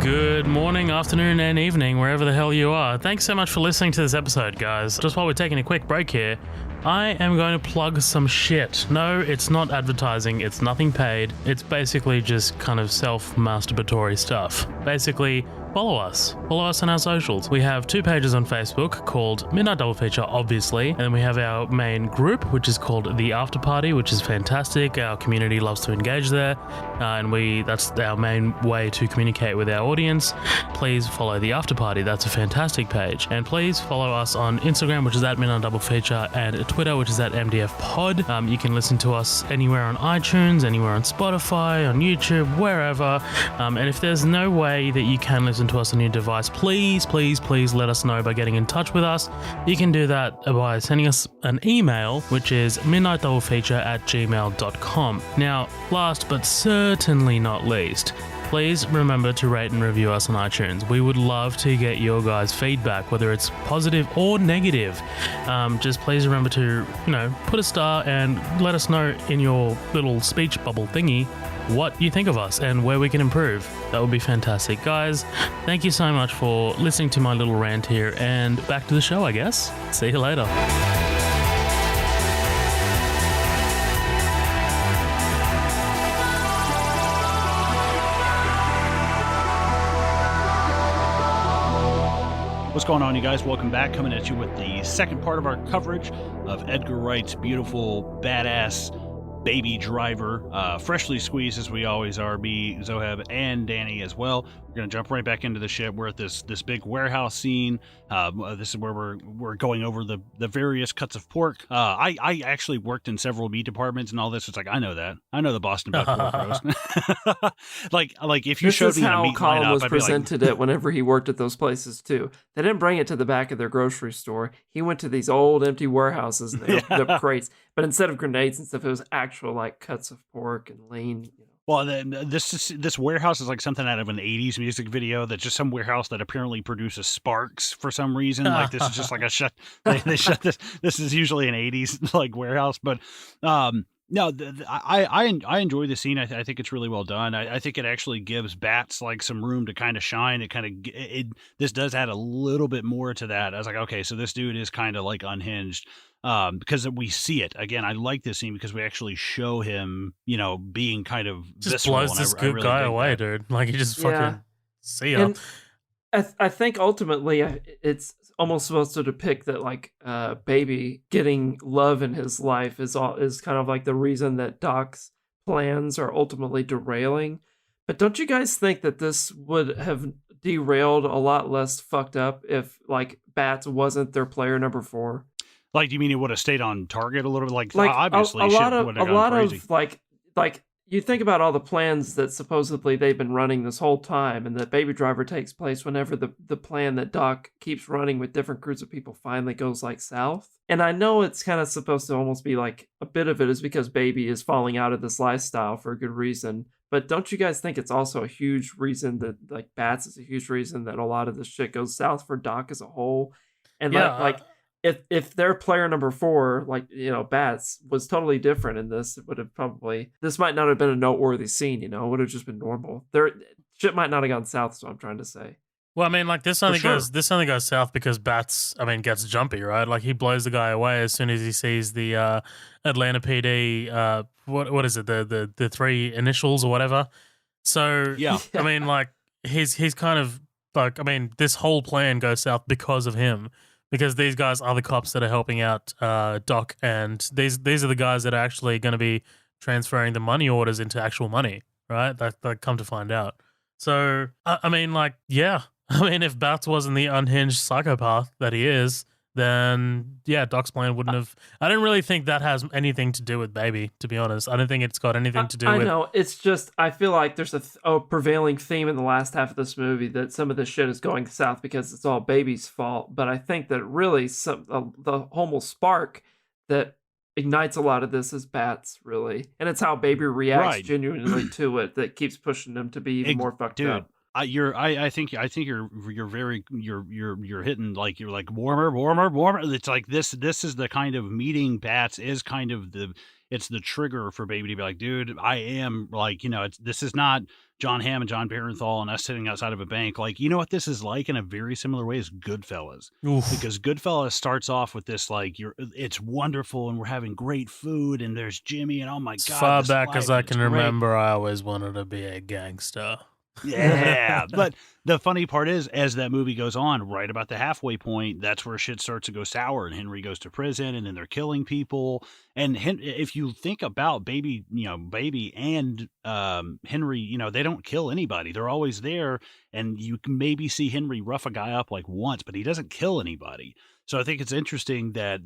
Good morning, afternoon, and evening, wherever the hell you are. Thanks so much for listening to this episode, guys. Just while we're taking a quick break here, I am going to plug some shit. No, it's not advertising. It's nothing paid. It's basically just kind of self-masturbatory stuff. Basically, follow us. Follow us on our socials. We have 2 pages on Facebook called Midnight Double Feature, obviously, and then we have our main group, which is called The After Party, which is fantastic. Our community loves to engage there, and that's our main way to communicate with our audience. Please follow The After Party. That's a fantastic page. And please follow us on Instagram, which is at Midnight Double Feature, and Twitter, which is at MDF Pod. You can listen to us anywhere on iTunes, anywhere on Spotify, on YouTube, wherever. And if there's no way that you can listen to us on your device, please let us know by getting in touch with us. You can do that by sending us an email, which is midnightdoublefeature@gmail.com. Now, last but certainly not least, please remember to rate and review us on iTunes. We would love to get your guys' feedback, whether it's positive or negative. Just please remember to, put a star and let us know in your little speech bubble thingy what you think of us and where we can improve. That would be fantastic. Guys, thank you so much for listening to my little rant here, and back to the show, I guess. See you later. What's going on, you guys? Welcome back. Coming at you with the second part of our coverage of Edgar Wright's beautiful, badass Baby Driver. Freshly squeezed, as we always are, me, Zoheb, and Danny as well. We're going to jump right back into the ship. We're at this big warehouse scene. This is where we're going over the various cuts of pork. I actually worked in several meat departments and all this. It's like, I know that. I know the Boston Bad pork roast. like if you showed me a meat Colin lineup, was I'd be presented it whenever he worked at those places too. They didn't bring it to the back of their grocery store. He went to these old empty warehouses and they opened up crates. But instead of grenades and stuff, it was actual like cuts of pork and lean. Well, this warehouse is like something out of an 80s music video. That's just some warehouse that apparently produces sparks for some reason. Like this is just like a shut. They shut this. This is usually an 80s like warehouse, but no, I enjoy the scene. I think it's really well done. I think it actually gives Bats like some room to kind of shine. This does add a little bit more to that. I was like, okay, so this dude is kind of like unhinged. Because we see it again. I like this scene because we actually show him, being kind of just visceral, blows this good guy away, dude. Like he just fucking see ya. And I think ultimately it's almost supposed to depict that like Baby getting love in his life is kind of like the reason that Doc's plans are ultimately derailing. But don't you guys think that this would have derailed a lot less fucked up if like Bats wasn't their player number 4? Like, do you mean it would have stayed on target a little bit? Like obviously, a lot of crazy. like you think about all the plans that supposedly they've been running this whole time, and that Baby Driver takes place whenever the plan that Doc keeps running with different groups of people finally goes like south. And I know it's kind of supposed to almost be like a bit of it is because Baby is falling out of this lifestyle for a good reason. But don't you guys think it's also a huge reason that like Bats is a huge reason that a lot of this shit goes south for Doc as a whole? And if their player number 4, like, Bats, was totally different in this, it would have this might not have been a noteworthy scene, it would have just been normal. Shit might not have gone south, is what I'm trying to say. Well, I mean, like this only goes south because Bats, gets jumpy, right? Like he blows the guy away as soon as he sees the Atlanta PD. What is it? The 3 initials or whatever. So yeah, I mean, like he's kind of like, this whole plan goes south because of him. Because these guys are the cops that are helping out Doc, and these are the guys that are actually going to be transferring the money orders into actual money, right? That come to find out. So, if Bats wasn't the unhinged psychopath that he is, then, yeah, Doc's plan wouldn't have... I don't really think that has anything to do with Baby, to be honest. I don't think it's got anything to do with... I know, it's just, I feel like there's a prevailing theme in the last half of this movie that some of this shit is going south because it's all Baby's fault, but I think that really the homo spark that ignites a lot of this is Bats, really. And it's how Baby reacts genuinely to it that keeps pushing him to be even more fucked up. I think you're hitting like you're like warmer. It's like this is the kind of meeting Bats is kind of it's the trigger for Baby to be like, dude, I am like, this is not John Hamm and John Barenthal and us sitting outside of a bank. Like, you know what this is like in a very similar way as Goodfellas. Oof. Because Goodfellas starts off with this like it's wonderful and we're having great food and there's Jimmy and oh my god. As far back as I can remember, I always wanted to be a gangster. Yeah, but the funny part is, as that movie goes on, right about the halfway point, that's where shit starts to go sour, and Henry goes to prison, and then they're killing people. And if you think about Baby and Henry, they don't kill anybody; they're always there, and you can maybe see Henry rough a guy up like once, but he doesn't kill anybody. So I think it's interesting that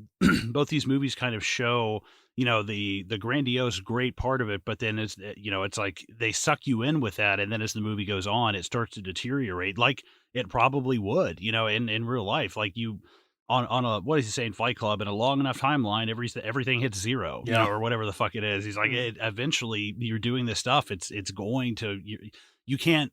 both these movies kind of show, the grandiose great part of it, but then it's like they suck you in with that, and then as the movie goes on, it starts to deteriorate, like it probably would, in real life, like you on a what is he saying, Fight Club, in a long enough timeline, everything hits zero, or whatever the fuck it is. He's like, eventually you're doing this stuff, it's going to you can't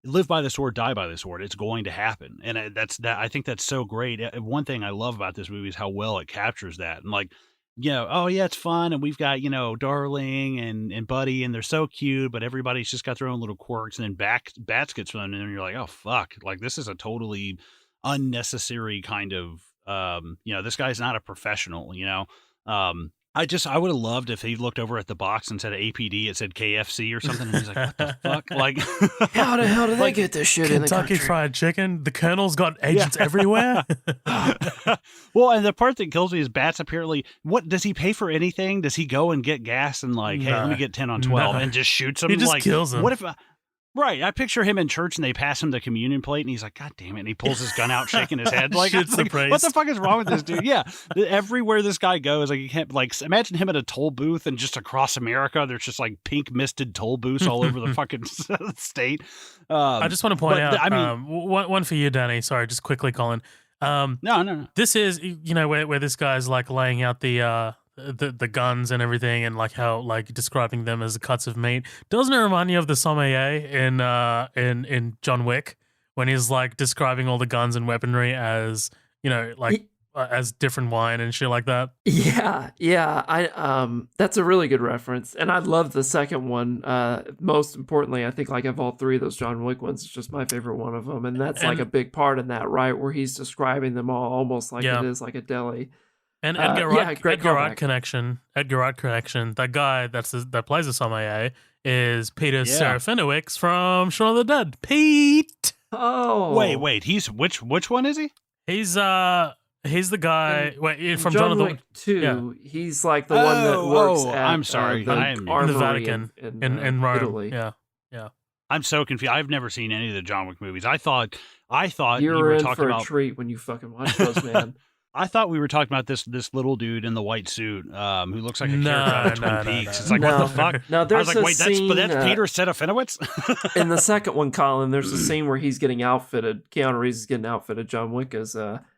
live by the sword, die by the sword. It's going to happen. And I think that's so great. One thing I love about this movie is how well it captures that. And like, oh yeah, it's fun. And we've got, Darling and Buddy, and they're so cute, but everybody's just got their own little quirks. And then Bats gets them, and you're like, oh fuck, like this is a totally unnecessary kind of, this guy's not a professional, I would have loved if he looked over at the box and said APD, it said KFC or something, and he's like, what the fuck? Like, how the hell did they get this shit in the country? Kentucky Fried Chicken? The Colonel's got agents everywhere? Well, and the part that kills me is Bats apparently, what, does he pay for anything? Does he go and get gas and like, hey, let me get 10 on 12 and just shoots him? He just kills him. What if... Right, I picture him in church and they pass him the communion plate and he's like, God damn it, and he pulls his gun out shaking his head like, what the fuck is wrong with this dude? Yeah, everywhere this guy goes, like, you can't, like, imagine him at a toll booth and just across America there's just like pink misted toll booths all over the fucking state. I just want to point out, one for you, Danny, sorry, just quickly, Colin. No. This is, where this guy's like laying out the guns and everything, and like how like describing them as cuts of meat. Doesn't it remind you of the sommelier in John Wick when he's like describing all the guns and weaponry as as different wine and shit like that? Yeah. That's a really good reference, and I love the second one. Most importantly, I think like of all three of those John Wick ones, it's just my favorite one of them, and that's like a big part in that, right? Where he's describing them all almost like it is like a deli. And Edgar Wright connection. That guy that plays the sommelier is Peter Serafinowicz from Shaun of the Dead. Pete. Oh, wait. He's which one is he? He's the guy. From John Wick 2. Yeah. He's like the one that works at. I'm sorry, in the Vatican in Rome. Italy. Yeah. I'm so confused. I've never seen any of the John Wick movies. I thought you were were in talking for about a treat when you fucking watch those, man. I thought we were talking about this little dude in the white suit who looks like a character out of Twin Peaks. It's like, what the fuck? No, I was like, wait, that's Peter Serafinowicz? In the second one, Colin, there's a scene where he's getting outfitted. Keanu Reeves is getting outfitted. John Wick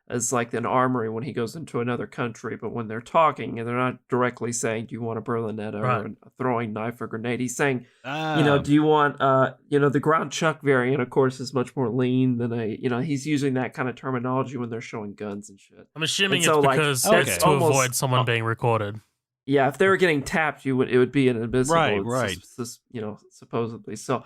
as like an armory when he goes into another country. But when they're talking and they're not directly saying, do you want a Berlinetta or a throwing knife or grenade? He's saying, do you want, the ground chuck variant, of course, is much more lean than he's using that kind of terminology when they're showing guns and shit. I'm assuming it's because it's to avoid someone being recorded. Yeah, if they were getting tapped, it would be inadmissible. Right. Supposedly. So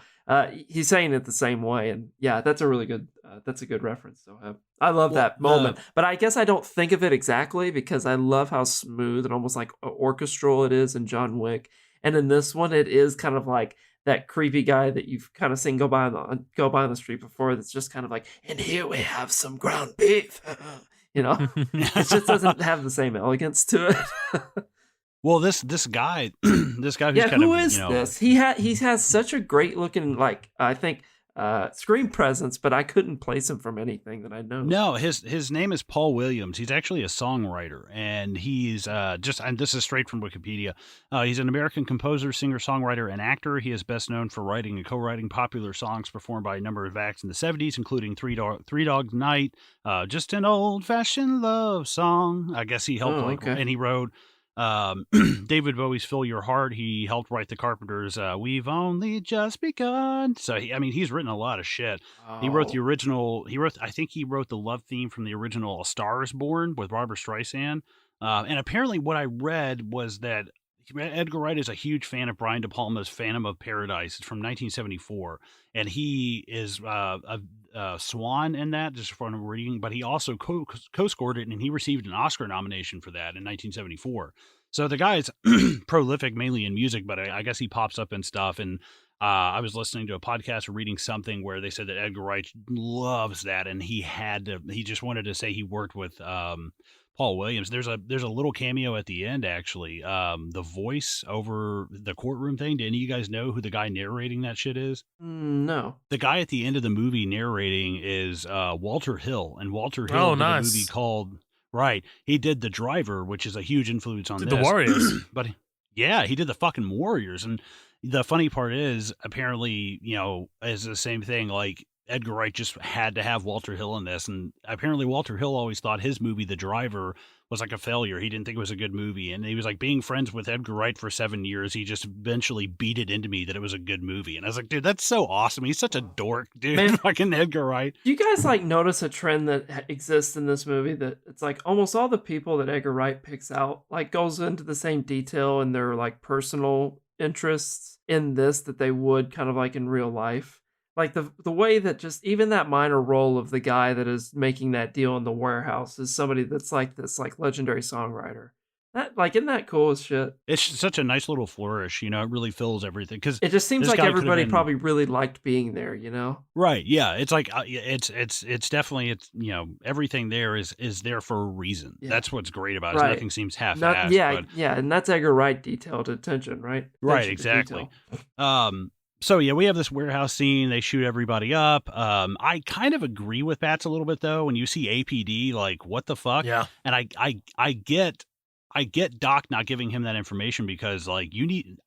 he's saying it the same way, and yeah, that's a really good. That's a good reference. So I love that moment, but I guess I don't think of it exactly because I love how smooth and almost like orchestral it is in John Wick, and in this one, it is kind of like that creepy guy that you've kind of seen go by on the street before. That's just kind of like, and here we have some ground beef. It just doesn't have the same elegance to it. Well, this guy, who's kind of, who is this? He has such a great looking, like, I think, screen presence, but I couldn't place him from anything that I know. No, his name is Paul Williams. He's actually a songwriter, and he's and this is straight from Wikipedia. He's an American composer, singer, songwriter, and actor. He is best known for writing and co-writing popular songs performed by a number of acts in the 70s, including Three Dog Night, Just an Old-Fashioned Love Song. I guess he helped, and he wrote David Bowie's Fill Your Heart. He helped write the Carpenters' We've Only Just Begun. So he's written a lot of shit. He wrote the original, I think he wrote the love theme from the original A Star Is Born with Barbra Streisand. And apparently what I read was that Edgar Wright is a huge fan of Brian De Palma's Phantom of Paradise. It's from 1974, and he is a swan in that, just from reading, but he also co-scored it, and he received an Oscar nomination for that in 1974. So the guy is prolific mainly in music, but I guess he pops up in stuff. And I was listening to a podcast or reading something where they said that Edgar Wright loves that, and he just wanted to say he worked with Paul Williams. There's a little cameo at the end, actually. The voice over the courtroom thing. Do any of you guys know who the guy narrating that shit is? No. The guy at the end of the movie narrating is Walter Hill, and Walter Hill did a movie called he did The Driver, which is a huge influence on The Warriors. But yeah, he did the fucking Warriors, and the funny part is apparently is the same thing. Like Edgar Wright just had to have Walter Hill in this, and apparently Walter Hill always thought his movie, The Driver, was like a failure. He didn't think it was a good movie, and he was like, being friends with Edgar Wright for 7 years, he just eventually beat it into me that it was a good movie. And I was like, dude, that's so awesome. He's such a dork, dude. Man. Fucking Edgar Wright. Do you guys like notice a trend that exists in this movie, that it's like almost all the people that Edgar Wright picks out like goes into the same detail in their like personal interests in this that they would kind of like in real life? Like the way that just even that minor role of the guy that is making that deal in the warehouse is somebody that's like this like legendary songwriter. That like, isn't that cool as shit? It's such a nice little flourish, you know. It really fills everything, because It just seems like everybody probably really liked being there, you know? right. Yeah, it's like it's definitely, it's, you know, everything there is there for a reason. Yeah. That's what's great about it. Right. Nothing seems half-assed. Yeah, but, yeah, and that's Edgar Wright detailed attention, right? right, Attention to exactly. detail. So yeah, we have this warehouse scene. They shoot everybody up. I kind of agree with Bats a little bit though. When you see APD, like, what the fuck? Yeah. And I get Doc not giving him that information, because like,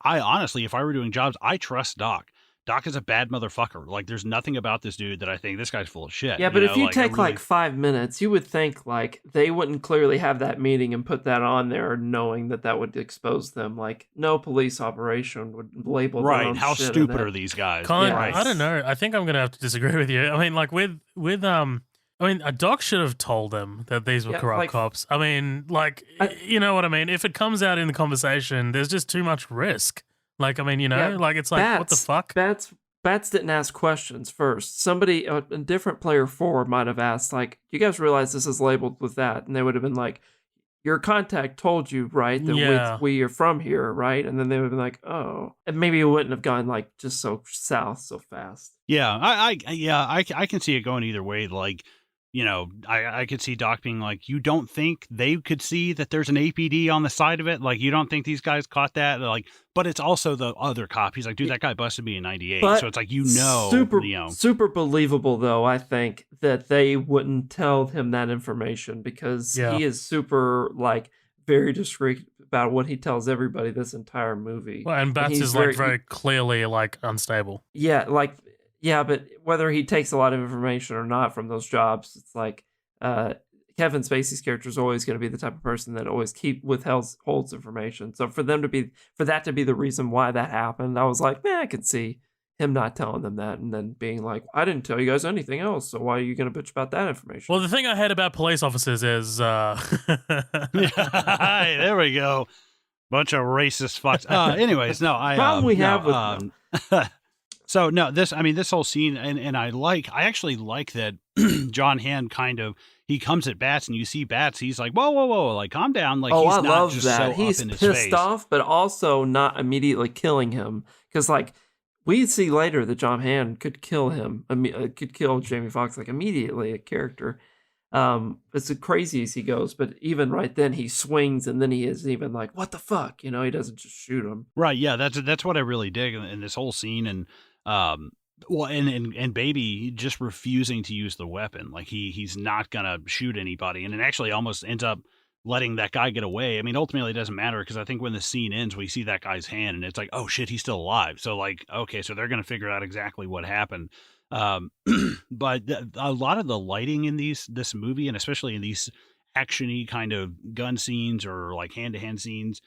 I honestly, if I were doing jobs, I trust Doc. Doc is a bad motherfucker. Like, there's nothing about this dude that I think this guy's full of shit. Yeah, but if you like, take like 5 minutes, you would think like they wouldn't clearly have that meeting and put that on there knowing that that would expose them. Like, no police operation would label their right. own How shit in stupid that. are these guys? Colin, Yes. I don't know. I think I'm gonna have to disagree with you. I mean, like a doc should have told them that these were Yeah, corrupt like- cops. I mean, like, you know what I mean? If it comes out in the conversation, there's just too much risk. Like, I mean, you know, Yeah, like, it's like, what the fuck? Bats didn't ask questions first. Somebody, a different player 4 might have asked, like, "You guys realize this is labeled with that?" And they would have been like, "Your contact told you, right, that Yeah. we are from here, right?" And then they would have been like, "Oh," and maybe it wouldn't have gone like just so south so fast. Yeah, I can see it going either way. Like, you know, I could see Doc being like, you don't think they could see that there's an APD on the side of it? Like, you don't think these guys caught that? Like, but it's also the other cop. He's like, dude, that guy busted me in '98. But So it's like, you know, super believable though. I think that they wouldn't tell him that information because Yeah. he is super like very discreet about what he tells everybody this entire movie. Well, and Bats he's is like very clearly like unstable. Yeah, like, yeah, but whether he takes a lot of information or not from those jobs, it's like Kevin Spacey's character is always going to be the type of person that always holds information. So for that to be the reason why that happened, I was like, man, I could see him not telling them that and then being like, I didn't tell you guys anything else, so why are you going to bitch about that information? Well, the thing I hate about police officers is Hey, there we go. Bunch of racist fucks. Anyways, no, Problem we have with so no, this whole scene, and I actually like that John Hand he comes at Bats, and you see Bats, he's like, whoa, like, calm down. Like, he's I not love just that. so He's up in his pissed face. off, but also not immediately killing him. Because, like, we see later that John Hand could kill him, could kill Jamie Foxx, like, immediately, a character. It's crazy as he goes, but even right then he swings, and then he is even like, what the fuck? You know, he doesn't just shoot him. Right, yeah, that's what I really dig in this whole scene. And well, and Baby just refusing to use the weapon. Like, he's not gonna shoot anybody, and it actually almost ends up letting that guy get away. I mean, ultimately it doesn't matter, because I think when the scene ends, we see that guy's hand, and it's like, oh shit, he's still alive. So like, okay, so they're gonna figure out exactly what happened. But a lot of the lighting in this movie, and especially in these actiony kind of gun scenes or like hand-to-hand scenes,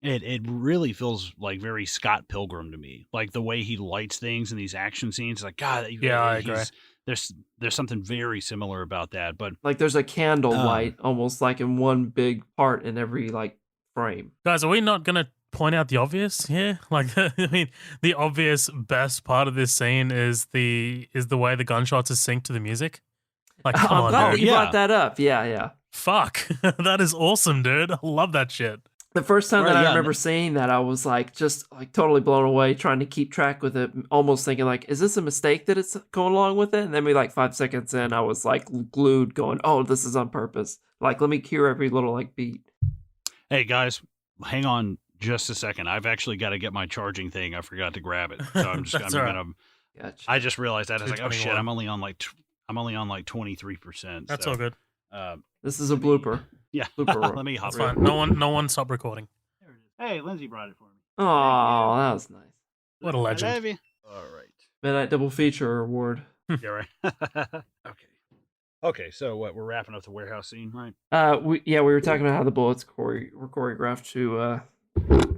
it really feels like very Scott Pilgrim to me. Like, the way he lights things in these action scenes, like, God, Yeah, I agree. There's something very similar about that. But Like, there's a candle light almost like in one big part in every like frame. guys, are we not gonna point out the obvious here? Like, I mean, the obvious best part of this scene is the way the gunshots are synced to the music. Like, come I'm on, glad dude. you brought that up. Yeah. Fuck, that is awesome, dude. I love that shit. The first time Right, that I yeah. remember seeing that, I was like, just like totally blown away, trying to keep track with it, almost thinking like, is this a mistake that it's going along with it? And then maybe like 5 seconds in, I was like glued, going, oh, this is on purpose. Like, let me hear every little like beat. hey guys, hang on just a second. I've actually got to get my charging thing. I forgot to grab it. So I'm just That's all right. Gotcha. I just realized that. I was like, oh shit, 221. I'm only on like 23%. That's so, all good. This is a blooper. Yeah. Blooper. Let me hop That's fine. No one stop recording. There it is. Hey, Lindsay brought it for me. Oh, that was nice. What a legend. I love you. All right. Midnight Double Feature award. Yeah, right. Okay. Okay, so what? We're wrapping up the warehouse scene, right? We were talking about how the bullets were choreographed to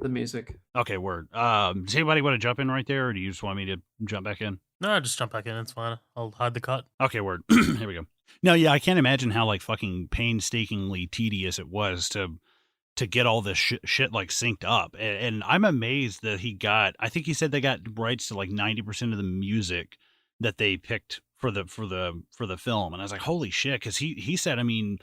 the music. Okay, word. Does anybody want to jump in right there, or do you just want me to jump back in? No, just jump back in. It's fine. I'll hide the cut. Okay, word. Here we go. No, yeah, I can't imagine how like fucking painstakingly tedious it was to get all this shit like synced up, and I'm amazed that he got. I think he said they got rights to like 90% of the music that they picked for the film, and I was like, holy shit, because he said, I mean,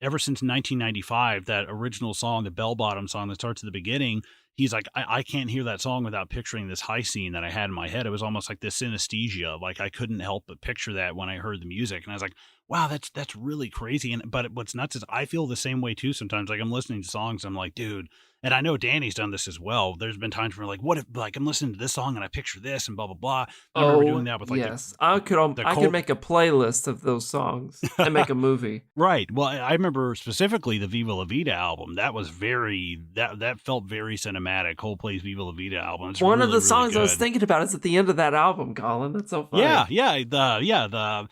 ever since 1995, that original song, the bell bottom song that starts at the beginning. He's like, I can't hear that song without picturing this heist scene that I had in my head. It was almost like this synesthesia. Like I couldn't help but picture that when I heard the music. And I was like, wow, that's really crazy. But what's nuts is I feel the same way too sometimes. Like I'm listening to songs, I'm like, dude, and I know Danny's done this as well. There's been times where like, what if like I'm listening to this song and I picture this and blah blah blah. I remember doing that with like yes, I could make a playlist of those songs and make a movie. Right. Well, I remember specifically the Viva La Vida album. That was that felt very cinematic. Coldplay's Viva La Vida album. It's One really, of the songs really I was thinking about is at the end of that album, Colin. That's so funny. The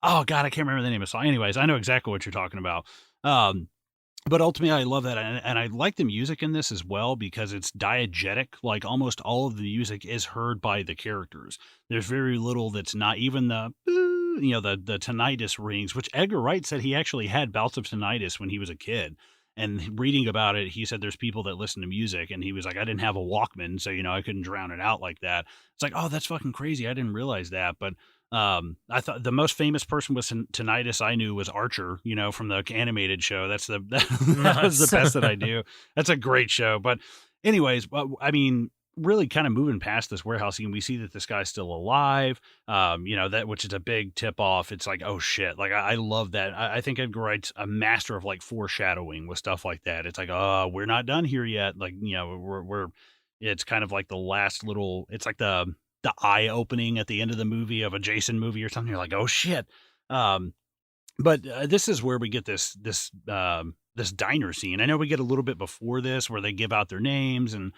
oh god, I can't remember the name of the song. Anyways, I know exactly what you're talking about. But ultimately, I love that, and I like the music in this as well because it's diegetic. Like almost all of the music is heard by the characters. There's very little that's not. Even the the tinnitus rings, which Edgar Wright said he actually had bouts of tinnitus when he was a kid. And reading about it, he said there's people that listen to music, and he was like, I didn't have a Walkman, so I couldn't drown it out like that. It's like, oh, that's fucking crazy. I didn't realize that, but. I thought the most famous person with tinnitus I knew was Archer, from the animated show. That was the best that I knew. That's a great show. But anyways, I mean, really kind of moving past this warehouse scene, we see that this guy's still alive. That, which is a big tip off. It's like, oh shit. Like I love that. I think Edgar Wright's a master of like foreshadowing with stuff like that. It's like, oh, we're not done here yet. Like, it's kind of like the last little, it's like the eye opening at the end of the movie of a Jason movie or something. You're like, oh shit. But this is where we get this diner scene. I know we get a little bit before this where they give out their names and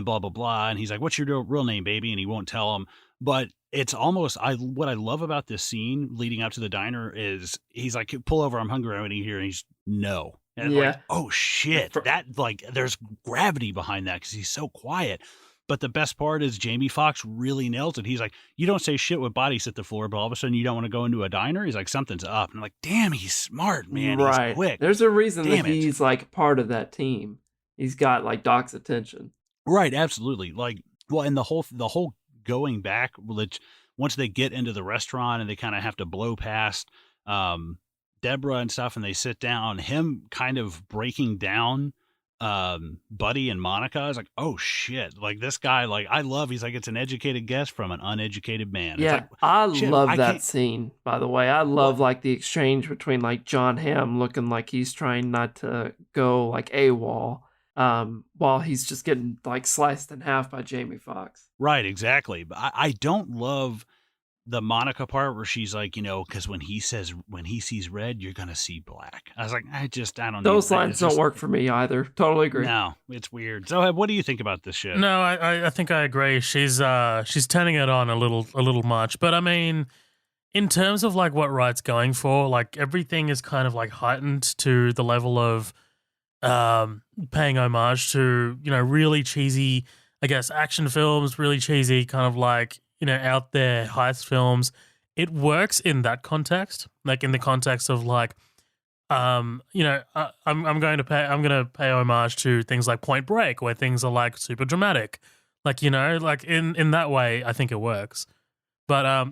blah, blah, blah. And he's like, what's your real name, baby? And he won't tell him. But it's almost, what I love about this scene leading up to the diner is he's like, pull over, I'm hungry. I want to eat here. And he's no. And yeah. Like, oh shit. That like, there's gravity behind that because he's so quiet. But the best part is Jamie Foxx really nails it. He's like, you don't say shit with bodies hit the floor, but all of a sudden you don't want to go into a diner? He's like, something's up. And I'm like, damn, he's smart, man. Right. He's quick. There's a reason that he's like part of that team. He's got like Doc's attention. Right, absolutely. Like, well, and the whole going back, which once they get into the restaurant and they kind of have to blow past Deborah and stuff and they sit down, him kind of breaking down Buddy and Monica. I was like, oh shit, like this guy, like he's like, it's an educated guess from an uneducated man. Yeah, like, I love that scene, by the way. I love like the exchange between like John Hamm looking like he's trying not to go like AWOL while he's just getting like sliced in half by Jamie Foxx. Right, exactly. But I don't love the Monica part where she's like, because when he sees red, you're going to see black. I was like, I don't know. Those lines don't work for me either. Totally agree. No, it's weird. So what do you think about this shit? No, I think I agree. She's turning it on a little much. But I mean, in terms of like what Wright's going for, like everything is kind of like heightened to the level of paying homage to, really cheesy, I guess, action films, really cheesy kind of like, out there heist films. It works in that context, like in the context of like, I'm going to pay homage to things like Point Break, where things are like super dramatic, like like in that way, I think it works. But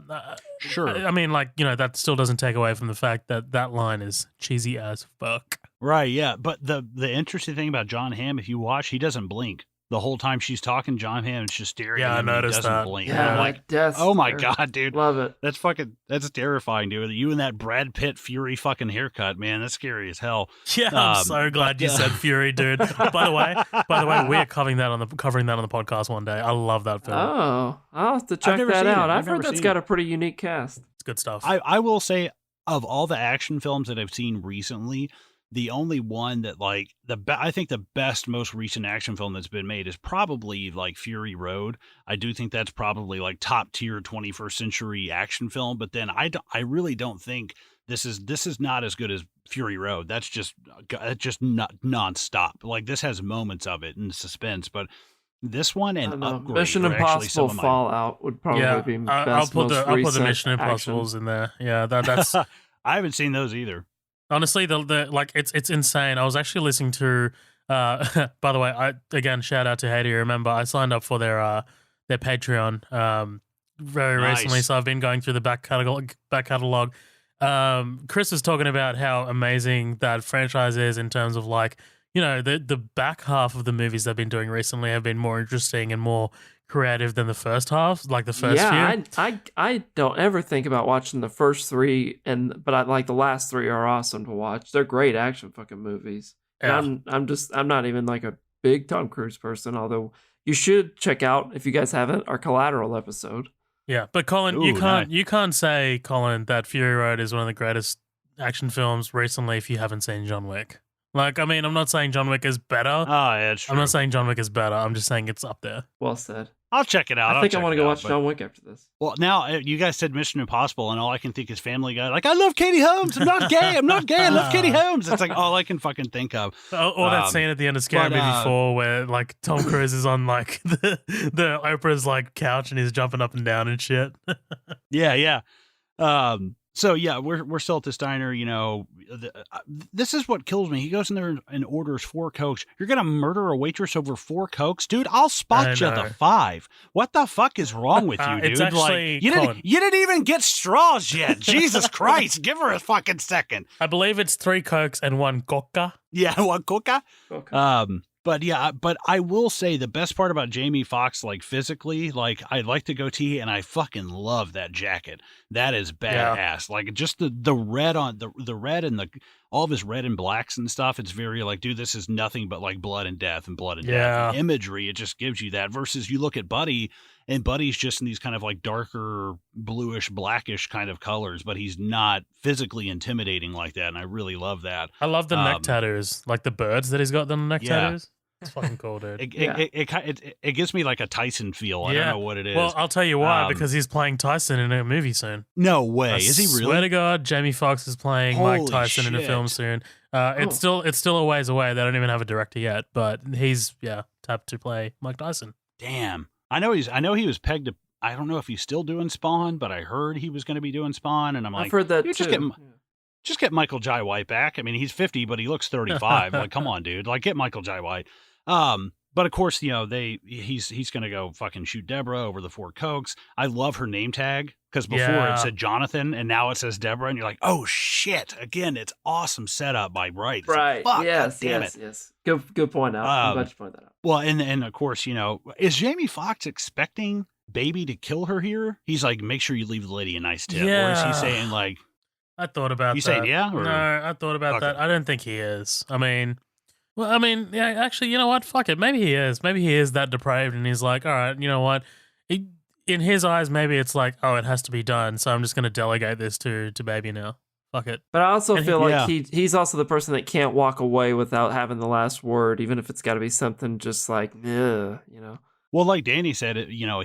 sure, I mean, like that still doesn't take away from the fact that line is cheesy as fuck. Right? Yeah, but the interesting thing about John Hamm, if you watch, he doesn't blink. The whole time she's talking, John Hamm's just staring at him. I noticed doesn't that. blink. Yeah, I'm like, oh my god, dude, love it. That's terrifying, dude. You and that Brad Pitt Fury fucking haircut, man. That's scary as hell. Yeah, I'm so glad you said Fury, dude. By the way, we're covering that on the podcast one day. I love that film. Oh, I'll have to check that out. I've heard that's got a pretty unique cast. It's good stuff. I will say, of all the action films that I've seen recently, The only one that like I think the best, most recent action film that's been made is probably like Fury Road. I do think that's probably like top tier 21st century action film. But then I really don't think this is not as good as Fury Road. That's just not nonstop. Like this has moments of it and suspense, but this one and Upgrade Mission are actually some Impossible of my. Fallout would probably be best. I'll put the Mission action. Impossibles in there. Yeah, that's. I haven't seen those either. Honestly, the like it's insane. I was actually listening to. By the way, again shout out to Haiti. Remember, I signed up for their Patreon very recently, so I've been going through the back catalog. Chris was talking about how amazing that franchise is in terms of like, you know, the back half of the movies they've been doing recently have been more interesting and more creative than the first half, like the first few. I don't ever think about watching the first three, but I like the last three are awesome to watch. They're great action fucking movies. Yeah. And I'm not even like a big Tom Cruise person, although you should check out, if you guys haven't, our Collateral episode. Yeah, but Colin, you can't say, Colin, that Fury Road is one of the greatest action films recently if you haven't seen John Wick. Like, I mean, I'm not saying John Wick is better. Oh, yeah, true. I'm not saying John Wick is better. I'm just saying it's up there. Well said. I'll check it out. I think I want to go watch John Wick after this. Well, now you guys said Mission Impossible, and all I can think is Family Guy. Like, I love Katie Holmes. I'm not gay. I love Katie Holmes. It's like all I can fucking think of. Or that scene at the end of Scary Movie 4 where like Tom Cruise is on like the Oprah's like couch and he's jumping up and down and shit. Yeah. So yeah, we're still at this diner. You know, this is what kills me. He goes in there and orders 4 Cokes. You're gonna murder a waitress over 4 Cokes, dude? I'll spot you the 5. What the fuck is wrong with you, dude? It's actually, like you didn't even get straws yet. Jesus Christ, give her a fucking second. I believe it's 3 Cokes and 1 Coca. Yeah, 1 Coca. But yeah, but I will say the best part about Jamie Foxx, like physically, like I like the goatee and I fucking love that jacket. That is badass. Yeah. Like just the red on the red and all of his red and blacks and stuff. It's very like, dude, this is nothing but like blood and death and blood and death. The imagery, it just gives you that. Versus you look at Buddy, and Buddy's just in these kind of like darker bluish, blackish kind of colors, but he's not physically intimidating like that. And I really love that. I love the neck tattoos, like the birds that he's got on the neck tattoos. It's fucking cool, dude. It gives me like a Tyson feel. I don't know what it is. Well, I'll tell you why, because he's playing Tyson in a movie soon. No way. Is he really? Swear to God, Jamie Foxx is playing Mike Tyson in a film soon. It's still a ways away. They don't even have a director yet, but he's tapped to play Mike Tyson. Damn. I know he was pegged to. I don't know if he's still doing Spawn, but I heard he was going to be doing Spawn, and I'm like, I've heard that too. Just get Michael Jai White back. I mean, he's 50, but he looks 35. Like, come on, dude. Like, get Michael Jai White. But of course, you know, he's going to go fucking shoot Deborah over the 4 Cokes. I love her name tag because before it said Jonathan and now it says Deborah, and you're like, oh shit. Again, it's awesome setup by Wright. Right. Like, fuck, yes. Good point out. I'm glad you pointed that out. Well, and of course, you know, is Jamie Foxx expecting Baby to kill her here? He's like, make sure you leave the lady a nice tip. Or is he saying like, I thought about that. You saying yeah? Or? No, I thought about that. I don't think he is. I mean, yeah, actually, you know what? Fuck it. Maybe he is. Maybe he is that depraved and he's like, all right, you know what? In his eyes, maybe it's like, oh, it has to be done, so I'm just going to delegate this to Baby now. Fuck it. But I also feel like he's also the person that can't walk away without having the last word, even if it's got to be something just like, you know? Well, like Danny said, you know,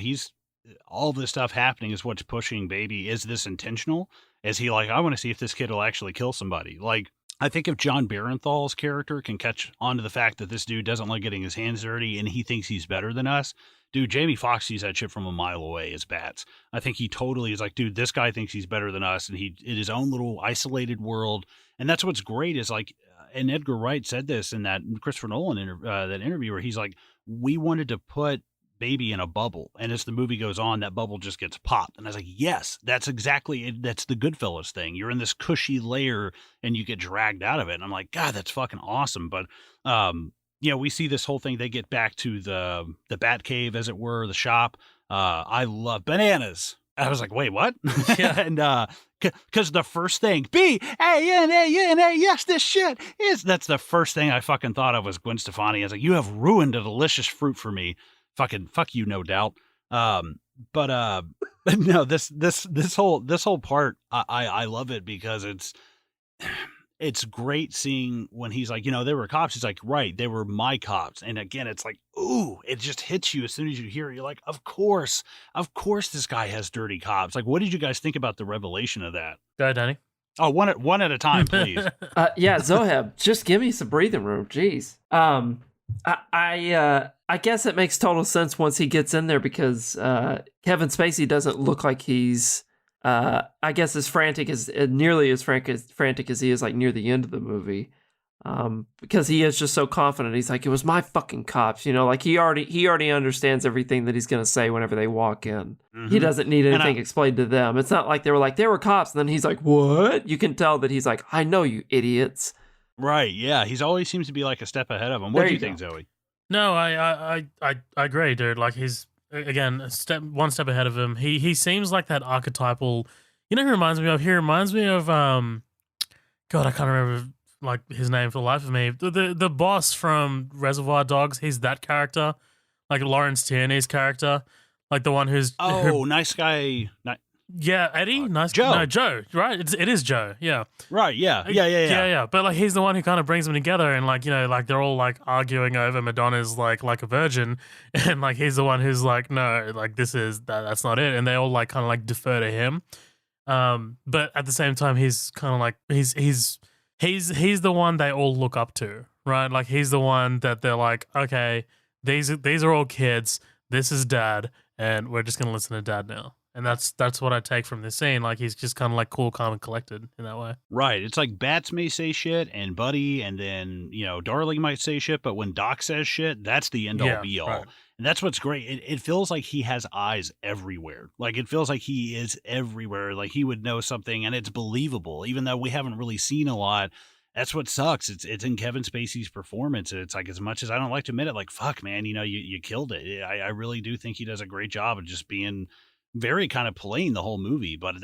all this stuff happening is what's pushing Baby. Is this intentional? Is he like, I want to see if this kid will actually kill somebody? Like, I think if John Barenthal's character can catch on to the fact that this dude doesn't like getting his hands dirty and he thinks he's better than us, dude, Jamie Foxx sees that shit from a mile away as bats. I think he totally is like, dude, this guy thinks he's better than us, and he in his own little isolated world. And that's what's great is like, and Edgar Wright said this in that Christopher Nolan that interview where he's like, we wanted to put Baby in a bubble, and as the movie goes on, that bubble just gets popped. And I was like, yes, that's exactly it. That's the Goodfellas thing. You're in this cushy layer and you get dragged out of it. And I'm like, God, that's fucking awesome. But you know, we see this whole thing. They get back to the Bat Cave, as it were, the shop. I love bananas. I was like, wait, what? Yeah. And because the first thing, B-A-N-A-N-A, yes, this shit is, that's the first thing I fucking thought of was Gwen Stefani. I was like, you have ruined a delicious fruit for me. Fucking fuck you, no doubt. But no, this whole part, I love it because it's great seeing when he's like, they were cops. He's like, right, they were my cops. And again, it's like, ooh, it just hits you as soon as you hear it. You're like, of course this guy has dirty cops. Like, what did you guys think about the revelation of that? Go, Danny. Oh, one at a time, please. Yeah, Zoheb, just give me some breathing room. Jeez. I guess it makes total sense once he gets in there because Kevin Spacey doesn't look like he's I guess as frantic as nearly as frantic as he is like near the end of the movie. Because he is just so confident. He's like, it was my fucking cops, like he already understands everything that he's gonna say whenever they walk in. Mm-hmm. He doesn't need anything explained to them. It's not like they were like, they were cops, and then he's like, what? You can tell that he's like, I know, you idiots. Right, yeah. He's always seems to be like a step ahead of him. What do you think, Zoe? No, I agree, dude. Like he's again one step ahead of him. He seems like that archetypal. Who he reminds me of? He reminds me of God, I can't remember like his name for the life of me. The boss from Reservoir Dogs. He's that character, like Lawrence Tierney's character, like the one who's nice guy. Yeah, Eddie, nice Joe. No, Joe, right? It is Joe. Yeah, right. Yeah. But like he's the one who kind of brings them together, and like like they're all like arguing over Madonna's like a virgin, and like he's the one who's like, no, like that's not it, and they all like kind of like defer to him. But at the same time, he's kind of like he's the one they all look up to, right? Like he's the one that they're like, okay, these are all kids. This is Dad, and we're just gonna listen to Dad now. And that's what I take from this scene. Like he's just kind of like cool, calm, and collected in that way. Right. It's like Bats may say shit, and Buddy, and then Darling might say shit, but when Doc says shit, that's the end all be all. Right. And that's what's great. It feels like he has eyes everywhere. Like it feels like he is everywhere. Like he would know something, and it's believable, even though we haven't really seen a lot. That's what sucks. It's in Kevin Spacey's performance. It's like, as much as I don't like to admit it, like fuck, man, you killed it. I really do think he does a great job of just being very kind of plain the whole movie, but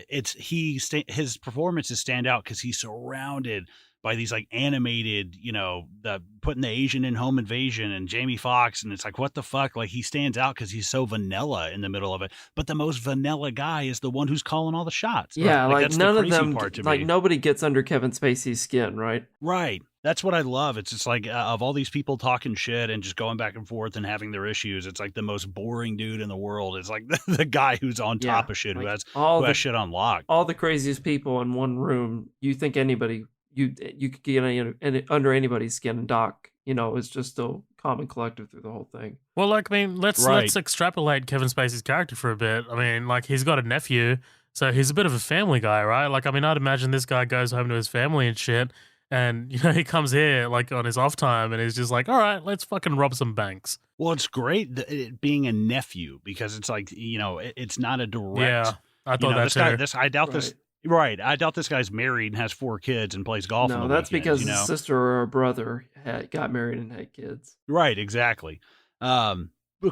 his performances stand out because he's surrounded by these like animated, the putting the Asian in Home Invasion and Jamie Foxx, and it's like, what the fuck? Like he stands out because he's so vanilla in the middle of it. But the most vanilla guy is the one who's calling all the shots. Yeah, like that's none of them. Like nobody gets under Kevin Spacey's skin, right? Right. That's what I love. It's just like of all these people talking shit and just going back and forth and having their issues, it's like the most boring dude in the world. It's like the guy who's on top of shit, like who has shit on lock. All the craziest people in one room. You think anybody you could get under anybody's skin, and Doc, is just still calm and collective through the whole thing. Well, like, I mean, let's extrapolate Kevin Spacey's character for a bit. I mean, like, he's got a nephew, so he's a bit of a family guy, right? Like, I mean, I'd imagine this guy goes home to his family and shit. And, he comes here, like, on his off time, and he's just like, all right, let's fucking rob some banks. Well, it's great it being a nephew, because it's like, it's not a direct... Yeah, I thought that too. I doubt this... Right. I doubt this guy's married and has 4 kids and plays golf. No, that's because his sister or brother got married and had kids. Right, exactly.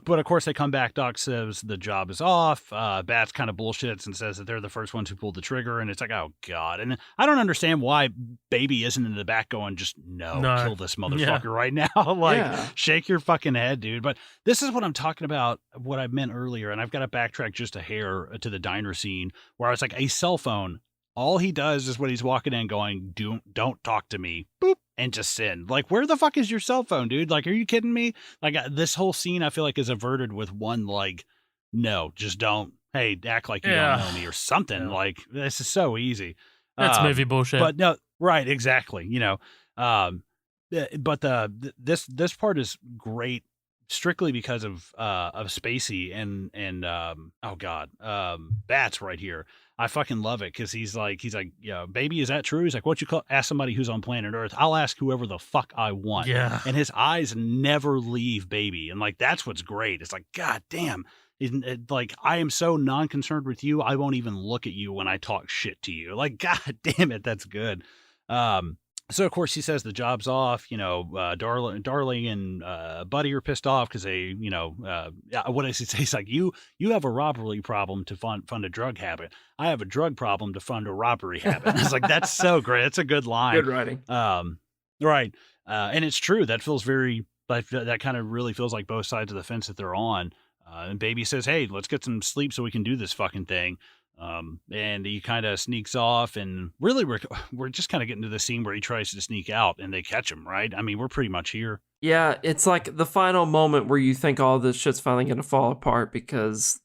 But of course they come back. Doc says the job is off. Bats kind of bullshits and says that they're the first ones who pulled the trigger. And it's like, oh God. And I don't understand why Baby isn't in the back going, just no, kill this motherfucker right now. Shake your fucking head, dude. But this is what I'm talking about, what I meant earlier. And I've got to backtrack just a hair to the diner scene where I was like, a cell phone. All he does is when he's walking in going, don't talk to me. Boop. And just send. Like, where the fuck is your cell phone, dude? Like, are you kidding me? Like, this whole scene, I feel like, is averted with one, like, no, just don't. Hey, act like you don't know me or something. Yeah. Like, this is so easy. That's movie bullshit. But no, right, exactly. But this part is great strictly because of Spacey and oh God, Bats right here. I fucking love it because he's like, yeah, Baby, is that true? He's like, what you call? Ask somebody who's on planet Earth. I'll ask whoever the fuck I want. Yeah. And his eyes never leave Baby, and like that's what's great. It's like, God damn, like I am so non-concerned with you, I won't even look at you when I talk shit to you. Like, God damn it, that's good. So of course he says the job's off. Darling and Buddy are pissed off because they, what does he say? He's like, you have a robbery problem to fund a drug habit. I have a drug problem to fund a robbery habit. It's like, that's so great. It's a good line. Good writing. Right. And it's true. That feels very, that kind of really feels like both sides of the fence that they're on. And Baby says, hey, let's get some sleep so we can do this fucking thing. And he kind of sneaks off, and really we're just kind of getting to the scene where he tries to sneak out and they catch him, right? I mean, we're pretty much here. Yeah, it's like the final moment where you think all this shit's finally going to fall apart because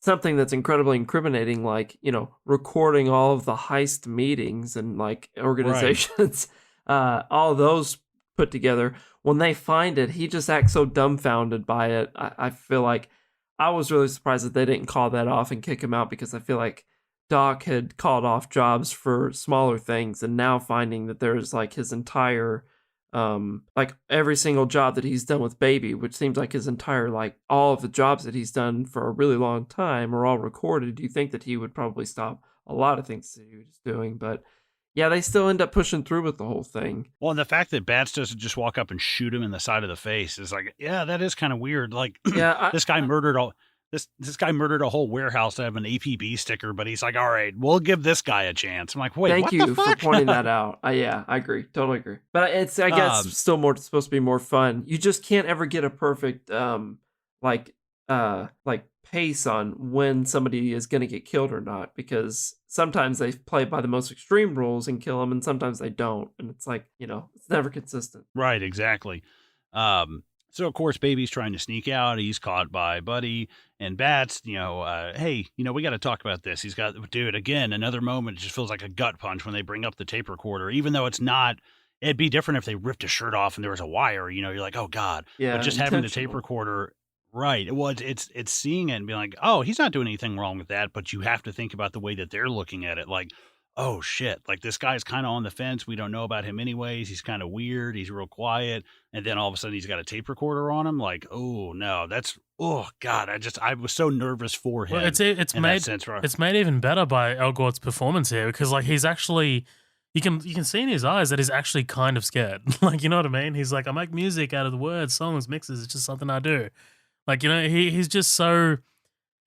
something that's incredibly incriminating, like, recording all of the heist meetings and like organizations, all those put together. When they find it, he just acts so dumbfounded by it. I feel like I was really surprised that they didn't call that off and kick him out, because I feel like Doc had called off jobs for smaller things, and now finding that there's like his entire like every single job that he's done with Baby, which seems like his entire, like all of the jobs that he's done for a really long time are all recorded. You think that he would probably stop a lot of things that he was doing, but yeah, they still end up pushing through with the whole thing. Well, and the fact that Bats doesn't just walk up and shoot him in the side of the face is like, yeah, that is kind of weird. Like, Yeah, this guy murdered all. This guy murdered a whole warehouse to have an APB sticker, but he's like, all right, we'll give this guy a chance. I'm like, wait, thank what you the for fuck? pointing that out. Yeah, I agree, totally agree. But it's, I guess, still supposed to be more fun. You just can't ever get a perfect like pace on when somebody is going to get killed or not, because sometimes they play by the most extreme rules and kill them, and sometimes they don't, and it's like, it's never consistent. Right, exactly. So of course, Baby's trying to sneak out. He's caught by Buddy and Bats. Hey, we got to talk about this. He's got, dude, again, another moment. It just feels like a gut punch when they bring up the tape recorder, even though it's not. It'd be different if they ripped his shirt off and there was a wire. You're like, oh god. Yeah, but just having the tape recorder, right? Well, it's seeing it and being like, oh, he's not doing anything wrong with that. But you have to think about the way that they're looking at it, like, oh shit, like this guy's kind of on the fence. We don't know about him anyways. He's kind of weird. He's real quiet. And then all of a sudden he's got a tape recorder on him. Like, oh no, oh god. I was so nervous for him. Well, it's made even better by Elgort's performance here, because like he's actually, you can see in his eyes that he's actually kind of scared. Like, you know what I mean? He's like, I make music out of the words, songs, mixes. It's just something I do. Like, he's just so.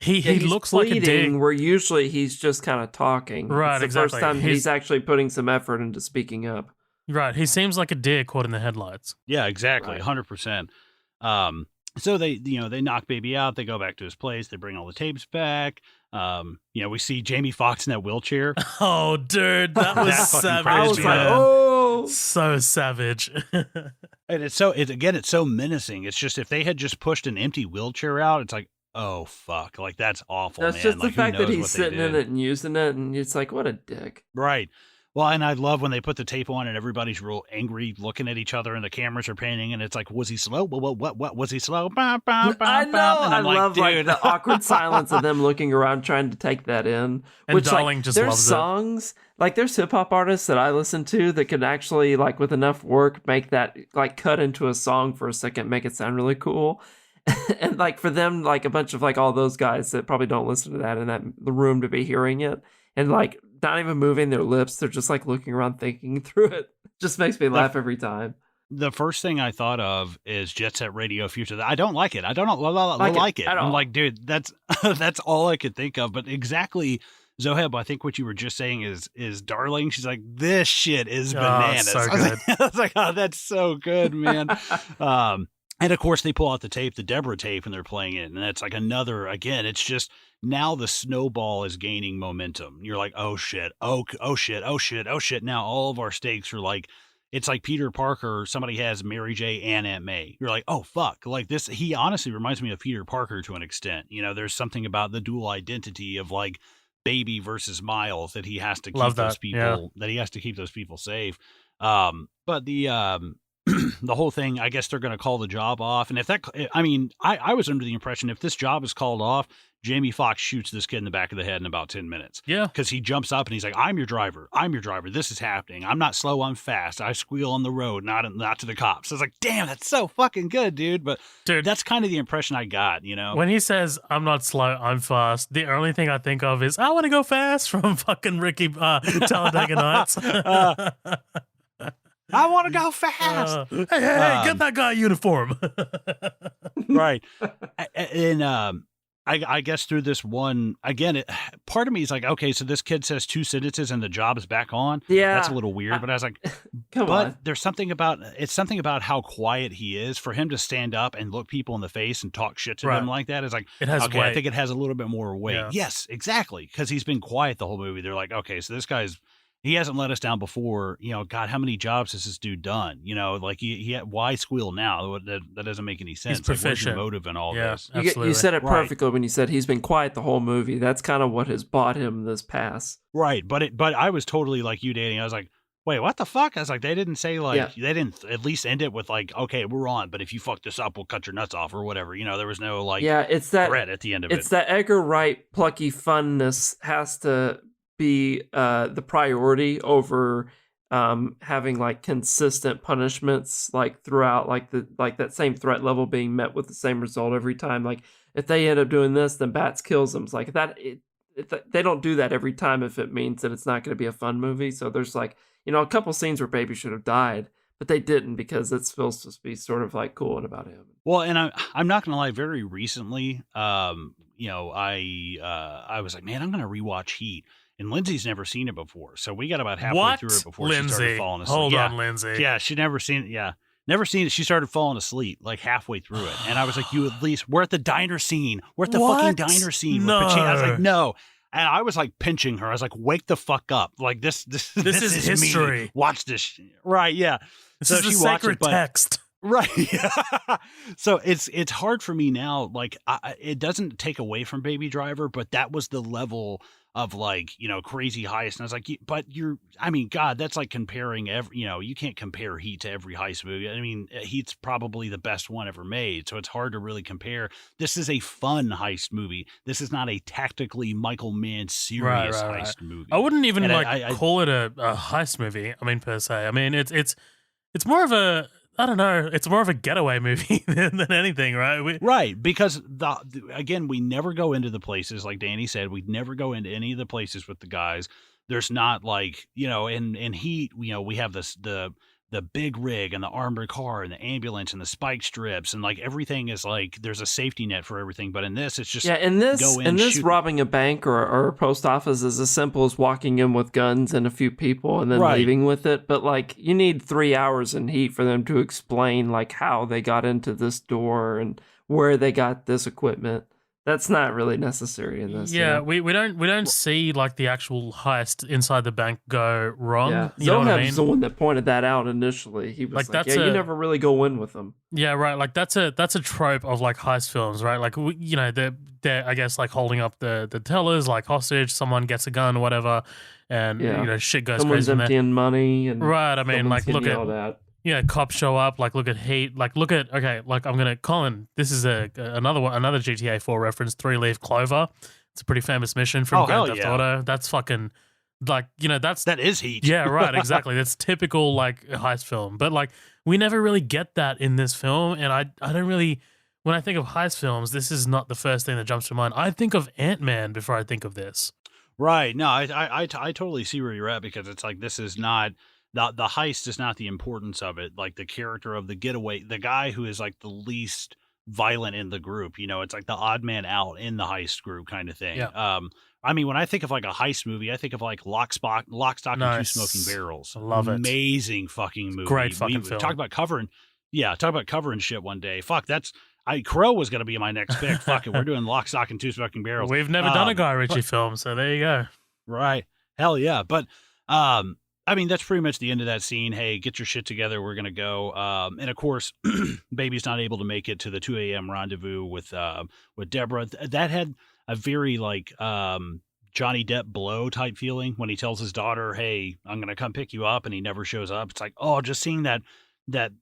He looks like a dick. Where usually he's just kind of talking. Right, it's the exactly. first time he's actually putting some effort into speaking up. Right, he seems like a deer caught in the headlights. Yeah, exactly, Right. 100%. So they knock Baby out. They go back to his place. They bring all the tapes back. We see Jamie Foxx in that wheelchair. Oh, dude, that was savage. I was like, man. oh, So savage. And it's so menacing. It's just, if they had just pushed an empty wheelchair out, it's like, oh fuck, like that's awful. that's man. just like, the fact who knows that he's what they sitting in did. it and using it, and it's like, what a dick. Right. Well, and I love when they put the tape on and everybody's real angry looking at each other and the cameras are panning and it's like, was he slow? What was he slow? Bah, bah, bah, I know. bah. And I I'm love like dude. the awkward silence of them looking around trying to take that in. And Which, Darling like, just there's loves it. songs, like there's hip hop artists that I listen to that can actually, like, with enough work, make that like cut into a song for a second, make it sound really cool. And like for them, like a bunch of like all those guys that probably don't listen to that in the room to be hearing it, and like not even moving their lips, they're just like looking around thinking through it. Just makes me laugh every time. The first thing I thought of is Jet Set Radio Future. I don't like it. I don't like it. at I'm all. like, dude, that's all I could think of. But exactly, Zoheb, I think what you were just saying is Darling. She's like, this shit is bananas. So I was like, oh, that's so good, man. And of course they pull out the tape, the Deborah tape, and they're playing it. And it's like another, again, it's just, now the snowball is gaining momentum. You're like, oh shit, oh shit, oh shit, oh shit. Now all of our stakes are like, it's like Peter Parker, somebody has Mary J and Aunt May. You're like, oh fuck, like this, he honestly reminds me of Peter Parker to an extent. There's something about the dual identity of like Baby versus Miles that he has to keep those people, that he has to keep those people safe. But the the whole thing, I guess they're going to call the job off. And if that, I mean, I was under the impression if this job is called off, Jamie Foxx shoots this kid in the back of the head in about 10 minutes. Yeah. Because he jumps up and he's like, I'm your driver. This is happening. I'm not slow. I'm fast. I squeal on the road, not to the cops. I was like, damn, that's so fucking good, dude. But dude, that's kind of the impression I got, When he says, I'm not slow, I'm fast, the only thing I think of is, I want to go fast from fucking Ricky Talladega Nights. I want to go fast. Hey, get that guy a uniform. Right. And I guess through this one again, part of me is like, okay, so this kid says 2 sentences and the job is back on. That's a Yeah. little weird, but I was like, Come but on. there's something about how quiet he is for him to stand up and look people in the face and talk shit to them Right. like that. Is like, It has okay, I weight. think it has a little bit more weight. Yeah. Yes, exactly, because he's been quiet the whole movie. They're like, okay, so this guy's. He hasn't let us down before, God. How many jobs has this dude done? Like why squeal now? That doesn't make any sense. Like, where's your proficient. motive in all Yeah, this? absolutely. You said it Right. perfectly when you said he's been quiet the whole movie. That's kind of what has bought him this pass. Right, but I was totally like you, Danny. I was like, wait, what the fuck? I was like, they didn't say Yeah. they didn't at least end it with like, okay, we're on, but if you fuck this up, we'll cut your nuts off or whatever. There was no like Yeah, it's that threat at the end of it's it. that Edgar Wright plucky funness has to be the priority over having like consistent punishments like throughout like that same threat level being met with the same result every time. Like if they end up doing this, then Bats kills them. It's like they don't do that every time if it means that it's not going to be a fun movie. So there's like a couple scenes where Baby should have died, but they didn't because it's supposed to be sort of like cool and about him. Well, and I'm not gonna lie. Very recently, I was like, man, I'm gonna rewatch Heat, and Lindsay's never seen it before, so we got about halfway What? through it before she started Lindsay? falling asleep. Hold yeah. on, Lindsay. Yeah, she'd never seen it. Yeah, never seen it. She started falling asleep like halfway through it, and I was like, "You at least we're at the diner scene. We're at the fucking What? diner scene." No. With Pacino. I was like, "No." And I was like pinching her. I was like, "Wake the fuck up! Like this is history. Me. Watch this." Right? Yeah. This So is the she watched sacred it, but- text. Right. Yeah. So it's hard for me now. Like it doesn't take away from Baby Driver, but that was the level of like, crazy heist. And I was like, but God, that's like comparing you can't compare Heat to every heist movie. I mean, Heat's probably the best one ever made. So it's hard to really compare. This is a fun heist movie. This is not a tactically Michael Mann serious heist movie. I wouldn't even And like call it a heist movie. I mean, per se. I mean, it's more of a, I don't know. It's more of a getaway movie than anything, right? Right, because again, we never go into the places like Danny said. We never go into any of the places with the guys. There's not like in Heat. We have the big rig and the armored car and the ambulance and the spike strips and like everything is like there's a safety net for everything. But in this, it's just in this shoot. robbing a bank or a post office is as simple as walking in with guns and a few people and then Right. leaving with it. But like you need 3 hours in Heat for them to explain like how they got into this door and where they got this equipment. That's not really necessary in this. Yeah, we don't see like the actual heist inside the bank go wrong. Yeah, You know what I Zohab's mean? the one that pointed that out initially. He was Like, like, that's you never really go in with them. Yeah, right. Like that's a trope of like heist films, right? Like they're I guess like holding up the tellers like hostage. Someone gets a gun or whatever, and shit goes Someone's crazy. in there. emptying money and Right. I mean, like look at all that. cops show up. Like look at Heat. Like look at like I'm gonna Colin. This is another GTA 4 reference. 3-Leaf Clover. It's a pretty famous mission from Grand Theft Auto. That's fucking like that is Heat. Yeah, right, exactly. That's typical like heist film. But like we never really get that in this film, and I don't really, when I think of heist films, this is not the first thing that jumps to mind. I think of Ant-Man before I think of this. Right. No, I totally see where you're at because it's like this is not the heist is not the importance of it. Like the character of the getaway, the guy who is like the least violent in the group, it's like the odd man out in the heist group kind of thing. Yeah. I mean, when I think of like a heist movie, I think of like Lock, Stock, and Two Nice. Smoking Barrels. I love it. Amazing fucking movie. Great fucking film. Talk about covering shit one day. Fuck, Crow was going to be my next pick. Fuck it, we're doing Lock, Stock, and Two Smoking Barrels. We've never done a Guy Ritchie film, so there you go. Right. Hell yeah. But, I mean, that's pretty much the end of that scene. Hey, get your shit together. We're going to go. And of course, Baby's not able to make it to the 2 a.m. rendezvous with Deborah. That had a very like Johnny Depp blow type feeling when he tells his daughter, hey, I'm going to come pick you up. And he never shows up. It's like, oh, just seeing that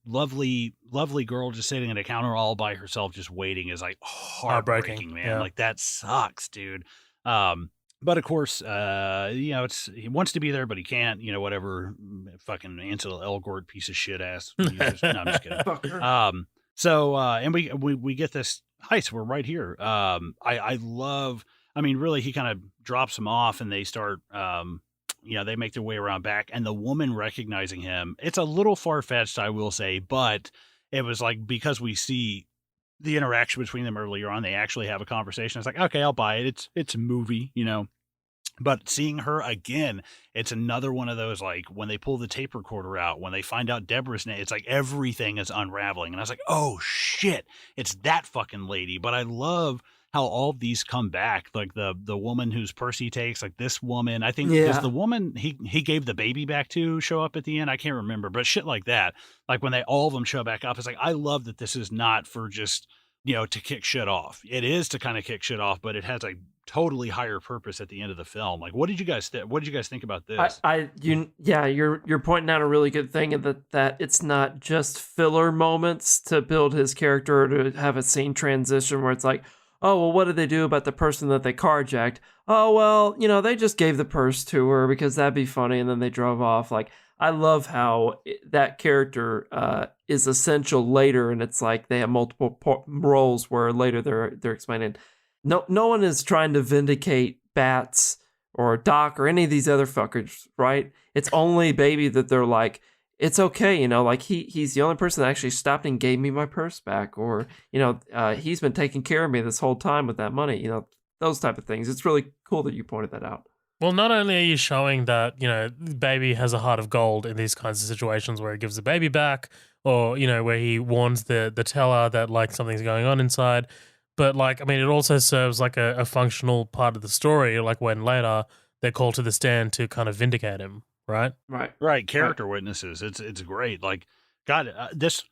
lovely, lovely girl just sitting at a counter all by herself, just waiting is like heartbreaking, man. Yeah. Like that sucks, dude. But of course, he wants to be there, but he can't. Whatever, fucking Ansel Elgort piece of shit ass. No, I'm just kidding. Fucker. So and we get this heist. We're right here. I love. I mean, really, he kind of drops him off, and they start. They make their way around back, and the woman recognizing him. It's a little far fetched, I will say, but it was like because we see the interaction between them earlier on, they actually have a conversation. It's like, okay, I'll buy it. It's a movie, you know. But seeing her again, it's another one of those, like, when they pull the tape recorder out, when they find out Deborah's name, it's like everything is unraveling. And I was like, oh, shit, it's that fucking lady. But I love how all of these come back. Like the woman whose purse he takes, like this woman, I think, does the woman he gave the baby back to show up at the end? I can't remember, but shit like that. Like when all of them show back up, it's like, I love that this is not for just, you know, to kick shit off. It is to kind of kick shit off, but it has a totally higher purpose at the end of the film. Like, what did you guys think about this? You're pointing out a really good thing in that it's not just filler moments to build his character or to have a scene transition where it's like, oh, well, what did they do about the person that they carjacked? Oh, well, you know, they just gave the purse to her because that'd be funny, and then they drove off. Like, I love how that character is essential later, and it's like they have multiple roles where later they're explaining. No one is trying to vindicate Bats or Doc or any of these other fuckers, right? It's only Baby that they're like, it's okay, you know, like he's the only person that actually stopped and gave me my purse back, or, you know, he's been taking care of me this whole time with that money, you know, those type of things. It's really cool that you pointed that out. Well, not only are you showing that, you know, Baby has a heart of gold in these kinds of situations where he gives the baby back, or, you know, where he warns the teller that, like, something's going on inside, but, like, I mean, it also serves like a functional part of the story, like when later they're called to the stand to kind of vindicate him. Right. Character witnesses. It's great. Like, God, this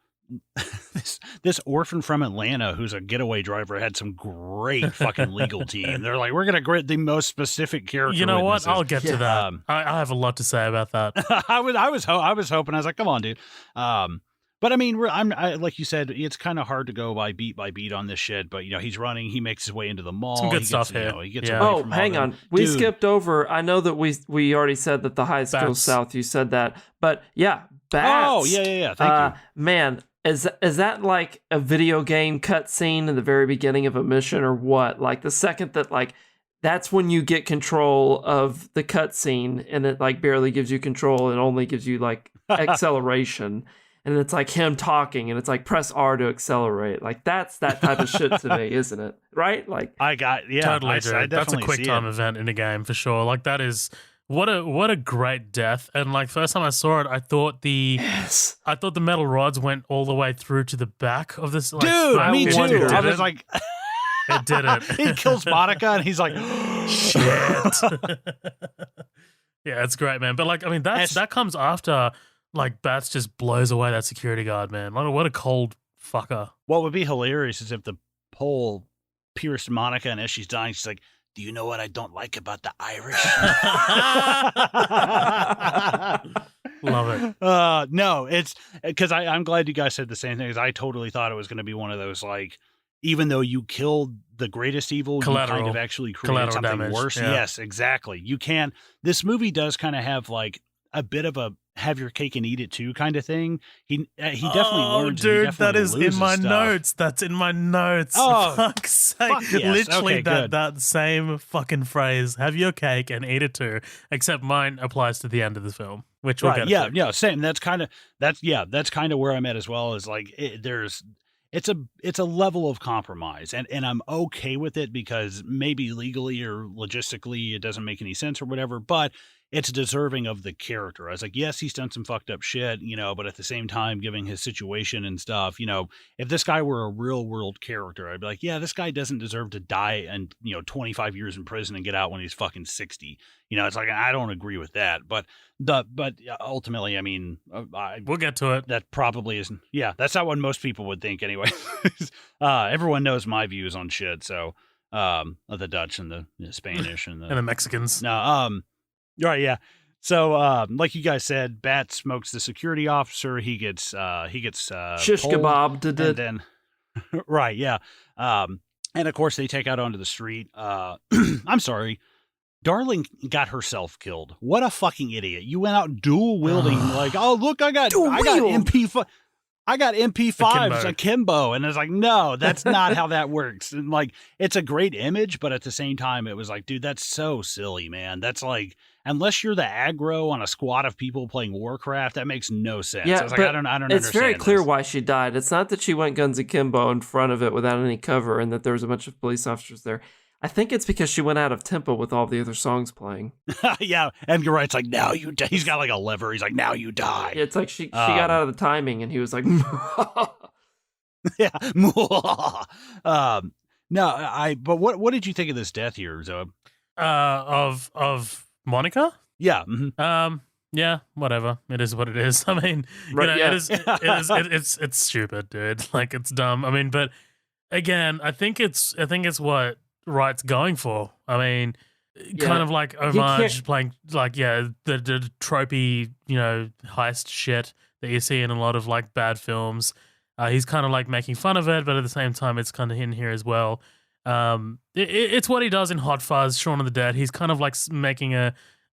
orphan from Atlanta who's a getaway driver had some great fucking legal team. They're like, we're gonna grit the most specific character. You know witnesses. what? I'll get to that. I have a lot to say about that. I was hoping. I was like, come on, dude. But I mean, like you said, it's kind of hard to go by beat on this shit. But, you know, he's running. He makes his way into the mall. Some good stuff here. You know, he gets away from hang on. We skipped over. I know that we already said that the heist goes south. You said that, but yeah, Bats. Oh yeah. Thank you, man. Is that like a video game cutscene in the very beginning of a mission, or what? Like the second that, like, that's when you get control of the cutscene, and it like barely gives you control and only gives you like acceleration. And it's like him talking, and it's like press R to accelerate. Like that's that type of shit to me, isn't it? Right? Like totally, dude. That's a quick time event in a game for sure. Like that is what a great death. And like first time I saw it, I thought the metal rods went all the way through to the back of this. Like, dude, me too. I was like, it didn't. He kills Monica, and he's like, shit. Yeah, it's great, man. But like, I mean, that comes after. Like, Bats just blows away that security guard, man. Like, what a cold fucker. What would be hilarious is if the pole pierced Monica, and as she's dying, she's like, do you know what I don't like about the Irish? Love it. No, it's because I'm glad you guys said the same thing, because I totally thought it was going to be one of those, like, even though you killed the greatest evil, you kind of actually created something damage. Worse. Yeah. Yes, exactly. You can. This movie does kind of have, like, a bit of a have your cake and eat it too kind of thing. He definitely learns. Dude, that is in my notes. That's in my notes. Oh, fuck's sake. Yes. Literally okay, that same fucking phrase. Have your cake and eat it too. Except mine applies to the end of the film, which we'll get to. Yeah, same. That's kind of where I'm at as well. Is like it's a level of compromise, and I'm okay with it because maybe legally or logistically it doesn't make any sense or whatever, but it's deserving of the character. I was like, yes, he's done some fucked up shit, you know, but at the same time, giving his situation and stuff, you know, if this guy were a real world character, I'd be like, yeah, this guy doesn't deserve to die and, you know, 25 years in prison and get out when he's fucking 60. You know, it's like, I don't agree with that. But ultimately, I mean, we'll get to it. That probably isn't. Yeah, that's not what most people would think anyway. Everyone knows my views on shit. So the Dutch and the Spanish and the Mexicans. No, right, yeah. So, like you guys said, Bat smokes the security officer. He gets shish kebab, and then right, yeah. And of course they take out onto the street. I'm sorry, Darling got herself killed. What a fucking idiot! You went out dual wielding like, oh look, I got MP5. I got MP5s akimbo. And it's like, no, that's not how that works. And like, it's a great image, but at the same time, it was like, dude, that's so silly, man. That's like, unless you're the aggro on a squad of people playing Warcraft, that makes no sense. Yeah, I was like, I don't understand. It's very clear why she died. It's not that she went guns akimbo in front of it without any cover and that there was a bunch of police officers there. I think it's because she went out of tempo with all the other songs playing. Yeah, Edgar Wright's like, now you die. He's got like a lever. He's like, now you die. Yeah, it's like she got out of the timing and he was like, yeah. No, but what did you think of this death here, Zoe? Of Monica? Yeah. Mm-hmm. Yeah, whatever. It is what it is. I mean, right, you know, it's stupid, dude. Like, it's dumb. I mean, but again, I think it's what Wright's going for. I mean, kind of like homage, playing like the tropey, you know, heist shit that you see in a lot of like bad films. He's kind of like making fun of it, but at the same time, it's kind of in here as well. It's what he does in Hot Fuzz, Shaun of the Dead. He's kind of like making a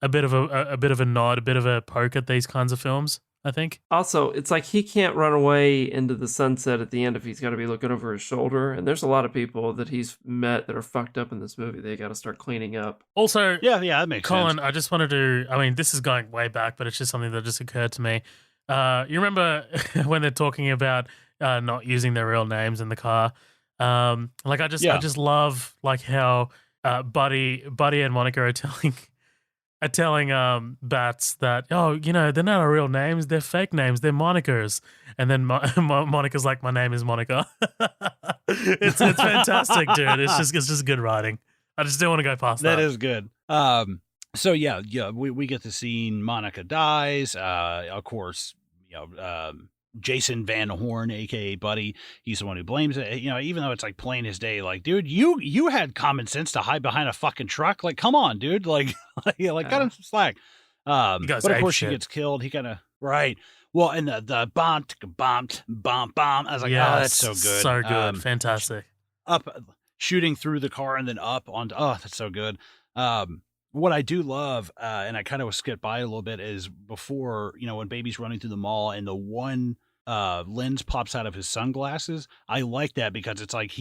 bit of a nod, a bit of a poke at these kinds of films, I think. Also, it's like he can't run away into the sunset at the end if he's got to be looking over his shoulder. And there's a lot of people that he's met that are fucked up in this movie. They got to start cleaning up. Also, yeah, that makes Colin, sense. I just wanted to, I mean, this is going way back, but it's just something that just occurred to me. You remember when they're talking about not using their real names in the car? Like I just love like how Buddy and Monica are telling Bats that, oh, you know, they're not our real names, they're fake names, they're monikers. And then Monica's like, my name is Monica. It's fantastic, dude. It's just good writing. I just don't want to go past that. That is good. So yeah, we get the scene. Monica dies. Of course, Jason Van Horn, aka Buddy, he's the one who blames it. You know, even though it's like plain as day, like, dude, you had common sense to hide behind a fucking truck. Like, come on, dude. Like, cut him some slack. But of course, she gets killed. He kind of right. Well, and the bomb. I was like, oh, that's so good, so good, fantastic. Up, shooting through the car and then up onto. Oh, that's so good. What I do love, and I kind of skipped by a little bit, is before, you know, when Baby's running through the mall and the one lens pops out of his sunglasses. I like that because it's like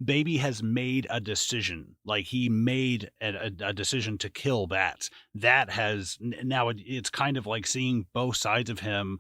Baby has made a decision. Like he made a decision to kill Bats. That has now it's kind of like seeing both sides of him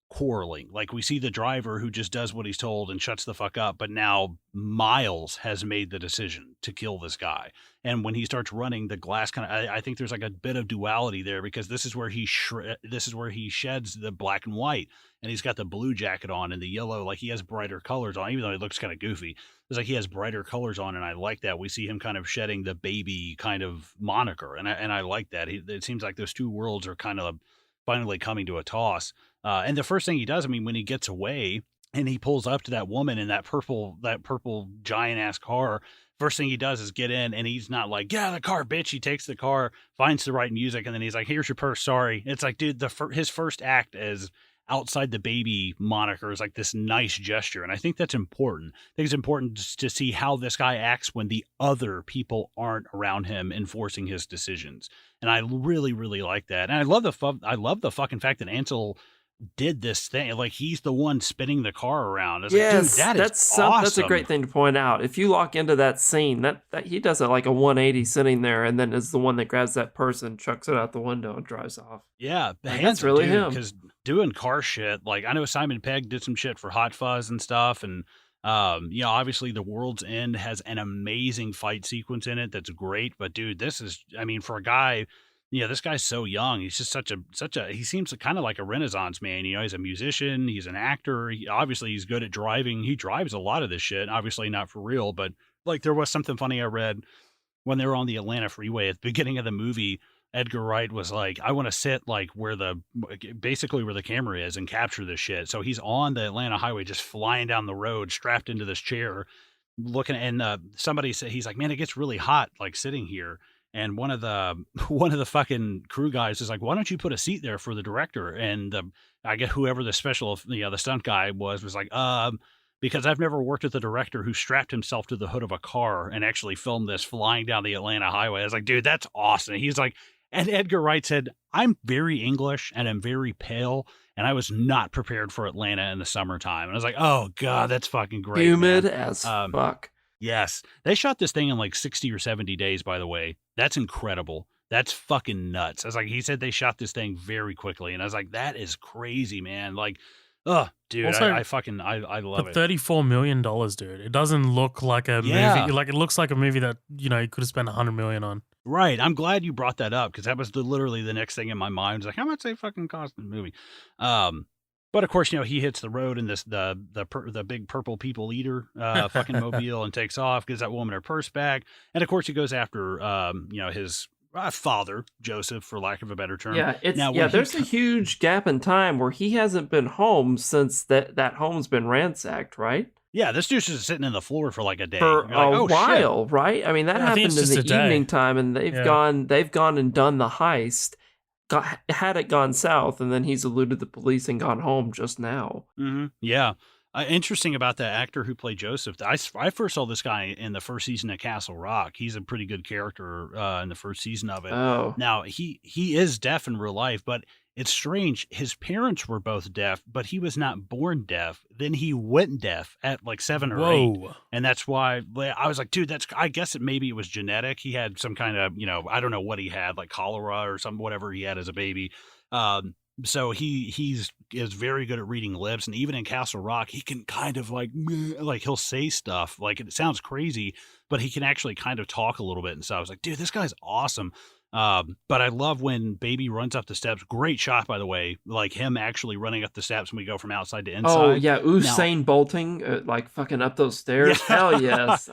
quarreling. Like we see the driver who just does what he's told and shuts the fuck up, but now Miles has made the decision to kill this guy. And when he starts running, the glass kind of, I think there's like a bit of duality there because this is where he sheds the black and white, and he's got the blue jacket on and the yellow, like he has brighter colors on, even though it looks kind of goofy. It's like he has brighter colors on, and I like that. We see him kind of shedding the Baby kind of moniker, and I like that. It seems like those two worlds are kind of finally coming to a toss. And the first thing he does, I mean, when he gets away and he pulls up to that woman in that purple giant ass car, first thing he does is get in, and he's not like, get out of the car, bitch. He takes the car, finds the right music, and then he's like, here's your purse, sorry. It's like, dude, his first act as outside the Baby moniker is like this nice gesture. And I think that's important. I think it's important to see how this guy acts when the other people aren't around him enforcing his decisions. And I really, really like that. And I love the fucking fact that Ansel did this thing. Like he's the one spinning the car around. It's yes, like, dude, that's awesome. That's a great thing to point out. If you lock into that scene, that he does it like a 180 sitting there, and then is the one that grabs that person, chucks it out the window, and drives off. Yeah, that's really him. Because doing car shit, like I know Simon Pegg did some shit for Hot Fuzz and stuff, and obviously The World's End has an amazing fight sequence in it that's great. But dude, this is, I mean, for a guy. Yeah, this guy's so young. He's just he seems kind of like a Renaissance man. You know, he's a musician, he's an actor. Obviously, he's good at driving. He drives a lot of this shit. Obviously, not for real, but like there was something funny I read when they were on the Atlanta freeway at the beginning of the movie. Edgar Wright was like, I want to sit like where the camera is and capture this shit. So he's on the Atlanta highway, just flying down the road, strapped into this chair, looking. And somebody said, he's like, man, it gets really hot, like sitting here. And one of the fucking crew guys is like, why don't you put a seat there for the director? And I get whoever the the stunt guy was like, because I've never worked with a director who strapped himself to the hood of a car and actually filmed this flying down the Atlanta highway. I was like, dude, that's awesome. He's like, And Edgar Wright said, I'm very English and I'm very pale, and I was not prepared for Atlanta in the summertime. And I was like, oh, God, that's fucking great. Humid man. as fuck. Yes. They shot this thing in like 60 or 70 days, by the way. That's incredible. That's fucking nuts. I was like, he said they shot this thing very quickly. And I was like, that is crazy, man. Like, oh, dude, Also, I love it. $34 million, dude. It doesn't look like a movie. Like, it looks like a movie that, you could have spent $100 million on. Right. I'm glad you brought that up because that was literally the next thing in my mind. I was like, how much they fucking cost in the movie? But of course, he hits the road in the big purple people eater fucking mobile and takes off, gives that woman her purse back. And of course, he goes after, his father, Joseph, for lack of a better term. Yeah, there's a huge gap in time where he hasn't been home since that home's been ransacked, right? Yeah, this dude's just sitting in the floor for like a day. For a while, shit. right? I mean, that happened in the evening time, and they've gone and done the heist. Had it gone south, and then he's eluded the police and gone home just now. Mm-hmm. Yeah. Interesting about the actor who played Joseph. I first saw this guy in the first season of Castle Rock. He's a pretty good character in the first season of it. Oh. Now, he is deaf in real life, but it's strange. His parents were both deaf, but he was not born deaf. Then he went deaf at like 7 or 8. And that's why I was like, dude, I guess maybe it was genetic. He had some kind of, I don't know what he had, like cholera or whatever he had as a baby. So he is very good at reading lips. And even in Castle Rock, he can kind of like he'll say stuff like it sounds crazy, but he can actually kind of talk a little bit. And so I was like, dude, this guy's awesome. But I love when Baby runs up the steps. Great shot, by the way, like him actually running up the steps when we go from outside to inside. Oh yeah, Usain bolting like fucking up those stairs. Yeah. Hell yes,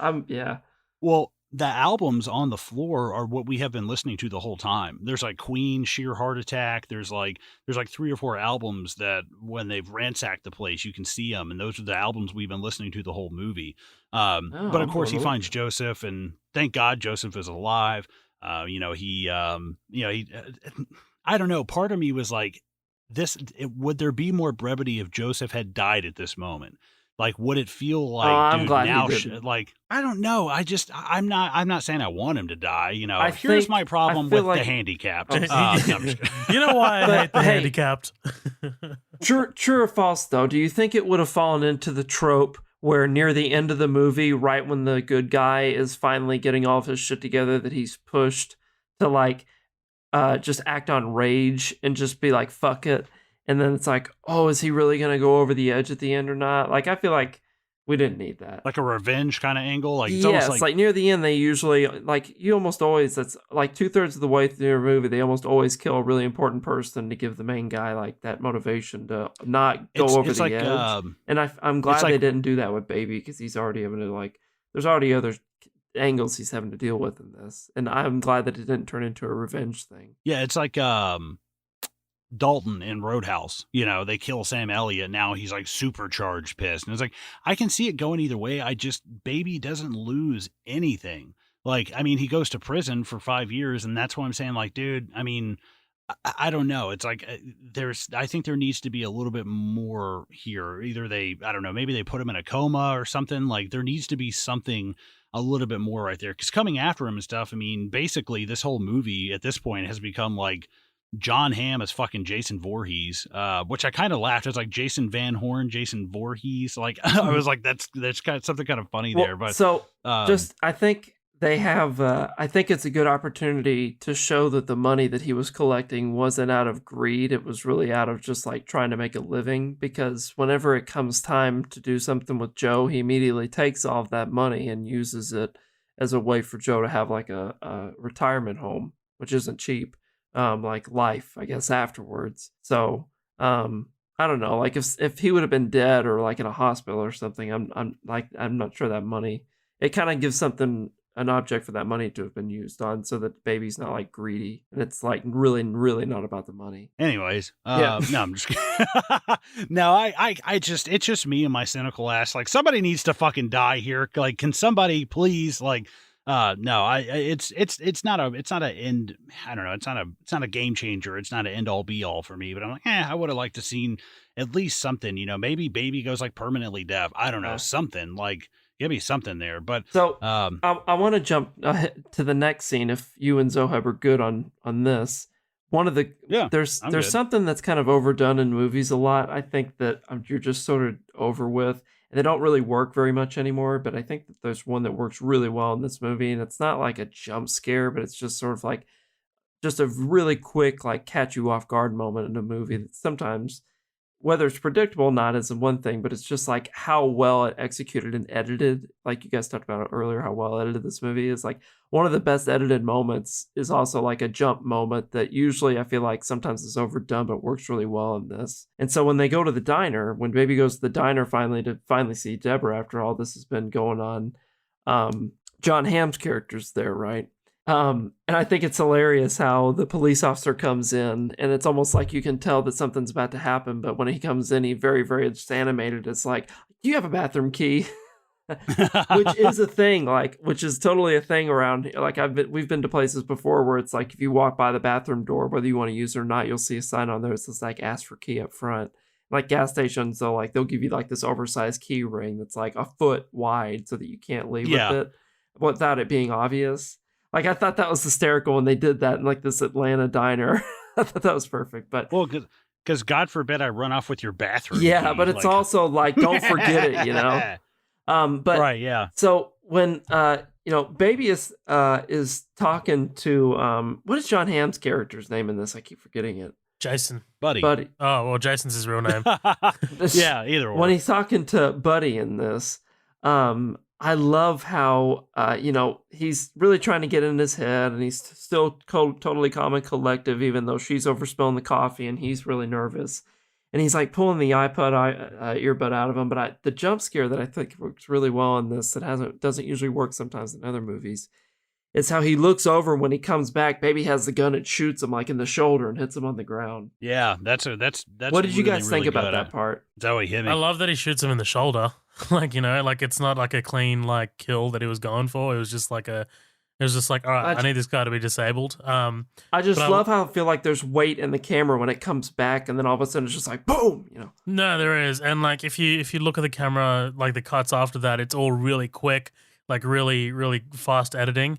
Well, the albums on the floor are what we have been listening to the whole time. There's like Queen, Sheer Heart Attack. There's like 3 or 4 albums that when they've ransacked the place, you can see them, and those are the albums we've been listening to the whole movie. But of course, he finds Joseph, and thank God Joseph is alive. I don't know. Part of me was like, would there be more brevity if Joseph had died at this moment? Like, would it feel like, I'm glad now, like, I don't know. I'm not saying I want him to die. Here's my problem with the handicapped. You know why I hate the handicapped? True or false, though? Do you think it would have fallen into the trope where near the end of the movie, right when the good guy is finally getting all of his shit together, that he's pushed to like just act on rage and just be like, fuck it. And then it's like, oh, is he really going to go over the edge at the end or not? Like, I feel like we didn't need that. Like a revenge kind of angle? Like, it's yes, almost like near the end, they usually, like, you almost always, that's like 2/3 of the way through a movie, they almost always kill a really important person to give the main guy, like, that motivation to not go over the edge. And I'm glad they didn't do that with Baby, because he's already having to, like, there's already other angles he's having to deal with in this. And I'm glad that it didn't turn into a revenge thing. Yeah, it's like, Dalton in Roadhouse, they kill Sam Elliott. Now he's like supercharged pissed. And it's like, I can see it going either way. Baby doesn't lose anything. Like, I mean, he goes to prison for 5 years. And that's why I'm saying, like, dude, I mean, I don't know. It's like, I think there needs to be a little bit more here. Either I don't know, maybe they put him in a coma or something. Like, there needs to be something a little bit more right there. Because coming after him and stuff, I mean, basically this whole movie at this point has become like John Hamm as fucking Jason Voorhees, which I kind of laughed. It was like Jason Van Horn, Jason Voorhees. Like, I was like, that's kind of something kind of funny there. But so I think they have, I think it's a good opportunity to show that the money that he was collecting wasn't out of greed. It was really out of just like trying to make a living, because whenever it comes time to do something with Joe, he immediately takes all of that money and uses it as a way for Joe to have like a retirement home, which isn't cheap. Like life, I guess, afterwards. So, I don't know, like if he would have been dead or like in a hospital or something, I'm not sure that money, it kind of gives something, an object for that money to have been used on, so that Baby's not like greedy and it's like really, really not about the money. Anyways, no, I'm just no, it's just me and my cynical ass. Like, somebody needs to fucking die here. Like, can somebody please, like, no, it's not a end. I don't know. It's not a game changer. It's not an end all be all for me, but I'm like, I would have liked to seen at least something, maybe Baby goes like permanently deaf. I don't know, something like, something there. But So I want to jump ahead to the next scene. If you and Zoheb are good on this, one of the there's good. something that's kind of overdone in movies a lot. I think that you're just sort of over with, and they don't really work very much anymore. But I think that there's one that works really well in this movie, and it's not like a jump scare, but it's just sort of like just a really quick, like, catch you off guard moment in a movie that sometimes, whether it's predictable or not is one thing, but it's just like how well it executed and edited. Like you guys talked about it earlier, how well edited this movie is. Like one of the best edited moments is also like a jump moment that usually I feel like sometimes is overdone, but works really well in this. And so when they go to the diner, when Baby goes to the diner finally see Deborah after all this has been going on, John Hamm's character's there, right? And I think it's hilarious how the police officer comes in, and it's almost like you can tell that something's about to happen. But when he comes in, he very, very just animated. It's like, do you have a bathroom key? Which is a thing, which is totally a thing around here. Like we've been to places before where it's like if you walk by the bathroom door, whether you want to use it or not, you'll see a sign on there. It's just like ask for key up front. Like gas stations, they'll give you like this oversized key ring that's like a foot wide so that you can't leave with it without it being obvious. Like, I thought that was hysterical when they did that in, like, this Atlanta diner. I thought that was perfect. But well, because God forbid I run off with your bathroom. Yeah, but it's also, like, don't forget it, you know? But right, yeah. So when, Baby is talking to, what is John Hamm's character's name in this? I keep forgetting it. Jason. Buddy. Oh, well, Jason's his real name. Yeah, either or. When he's talking to Buddy in this, I love how, he's really trying to get in his head, and he's still totally calm and collective, even though she's overspilling the coffee and he's really nervous. And he's like pulling the earbud out of him. But the jump scare that I think works really well in this, that doesn't usually work sometimes in other movies, is how he looks over when he comes back. Baby has the gun and shoots him like in the shoulder and hits him on the ground. Yeah, that's. What did you guys think about that part? That's how he hit me. I love that he shoots him in the shoulder. Like, it's not like a clean like kill that he was going for. It was just like all right, I need this guy to be disabled. I just love how I feel like there's weight in the camera when it comes back, and then all of a sudden it's just like boom, No, there is, and like if you look at the camera, like the cuts after that, it's all really quick, like really really fast editing,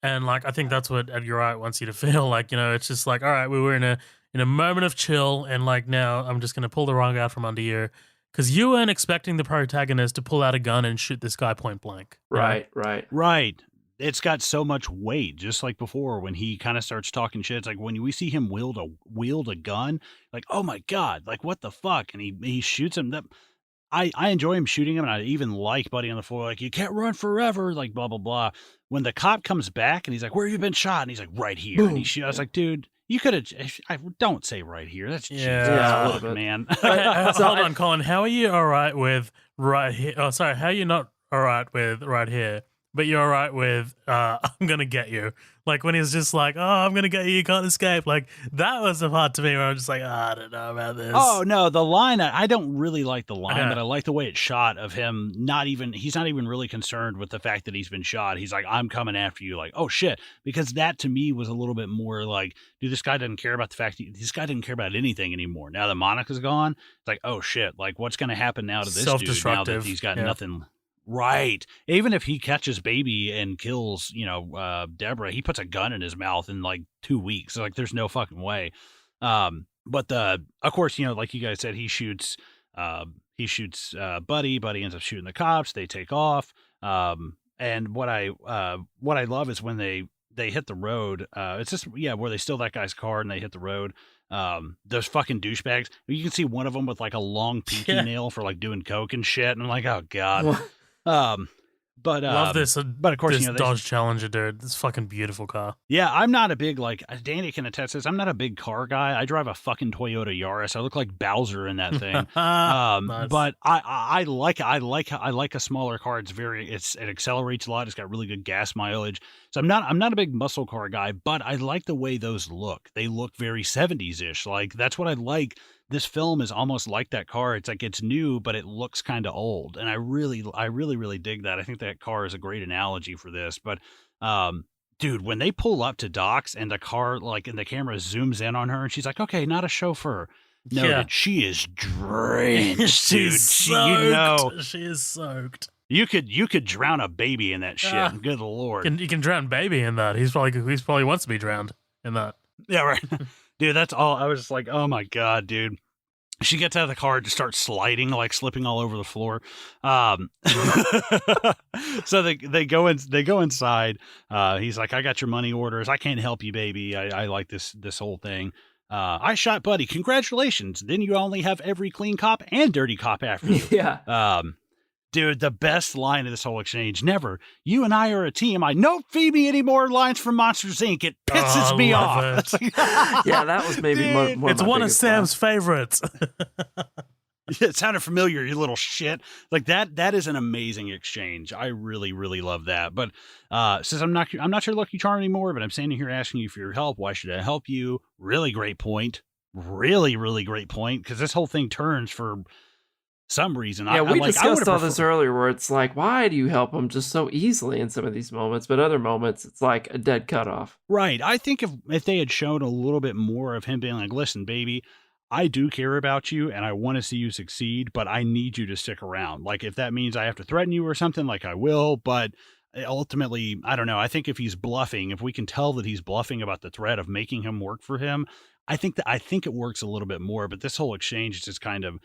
and like I think that's what Edgar Wright wants you to feel. Like it's just like, all right, we were in a moment of chill, and like now I'm just gonna pull the rug out from under you. Because you weren't expecting the protagonist to pull out a gun and shoot this guy point blank. Right. It's got so much weight, just like before when he kind of starts talking shit. It's like when we see him wield a gun, like, oh my God, like what the fuck? And he shoots him. I enjoy him shooting him, and I even like Buddy on the floor, like, you can't run forever, like blah, blah, blah. When the cop comes back and he's like, where have you been shot? And he's like, right here. Boom. And I was like, dude, you could have. Don't say right here. That's a little bit, man. Hold on, Colin. How are you all right with right here? Oh, sorry. How are you not all right with right here? But you're all right with I'm gonna get you. Like when he's just like, oh, I'm gonna get you. You can't escape. Like that was the part to me where I'm just like, I don't know about this. Oh no, the line. I don't really like the line, but I like the way it's shot of him. He's not even really concerned with the fact that he's been shot. He's like, I'm coming after you. Like, oh shit, because that to me was a little bit more like, dude, this guy doesn't care about the fact. This guy didn't care about anything anymore. Now that Monica's gone, it's like, oh shit, like what's gonna happen now to this dude now that he's got nothing. Right. Even if he catches Baby and kills, Deborah, he puts a gun in his mouth in like 2 weeks. So, like, there's no fucking way. But of course, like you guys said, he shoots Buddy. Buddy ends up shooting the cops. They take off. And what I love is when they hit the road. It's just where they steal that guy's car and they hit the road. Those fucking douchebags. You can see one of them with like a long pinky nail for like doing coke and shit. And I'm like, oh god. But love this. But of course, this Dodge Challenger, dude. This fucking beautiful car. Yeah, I'm not a big Danny can attest this. I'm not a big car guy. I drive a fucking Toyota Yaris. I look like Bowser in that thing. Nice. But I like a smaller car. It accelerates a lot. It's got really good gas mileage. So I'm not a big muscle car guy, but I like the way those look. They look very 70s ish. Like that's what I like. This film is almost like that car. It's like it's new, but it looks kind of old. And I really, really dig that. I think that car is a great analogy for this. But, dude, when they pull up to docks and the car, and the camera zooms in on her and she's like, okay, not a chauffeur. No, she is drenched, dude. She's soaked. She is soaked. You could drown a baby in that shit. Good Lord. You can drown baby in that. He's probably wants to be drowned in that. Yeah, right. Dude, that's all. I was just like, oh my God, dude. She gets out of the car and just starts sliding, like slipping all over the floor. So they go inside. He's like, I got your money orders. I can't help you, baby. I like this whole thing. I shot Buddy. Congratulations. Then you only have every clean cop and dirty cop after you. Yeah. Dude, the best line of this whole exchange, never. You and I are a team. Don't feed me any more lines from Monsters, Inc. It pisses me off. Yeah, that was maybe one it's one of Sam's favorites. It sounded familiar, you little shit. Like that is an amazing exchange. I really, really love that. But since I'm not your Lucky Charm anymore, but I'm standing here asking you for your help. Why should I help you? Really great point. Really, really great point. Because this whole thing turns for some reason. Yeah, we discussed all this earlier where it's like, why do you help him just so easily in some of these moments? But other moments, it's like a dead cutoff. Right. I think if they had shown a little bit more of him being like, listen, baby, I do care about you and I want to see you succeed, but I need you to stick around. Like, if that means I have to threaten you or something, like I will. But ultimately, I don't know. I think if he's bluffing, if we can tell that he's bluffing about the threat of making him work for him, I think it works a little bit more. But this whole exchange is just kind of,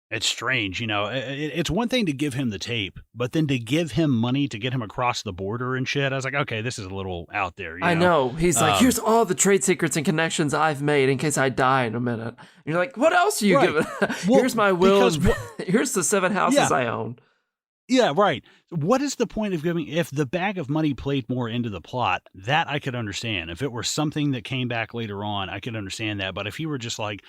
it's strange, you know. It's one thing to give him the tape, but then to give him money to get him across the border and shit. I was like, okay, this is a little out there. I know. He's like, here's all the trade secrets and connections I've made in case I die in a minute. And you're like, what else are you giving? Here's my will. Here's the 7 houses I own. Yeah, right. What is the point of giving, if the bag of money played more into the plot, that I could understand. If it were something that came back later on, I could understand that. But if he were just like,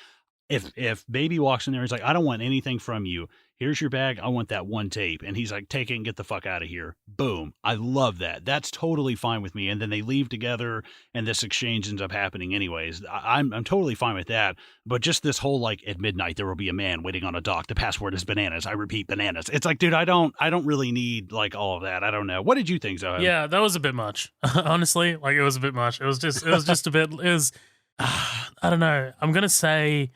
if baby walks in there, he's like, I don't want anything from you. Here's your bag. I want that one tape. And he's like, take it and get the fuck out of here. Boom. I love that. That's totally fine with me. And then they leave together and this exchange ends up happening anyways. I'm totally fine with that. But just this whole, like, at midnight, there will be a man waiting on a dock. The password is bananas. I repeat, bananas. It's like, dude, I don't really need like all of that. I don't know. What did you think, Zohan? Yeah, that was a bit much. Honestly, like, it was a bit much. It was just a bit, I don't know. I'm going to say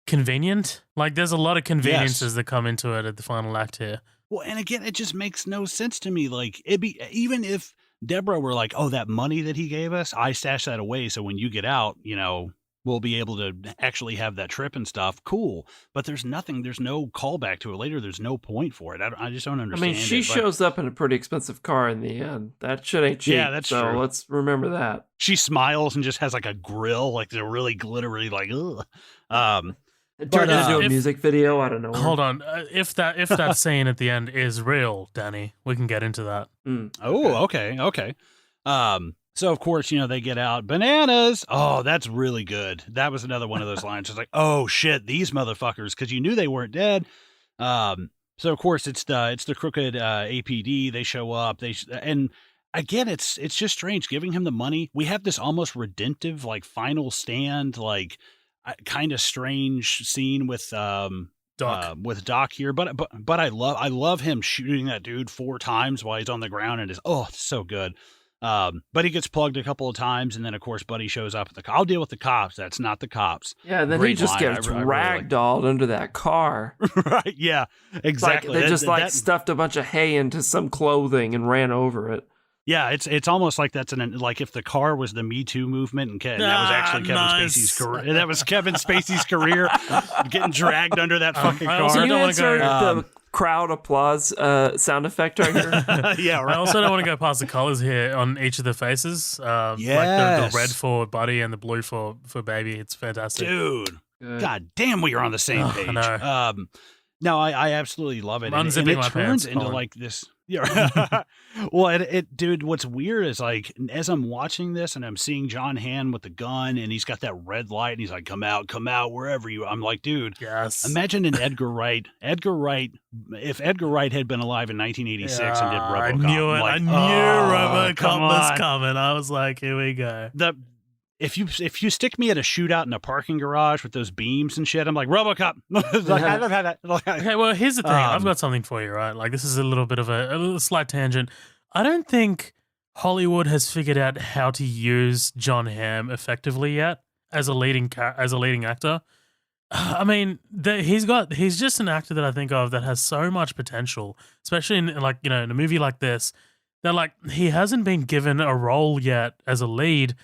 convenient. Like, there's a lot of conveniences that come into it at the final act here. Well, and again, it just makes no sense to me. Like, it'd be, even if Deborah were like, oh, that money that he gave us, I stashed that away, so when you get out, you know, we'll be able to actually have that trip and stuff. Cool. But there's no callback to it later. There's no point for it. I just don't understand. I mean, she shows up in a pretty expensive car in the end. That shit ain't cheap. Yeah, that's true. So let's remember that. She smiles and just has like a grill, like they're really glittery, like, ugh. It turned into a music video. I don't know. Hold on. If that scene at the end is real, Danny, we can get into that. Oh, okay. So of course, you know, they get out bananas. Oh, that's really good. That was another one of those lines. It's like, oh shit, these motherfuckers, because you knew they weren't dead. So of course it's the crooked APD. They show up. And again, it's just strange giving him the money. We have this almost redemptive, like, final stand, like, kind of strange scene with Doc here, but I love him shooting that dude 4 times while he's on the ground, and it's so good. But he gets plugged a couple of times, and then of course Buddy shows up at I'll deal with the cops. That's not the cops. Yeah, and then he just gets ragdolled under that car. Right? Yeah, exactly. Like, they just stuffed a bunch of hay into some clothing and ran over it. Yeah, it's almost like that's like if the car was the Me Too movement, and that was actually Kevin Spacey's career. That was Kevin Spacey's career, getting dragged under that fucking car. Can you insert the crowd applause sound effect right here? Yeah, right. I also don't want to go past the colors here on each of the faces. Like the red for Buddy and the blue for Baby. It's fantastic, dude. Good. God damn, we are on the same page. I know. No, I absolutely love it. I'm and it turns into like this. Yeah. Well, it, dude, what's weird is, like, as I'm watching this and I'm seeing John Hamm with the gun and he's got that red light and he's like, come out, wherever you, I'm like, dude, yes. Imagine an Edgar Wright, if Edgar Wright had been alive in 1986 and did RoboCop. I knew it. Like, I knew RoboCop was coming. I was like, here we go. If you stick me at a shootout in a parking garage with those beams and shit, I'm like, RoboCop. Okay, well, here's the thing. I've got something for you, right? Like, this is a little bit of a little slight tangent. I don't think Hollywood has figured out how to use John Hamm effectively yet as a leading actor. I mean, he's just an actor that I think of that has so much potential, especially in like, in a movie like this, that like he hasn't been given a role yet as a lead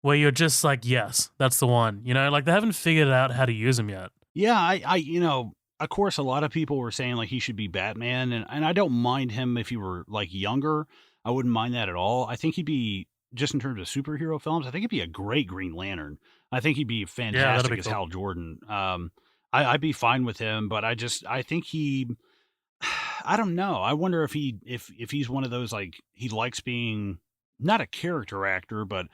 where you're just like, yes, that's the one. Like they haven't figured out how to use him yet. Yeah, of course, a lot of people were saying like he should be Batman, and I don't mind him if he were like younger. I wouldn't mind that at all. I think he'd be just in terms of superhero films. I think he'd be a great Green Lantern. I think he'd be Yeah, that'd fantastic be as cool. Hal Jordan. I'd be fine with him, but I think he, I don't know. I wonder if he's one of those like he likes being not a character actor, but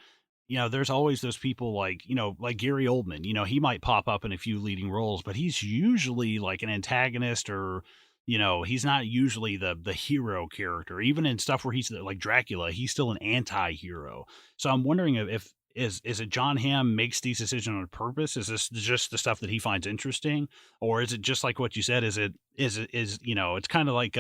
there's always those people like, like Gary Oldman, he might pop up in a few leading roles, but he's usually like an antagonist or, he's not usually the hero character. Even in stuff where he's like Dracula, he's still an anti-hero. So I'm wondering if is it John Hamm makes these decisions on purpose? Is this just the stuff that he finds interesting? Or is it just like what you said? Is it's kind of like,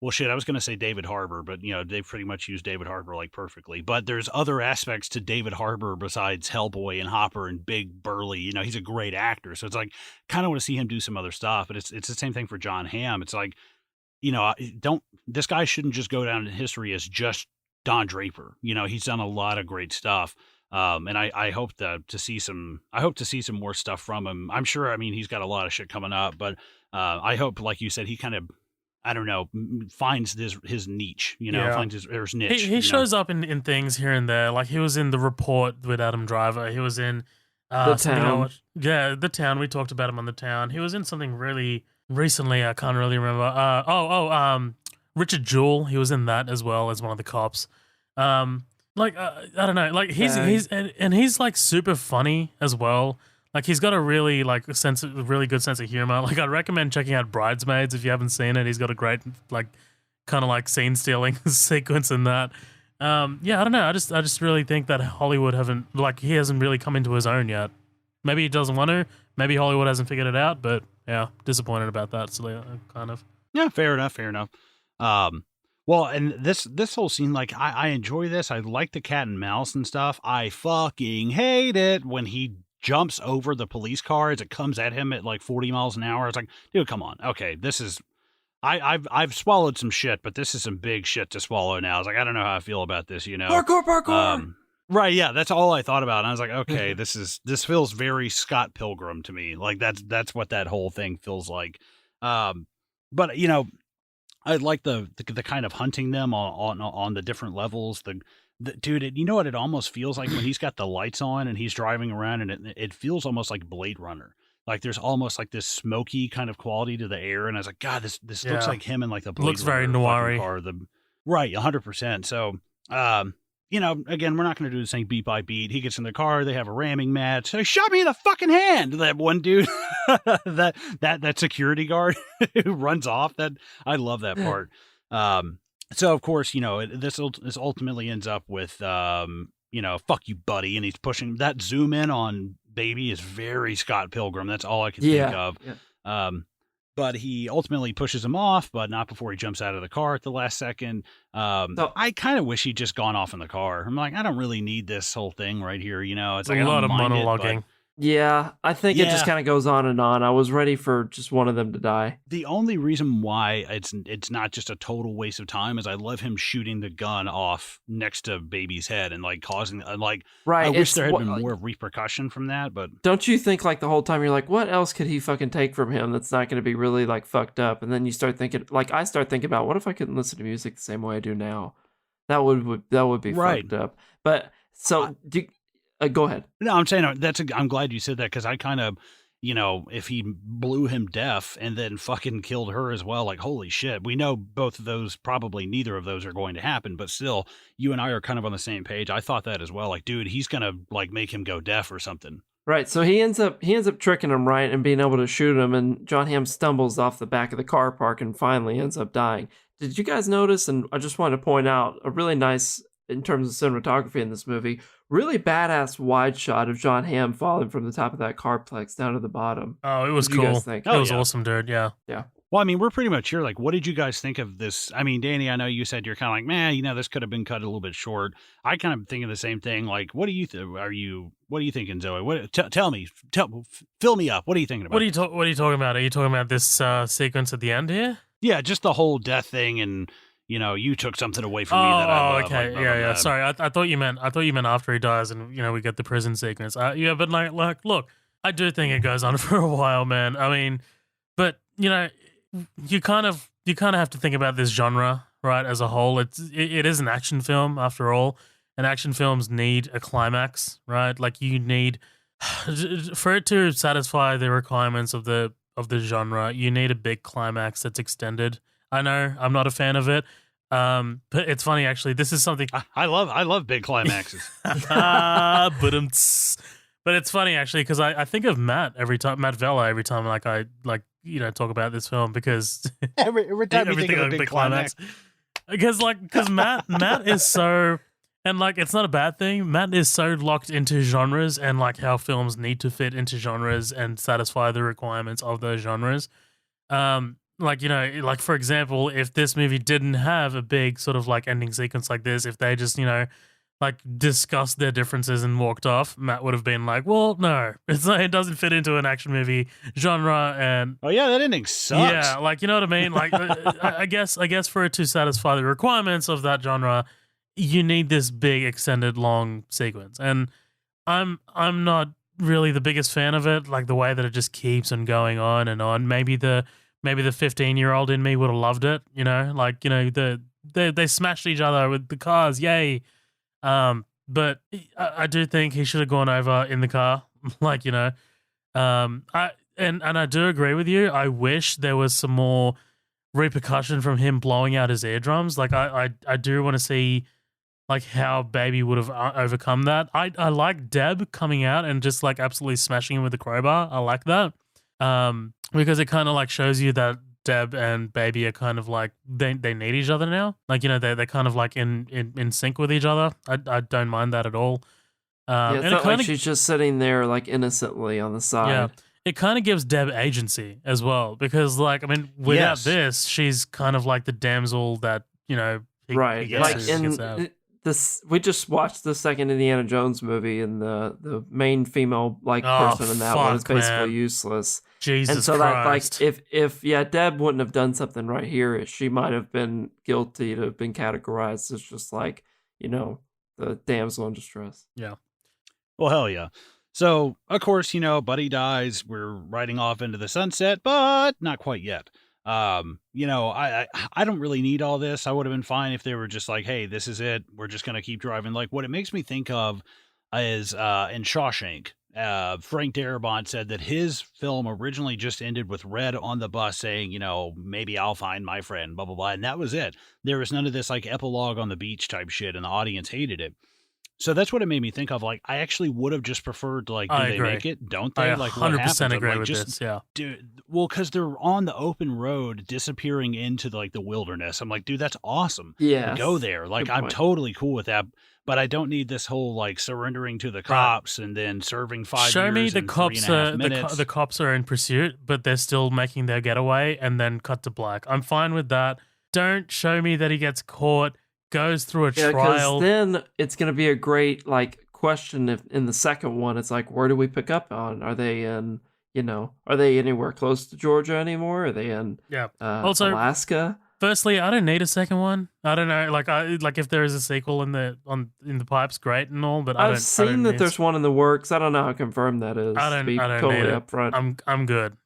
well, shit, I was going to say David Harbour, but, they've pretty much used David Harbour, like, perfectly. But there's other aspects to David Harbour besides Hellboy and Hopper and big, burly. He's a great actor. So it's like, kind of want to see him do some other stuff. But it's the same thing for John Hamm. It's like, this guy shouldn't just go down in history as just Don Draper. He's done a lot of great stuff. And I hope to see some more stuff from him. I'm sure, I mean, he's got a lot of shit coming up, but I hope, like you said, he kind of, I don't know, finds his niche, finds his niche. He shows up in things here and there. Like he was in The Report with Adam Driver. He was in The Town. The Town. We talked about him on The Town. He was in something really recently. I can't really remember. Richard Jewell. He was in that as well as one of the cops. I don't know. Like he's like super funny as well. Like he's got a really really good sense of humor. Like I'd recommend checking out Bridesmaids if you haven't seen it. He's got a great like kind of like scene stealing sequence in that. Yeah, I don't know. I just really think that Hollywood he hasn't really come into his own yet. Maybe he doesn't want to. Maybe Hollywood hasn't figured it out. But yeah, disappointed about that. So kind of. Yeah, fair enough. Well, and this whole scene, like I enjoy this. I like the cat and mouse and stuff. I fucking hate it when he jumps over the police car as it comes at him at like 40 miles an hour. It's like, dude, come on. Okay, this is I've swallowed some shit, but this is some big shit to swallow now. I was like, I don't know how I feel about this, Parkour. Right, yeah, that's all I thought about. And I was like, okay, this feels very Scott Pilgrim to me. Like that's what that whole thing feels like. But I like the kind of hunting them on the different levels. Dude, you know what it almost feels like when he's got the lights on and he's driving around, and it feels almost like Blade Runner. Like there's almost like this smoky kind of quality to the air, and I was like, God, this looks like him in like the Blade looks Runner very noir-y. car. Right, 100%. So, again, we're not going to do this thing beat by beat. He gets in the car, they have a ramming match. So he shot me in the fucking hand. That one dude, that security guard who runs off. That I love that part. So of course, this ultimately ends up with, fuck you, buddy. And he's pushing that zoom in on baby is very Scott Pilgrim. That's all I can think of. Yeah. But he ultimately pushes him off, but not before he jumps out of the car at the last second. So I kind of wish he'd just gone off in the car. I'm like, I don't really need this whole thing right here. It's like a lot of monologuing. Yeah, I think it just kind of goes on and on. I was ready for just one of them to die. The only reason why it's not just a total waste of time is I love him shooting the gun off next to baby's head and like causing right. I wish there had been more repercussion from that, but don't you think like the whole time you're like, what else could he fucking take from him that's not going to be really like fucked up? And then you start thinking, like I start thinking about what if I couldn't listen to music the same way I do now? That would be right. fucked up. But so go ahead. No, I'm saying I'm glad you said that because I kind of, if he blew him deaf and then fucking killed her as well, like, holy shit. We know both of those, probably neither of those are going to happen, but still, you and I are kind of on the same page. I thought that as well. Like, dude, he's going to like make him go deaf or something. Right. So he ends up tricking him, right, and being able to shoot him, and John Hamm stumbles off the back of the car park and finally ends up dying. Did you guys notice, and I just wanted to point out, a really nice, in terms of cinematography in this movie, really badass wide shot of John Hamm falling from the top of that carplex down to the bottom. Oh, it was cool. cool. You guys think? It was awesome, dude. Yeah. Yeah. Well, I mean, we're pretty much here. Like, what did you guys think of this? I mean, Danny, I know you said you're kind of like, man, this could have been cut a little bit short. I kind of thinking the same thing. Like, what do you what are you thinking, Zoe? Tell me, fill me up. What are you thinking about? What are you talking about? Are you talking about this sequence at the end here? Yeah, just the whole death thing, and you took something away from me that I love. Okay, like, yeah. Sorry, I thought you meant after he dies, and we get the prison sequence. Yeah, but like, look, I do think it goes on for a while, man. I mean, but you kind of have to think about this genre, right, as a whole. It is an action film after all, and action films need a climax, right? Like you need for it to satisfy the requirements of the genre, you need a big climax that's extended. I know I'm not a fan of it, but it's funny actually. This is something I love big climaxes. But it's funny actually because I think of Matt Vella every time I talk about this film because every time you think of a big climax. Because Matt is so, and like it's not a bad thing. Matt is so locked into genres and like how films need to fit into genres and satisfy the requirements of those genres. Like for example, if this movie didn't have a big sort of like ending sequence like this, if they just like discussed their differences and walked off, Matt would have been like, well, no, it doesn't fit into an action movie genre. And oh yeah, that ending sucks. Yeah, like, you know what I mean? Like, I guess for it to satisfy the requirements of that genre, you need this big extended long sequence. And I'm not really the biggest fan of it, like the way that it just keeps on going on and on. Maybe the 15-year-old in me would have loved it, they smashed each other with the cars, yay. But I do think he should have gone over in the car, I do agree with you. I wish there was some more repercussion from him blowing out his eardrums. Like I do want to see like how Baby would have overcome that. I like Deb coming out and just like absolutely smashing him with the crowbar. I like that. Because it kind of like shows you that Deb and Baby are kind of like they need each other now. Like they're kind of like in sync with each other. I don't mind that at all. It's not like she's just sitting there like innocently on the side. Yeah, it kind of gives Deb agency as well because like I mean without this, she's kind of like the damsel that right. Like in this, we just watched the second Indiana Jones movie, and the main female person in that one is basically useless. Jesus and so Christ. that if Deb wouldn't have done something right here, she might have been guilty to have been categorized as just like the damsel in distress. Yeah. Well, hell yeah. So of course Buddy dies. We're riding off into the sunset, but not quite yet. I don't really need all this. I would have been fine if they were just like, hey, this is it. We're just going to keep driving. Like what it makes me think of is in Shawshank, Frank Darabont said that his film originally just ended with Red on the bus saying, maybe I'll find my friend, blah, blah, blah. And that was it. There was none of this like epilogue on the beach type shit. And the audience hated it. So that's what it made me think of. Like, I actually would have just preferred, like, do they make it? Don't they? I like, 100% agree with this, yeah. Dude, well, because they're on the open road disappearing into, the wilderness. I'm like, dude, that's awesome. Yeah. Go there. Like, I'm totally cool with that. But I don't need this whole, surrendering to the cops and then serving 5 years. Show me the and cops 3.5 minutes. the cops are in pursuit, but they're still making their getaway and then cut to black. I'm fine with that. Don't show me that he gets caught, goes through a trial. Then it's going to be a great question if in the second one it's like, where do we pick up on? Are they in are they anywhere close to Georgia anymore? Are they in also Alaska? Firstly, I don't need a second one. I don't know, if there is a sequel in the pipes, great and all, but I've seen that there's one in the works. I don't know how confirmed that is. I don't totally need upfront. I'm good.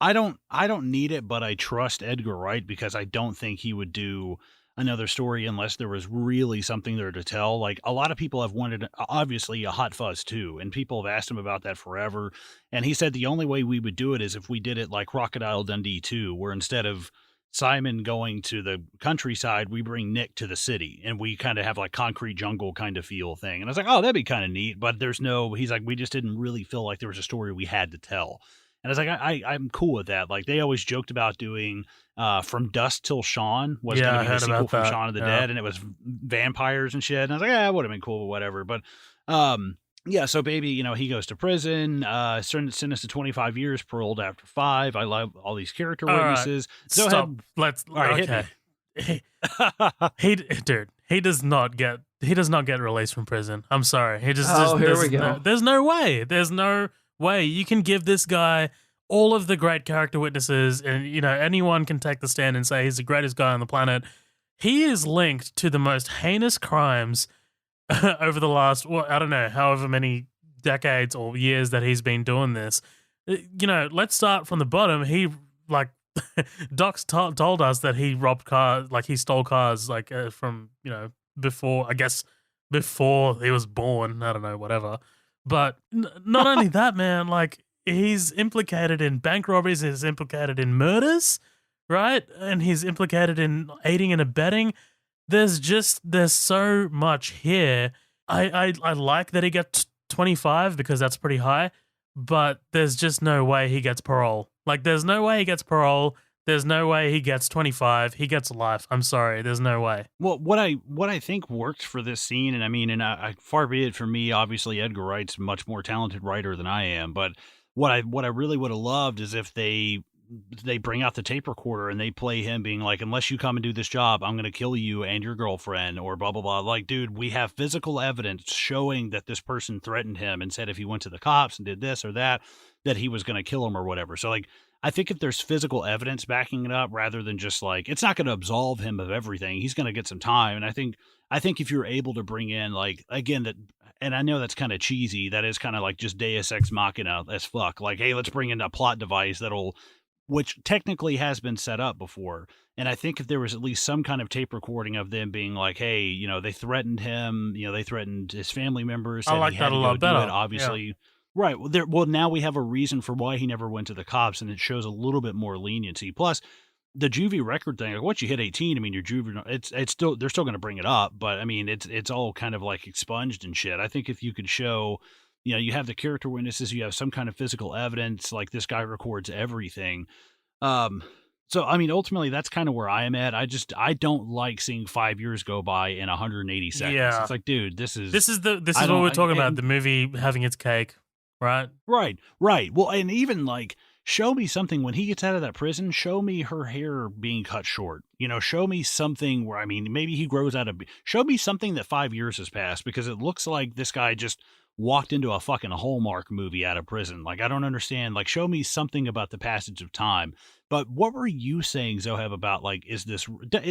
I don't need it, but I trust Edgar Wright because I don't think he would do another story unless there was really something there to tell. Like a lot of people have wanted, obviously, a Hot Fuzz 2, and people have asked him about that forever. And he said the only way we would do it is if we did it like Crocodile Dundee 2, where instead of Simon going to the countryside, we bring Nick to the city and we kind of have like concrete jungle kind of feel thing. And I was like, oh, that'd be kind of neat. But he's like, we just didn't really feel like there was a story we had to tell. And I was like, I'm cool with that. Like they always joked about doing From Dusk Till Shaun was going to be the sequel from Shaun of the Dead, and it was vampires and shit. And I was like, it would have been cool, but whatever. But Yeah, so baby, he goes to prison, sentenced to 25 years, paroled after 5. I love all these character All right, witnesses. stop. Zoheb, Let's. all right, hit Okay, me. dude, he does not get released from prison. I'm sorry. He just Oh, here we no, go. there's no way. There's no way you can give this guy all of the great character witnesses, and anyone can take the stand and say he's the greatest guy on the planet. He is linked to the most heinous crimes over the last, well, I don't know, however many decades or years that he's been doing this. Let's start from the bottom. He, like, Doc's told us that he robbed cars, like he stole cars, like from, before, I guess, before he was born. I don't know, whatever. But not only that, man, like, he's implicated in bank robberies, he's implicated in murders, right? And he's implicated in aiding and abetting. There's so much here. I like that he gets 25 because that's pretty high, but there's just no way he gets parole. Like, there's no way he gets parole. There's no way he gets 25. He gets life. I'm sorry. There's no way. Well, what I think worked for this scene, and I mean, far be it from me, obviously Edgar Wright's a much more talented writer than I am, but what I really would have loved is if they bring out the tape recorder and they play him being like, unless you come and do this job, I'm going to kill you and your girlfriend, or blah, blah, blah. Like, dude, we have physical evidence showing that this person threatened him and said if he went to the cops and did this or that he was going to kill him or whatever. So, like, I think if there's physical evidence backing it up, rather than just like, it's not going to absolve him of everything. He's going to get some time. And I think if you're able to bring in, like, again, that, and I know that's kind of cheesy, that is kind of like just Deus Ex Machina as fuck. Like, hey, let's bring in a plot device which technically has been set up before. And I think if there was at least some kind of tape recording of them being like, hey, they threatened him, they threatened his family members. I like that a lot better. Obviously. Yeah. Right. Well, now we have a reason for why he never went to the cops, and it shows a little bit more leniency. Plus, the juvie record thing, like, once you hit 18, I mean, you're juvenile. It's still, they're still going to bring it up, but I mean, it's all kind of like expunged and shit. I think if you could show, you have the character witnesses, you have some kind of physical evidence, like this guy records everything. So I mean, ultimately, that's kind of where I am at. I don't like seeing 5 years go by in 180 seconds. Yeah. It's like, dude, this is what we're talking about. The movie having its cake, right? Right. Well, and even like, show me something when he gets out of that prison. Show me her hair being cut short. Show me something where, I mean, maybe he grows out of. Show me something that 5 years has passed, because it looks like this guy just walked into a fucking Hallmark movie out of prison. Like, I don't understand. Like, show me something about the passage of time. But what were you saying, Zoheb, about, like, is this?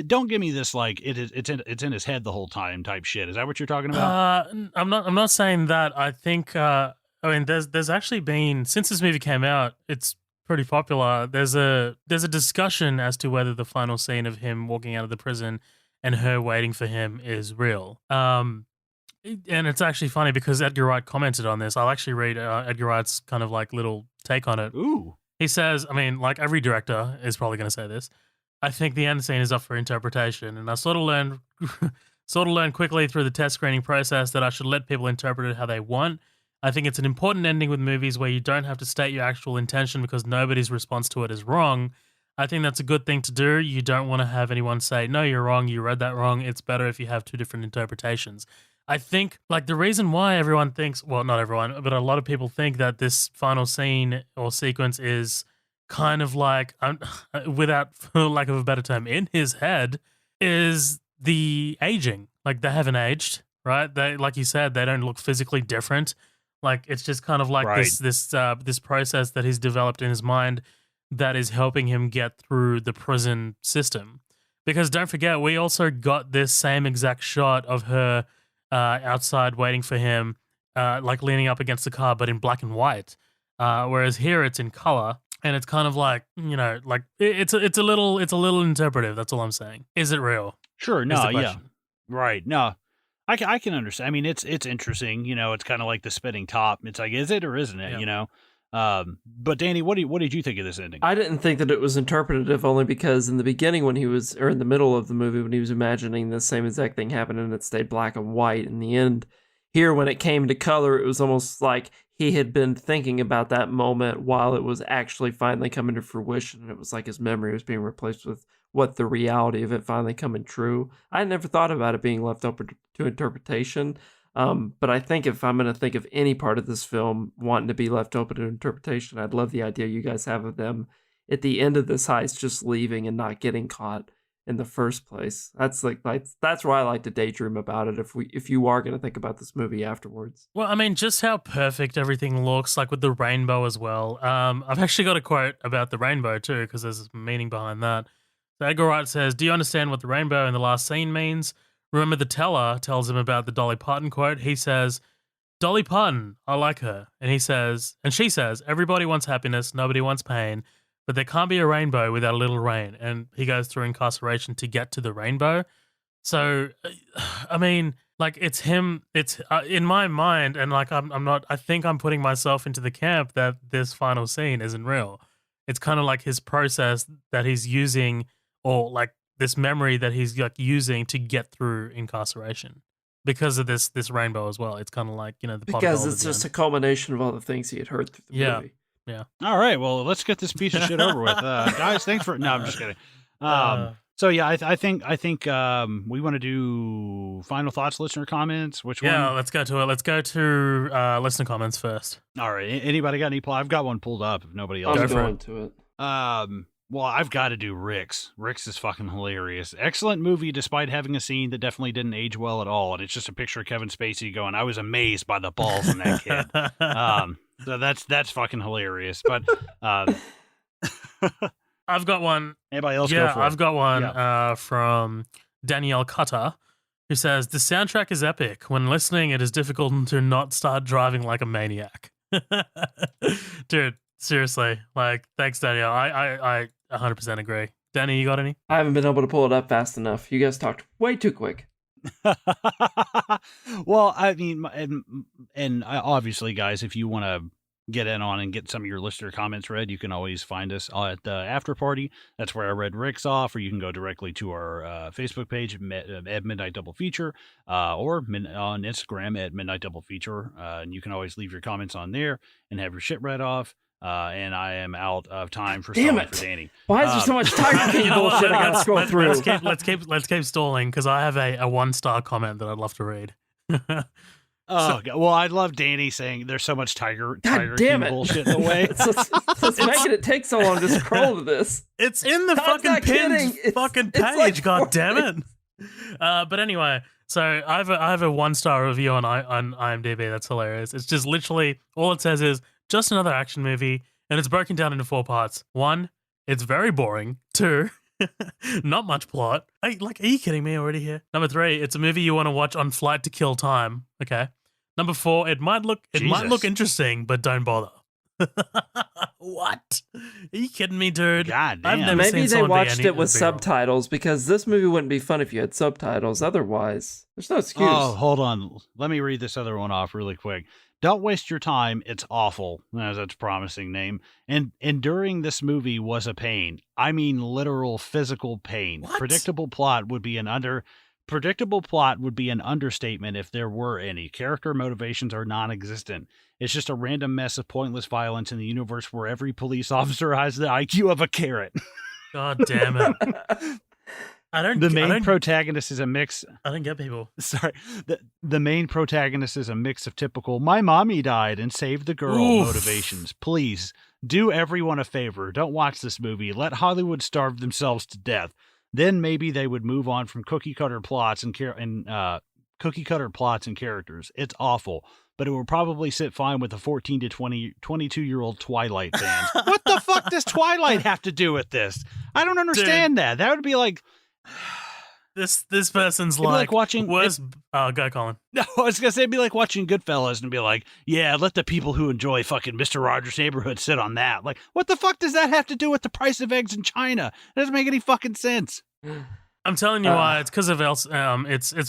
Don't give me this like it's in his head the whole time type shit. Is that what you're talking about? I'm not saying that. I think I mean, there's actually been, since this movie came out, it's pretty popular. There's a discussion as to whether the final scene of him walking out of the prison and her waiting for him is real. And it's actually funny because Edgar Wright commented on this. I'll actually read Edgar Wright's kind of like little take on it. Ooh. He says, I mean, like every director is probably going to say this, I think the end scene is up for interpretation, and I sort of learned quickly through the test screening process that I should let people interpret it how they want. I think it's an important ending with movies where you don't have to state your actual intention because nobody's response to it is wrong. I think that's a good thing to do. You don't want to have anyone say, no, you're wrong, you read that wrong. It's better if you have two different interpretations. I think, like, the reason why everyone thinks, well, not everyone, but a lot of people think that this final scene or sequence is kind of like, without for lack of a better term, in his head, is the aging. Like, they haven't aged, right? They, like you said, they don't look physically different. Like, it's just kind of like Right. this process that he's developed in his mind that is helping him get through the prison system. Because don't forget, we also got this same exact shot of her outside waiting for him, like leaning up against the car, but in black and white. Whereas here it's in color, and it's kind of like, like it's a little interpretive. That's all I'm saying. Is it real? Sure. Is No. the Yeah. question. Right. No. I can understand. I mean, it's interesting. It's kind of like the spinning top. It's like, is it or isn't it? Yeah. But Danny, what did you think of this ending? I didn't think that it was interpretative, only because in the beginning when he was, or in the middle of the movie when he was imagining the same exact thing happened and it stayed black and white. In the end, here when it came to color, it was almost like he had been thinking about that moment while it was actually finally coming to fruition. And it was like his memory was being replaced with what the reality of it finally coming true. I never thought about it being left open to interpretation. But I think if I'm going to think of any part of this film wanting to be left open to interpretation, I'd love the idea you guys have of them at the end of this heist just leaving and not getting caught in the first place. That's that's why I like to daydream about it if you are going to think about this movie afterwards. Well, I mean, just how perfect everything looks, like with the rainbow as well. I've actually got a quote about the rainbow too, because there's meaning behind that. So Edgar Wright says, "Do you understand what the rainbow in the last scene means?" Remember, the teller tells him about the Dolly Parton quote. He says, "Dolly Parton, I like her." And she says, "Everybody wants happiness, nobody wants pain, but there can't be a rainbow without a little rain." And he goes through incarceration to get to the rainbow. So, I mean, like, it's him. It's in my mind, and like I'm not. I think I'm putting myself into the camp that this final scene isn't real. It's kind of like his process that he's using, or like this memory that he's like using to get through incarceration because of this rainbow as well. It's kind of like, the pot of because gold it's at the just end. a culmination of all the things he had heard through the movie. Yeah. All right, well, let's get this piece of shit over with, guys. Thanks for. No, I'm just kidding. So yeah, I think we want to do final thoughts, listener comments. Which one? Yeah, let's go to it. Let's go to listener comments first. All right. Anybody got any? I've got one pulled up. If nobody else, I'm for going to it. Well, I've got to do Rick's. Rick's is fucking hilarious. Excellent movie, despite having a scene that definitely didn't age well at all. And it's just a picture of Kevin Spacey going, "I was amazed by the balls in that kid." So that's fucking hilarious. But I've got one. Anybody else? Yeah, Go for it. I've got one from Danielle Cutter, who says, "The soundtrack is epic. When listening, it is difficult to not start driving like a maniac." Dude, seriously. Like, thanks, Danielle. I 100% agree. Danny, you got any? I haven't been able to pull it up fast enough. You guys talked way too quick. Well, I mean, and obviously, guys, if you want to get in on and get some of your listener comments read, you can always find us at the after party. That's where I read Rick's off, or you can go directly to our Facebook page at Midnight Double Feature, or on Instagram at Midnight Double Feature. And you can always leave your comments on there and have your shit read off. And I am out of time for stalling for Danny. Why is there so much Tiger King bullshit I gotta scroll through? Let's keep stalling, because I have a 1-star comment that I'd love to read. Well, I love Danny saying there's so much Tiger King bullshit in the way. Let's make it take so long to scroll to this. It's in the fucking pinned fucking page. Like God damn it! But anyway, so I have a 1-star review on IMDb. That's hilarious. It's just literally all it says is just another action movie, and it's broken down into 4 parts. 1, it's very boring. 2, not much plot. Are you kidding me already here? Number 3, it's a movie you want to watch on flight to kill time. Okay. Number 4, it might look interesting, but don't bother. What? Are you kidding me, dude? God damn. I've never Maybe seen they someone be watched any- it with be wrong. subtitles, because this movie wouldn't be fun if you had subtitles. Otherwise, there's no excuse. Oh, hold on. Let me read this other one off really quick. Don't waste your time. It's awful. That's a promising name. And enduring this movie was a pain. I mean, literal physical pain. What? Predictable plot would be an understatement if there were any. Character motivations are non-existent. It's just a random mess of pointless violence in the universe where every police officer has the IQ of a carrot. God damn it. The main protagonist is a mix. I don't get people. Sorry. The main protagonist is a mix of typical, "my mommy died and saved the girl" motivations. Please, do everyone a favor. Don't watch this movie. Let Hollywood starve themselves to death. Then maybe they would move on from cookie cutter plots and characters. It's awful, but it will probably sit fine with the 14 to 22-year-old Twilight fans. What the fuck does Twilight have to do with this? I don't understand that. That would be like... This person's It'd be like watching... go, Colin. No, I was going to say, it'd be like watching Goodfellas and be like, yeah, let the people who enjoy fucking Mr. Rogers' Neighborhood sit on that. Like, what the fuck does that have to do with the price of eggs in China? It doesn't make any fucking sense. I'm telling you why. It's because of it's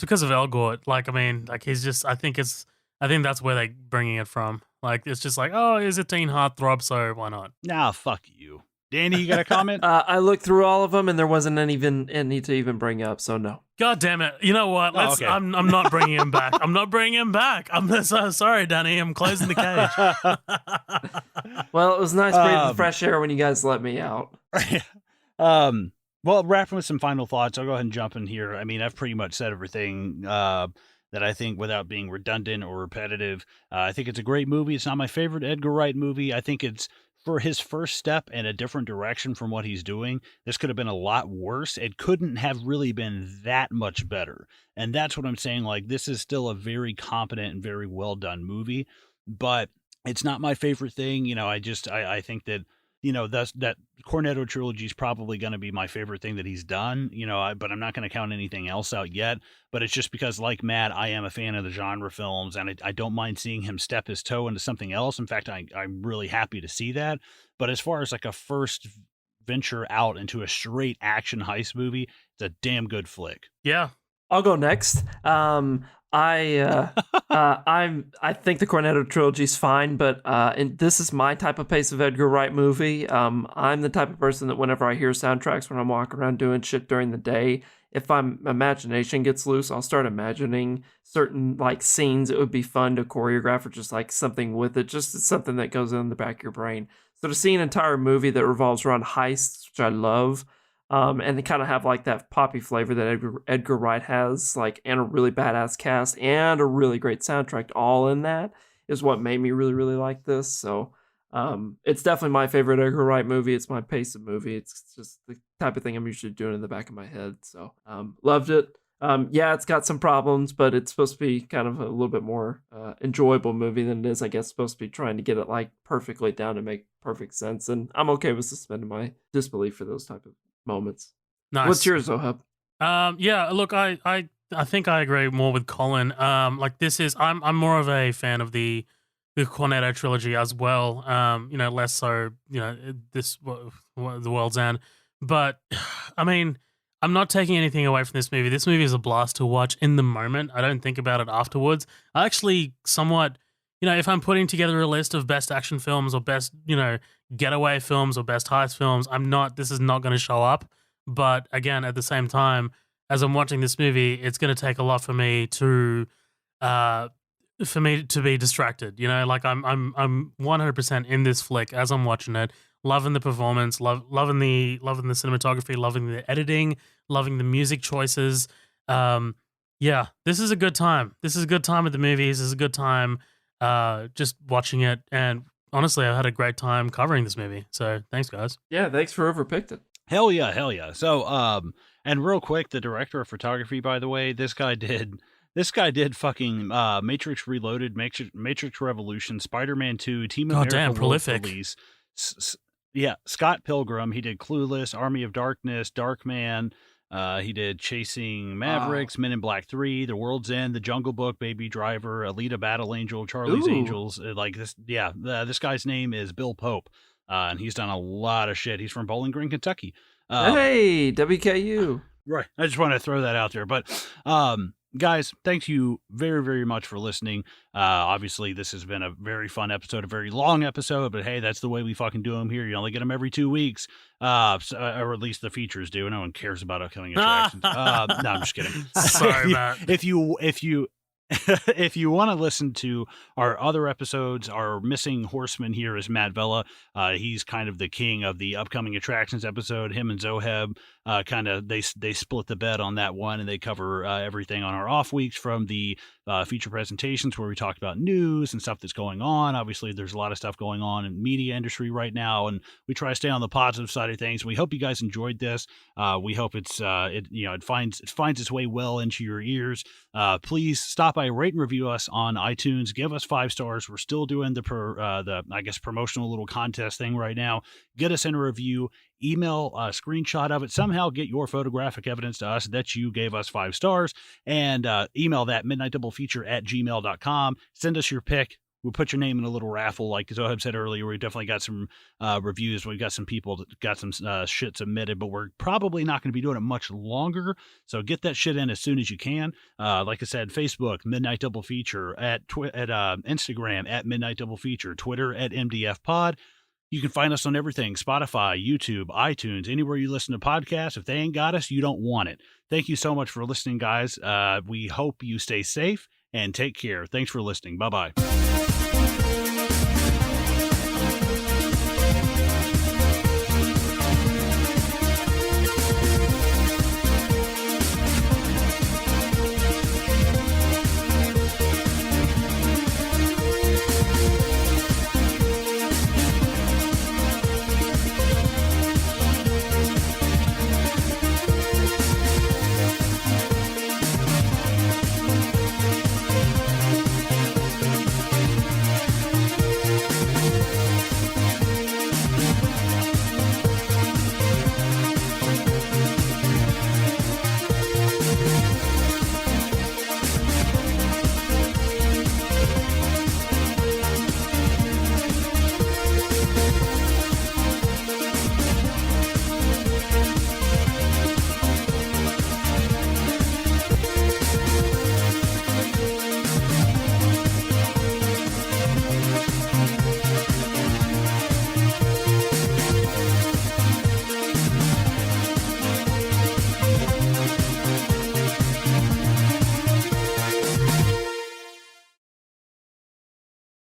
because of El Gore. Like, I mean, like, he's just, I think that's where they're bringing it from. Like, it's just like, oh, he's a teen heartthrob, so why not? Nah, fuck you. Danny, you got a comment? I looked through all of them, and there wasn't any to even bring up, so no. God damn it. You know what? Okay. I'm not bringing him back. I'm not bringing him back. I'm so sorry, Danny. I'm closing the cage. Well, it was nice breathing the fresh air when you guys let me out. Well, wrapping with some final thoughts, I'll go ahead and jump in here. I mean, I've pretty much said everything. that I think, without being redundant or repetitive, I think it's a great movie. It's not my favorite Edgar Wright movie. I think it's, for his first step in a different direction from what he's doing, this could have been a lot worse. It couldn't have really been that much better. And that's what I'm saying. Like, this is still a very competent and very well done movie, but it's not my favorite thing. I think that, that Cornetto trilogy is probably going to be my favorite thing that he's done, but I'm not going to count anything else out yet. But it's just because, like Matt, I am a fan of the genre films, and I don't mind seeing him step his toe into something else. In fact, I'm really happy to see that. But as far as like a first venture out into a straight action heist movie, it's a damn good flick. Yeah. I'll go next. I think the Cornetto trilogy is fine, but and this is my type of pace of Edgar Wright movie. I'm the type of person that whenever I hear soundtracks when I'm walking around doing shit during the day, if my imagination gets loose, I'll start imagining certain like scenes it would be fun to choreograph, or just like something with it, just something that goes in the back of your brain. So to see an entire movie that revolves around heists, which I love, and they kind of have like that poppy flavor that Edgar Wright has, like, and a really badass cast and a really great soundtrack, all in that, is what made me really, really like this. So it's definitely my favorite Edgar Wright movie. It's my pace of movie. It's just the type of thing I'm usually doing in the back of my head. So loved it. Yeah, it's got some problems, but it's supposed to be kind of a little bit more enjoyable movie than it is, I guess, supposed to be trying to get it like perfectly down to make perfect sense. And I'm okay with suspending my disbelief for those type of moments. Nice. What's yours, Zohab? Yeah, look, I think I agree more with Colin. Like, this is, I'm more of a fan of the Cornetto trilogy as well. Less so, this The World's End. But I mean, I'm not taking anything away from this movie. This movie is a blast to watch in the moment. I don't think about it afterwards. I actually somewhat, if I'm putting together a list of best action films or best, getaway films or best heist films, this is not going to show up. But again, at the same time, as I'm watching this movie, it's going to take a lot for me to be distracted. Like, I'm 100% in this flick as I'm watching it, loving the performance, loving the cinematography, loving the editing, loving the music choices. Yeah, this is a good time. This is a good time at the movies. This is a good time just watching it. And honestly, I had a great time covering this movie. So thanks, guys. Yeah, thanks for overpicked it. Hell yeah. So, and real quick, the director of photography, by the way, this guy did fucking Matrix Reloaded, Matrix Revolution, Spider-Man 2, Team America, damn, prolific. Police. Yeah, Scott Pilgrim. He did Clueless, Army of Darkness, Darkman. He did Chasing Mavericks, Men in Black 3, The World's End, The Jungle Book, Baby Driver, Alita Battle Angel, Charlie's Angels. Like this, yeah. This guy's name is Bill Pope, and he's done a lot of shit. He's from Bowling Green, Kentucky. Hey, WKU. Right. I just want to throw that out there. But guys, thank you very, very much for listening. Obviously, this has been a very fun episode, a very long episode, but hey, that's the way we fucking do them here. You only get them every 2 weeks, or at least the features do. No one cares about upcoming attractions. No, I'm just kidding. Sorry, Matt. If you if you want to listen to our other episodes, our missing horseman here is Matt Vella. He's kind of the king of the upcoming attractions episode. Him and Zoheb kind of they split the bed on that one, and they cover everything on our off weeks, from the feature presentations where we talk about news and stuff that's going on. Obviously, there's a lot of stuff going on in the media industry right now, and we try to stay on the positive side of things. We hope you guys enjoyed this. We hope it finds its way well into your ears. Please stop by, rate and review us on iTunes. Give us 5 stars. We're still doing the I guess promotional little contest thing right now. Get us in a review. Email a screenshot of it. Somehow get your photographic evidence to us that you gave us 5 stars, and email that midnightdoublefeature@gmail.com. Send us your pick. We'll put your name in a little raffle. Like Zohab said earlier, we definitely got some reviews. We've got some people that got some shit submitted, but we're probably not going to be doing it much longer. So get that shit in as soon as you can. Like I said, Facebook, Midnight Double Feature, at Instagram, at Midnight Double Feature, Twitter, at MDF Pod. You can find us on everything: Spotify, YouTube, iTunes, anywhere you listen to podcasts. If they ain't got us, you don't want it. Thank you so much for listening, guys. We hope you stay safe and take care. Thanks for listening. Bye-bye.